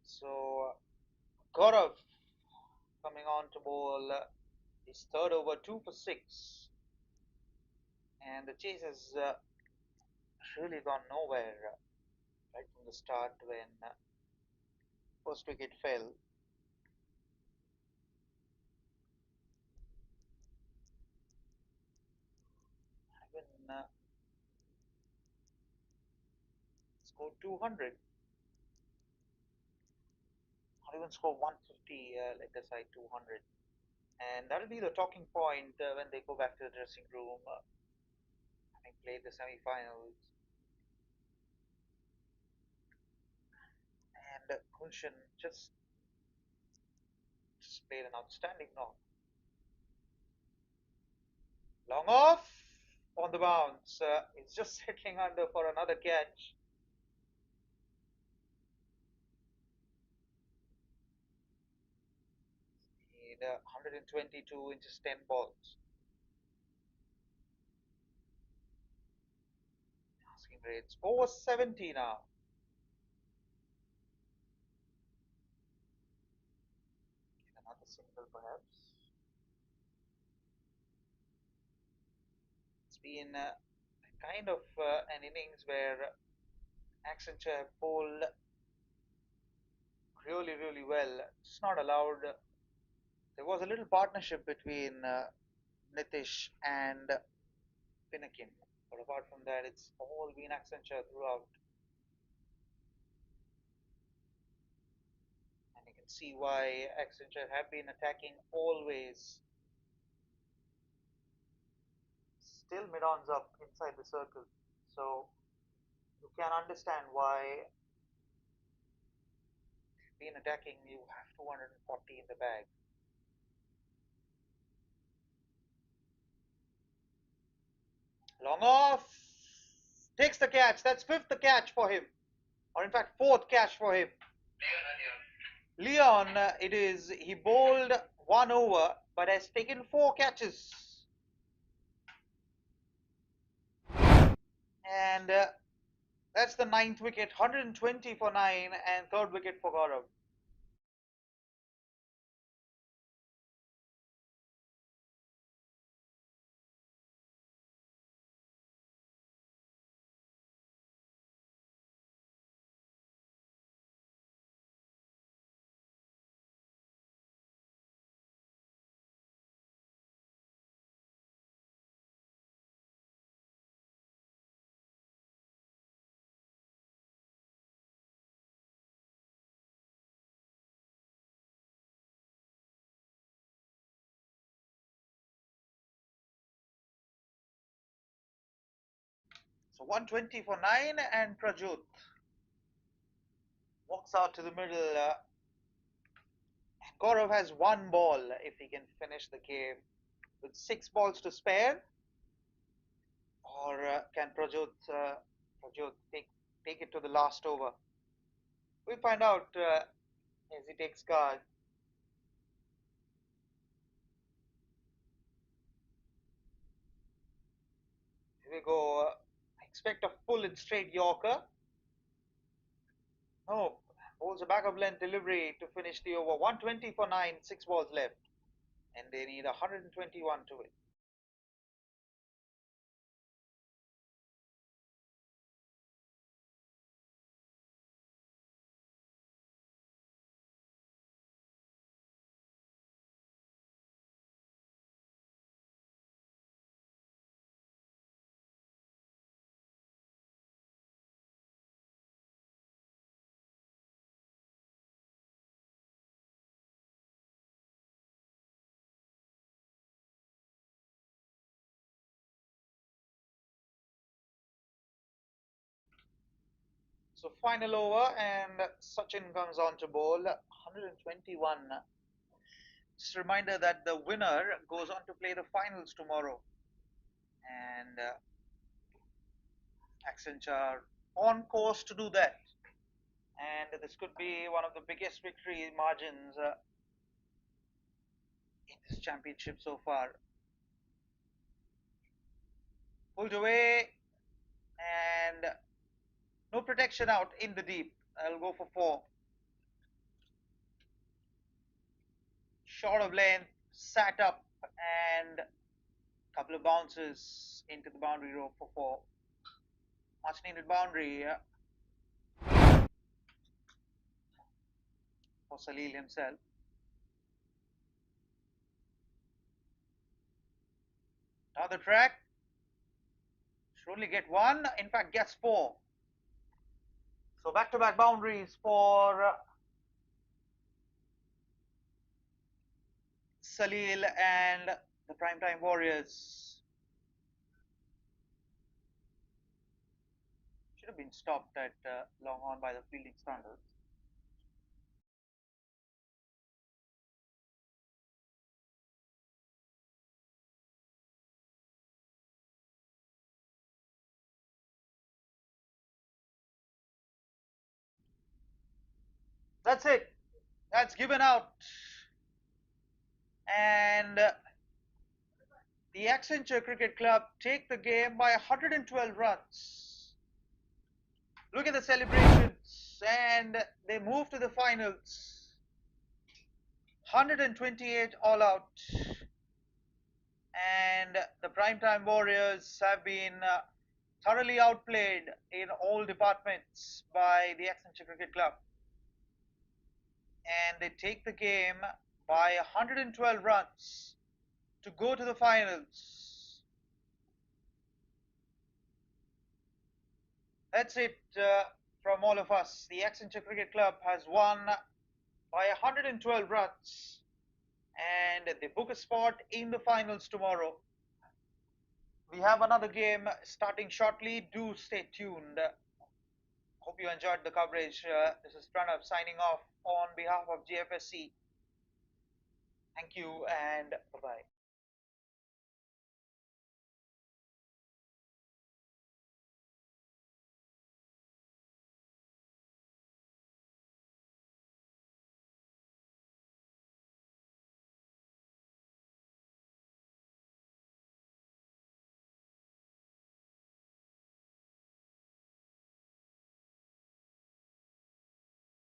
So Gaurav coming on to bowl his third over, 2 for 6. And the chase has really gone nowhere right from the start when first wicket fell. Even scored 200. Not even scored 150, let the side 200. And that'll be the talking point when they go back to the dressing room, having played the semi-finals. And Gulshan just played an outstanding knock. Long off on the bounce. It's just settling under for another catch. In 122 in just 10 balls. Asking rates 470 now. Another single perhaps. It's been kind of an innings where Accenture have bowled really, really well. It's not allowed. There was a little partnership between Nitish and Pinakin. But apart from that, it's all been Accenture throughout. And you can see why Accenture have been attacking always. Still mid-ons up inside the circle. So you can understand why been attacking, you have 240 in the bag. Long off. Takes the catch. That's fifth catch for him. Or in fact, fourth catch for him. Leon, it is, he bowled one over but has taken four catches. And that's the ninth wicket, 120 for 9 and third wicket for Gaurav. So 120 for 9 and Prajot walks out to the middle. Gaurav has one ball if he can finish the game with six balls to spare. Or can Prajot take it to the last over? We'll find out as he takes guard. Here we go. Expect a full and straight Yorker. No, holds a back of length delivery to finish the over. 120 for 9, 6 balls left. And they need 121 to win. So final over and Sachin comes on to bowl 121. Just a reminder that the winner goes on to play the finals tomorrow. And Accenture on course to do that. And this could be one of the biggest victory margins in this championship so far. Pulled away and no protection out in the deep. I'll go for 4. Short of length, sat up and a couple of bounces into the boundary rope for 4. Much needed boundary for Salil himself. Now the track should only get 1, in fact gets 4. So back-to-back boundaries for Salil and the Primetime Warriors. Should have been stopped at long on by the fielding standards. That's it. That's given out. And the Accenture Cricket Club take the game by 112 runs. Look at the celebrations. And they move to the finals. 128 all out. And the Primetime Warriors have been thoroughly outplayed in all departments by the Accenture Cricket Club. And they take the game by 112 runs to go to the finals. That's it from all of us. The Accenture Cricket Club has won by 112 runs and they book a spot in the finals tomorrow. We have another game starting shortly. Do stay tuned. Hope you enjoyed the coverage. This is Pranav signing off on behalf of GFSC. Thank you and bye-bye.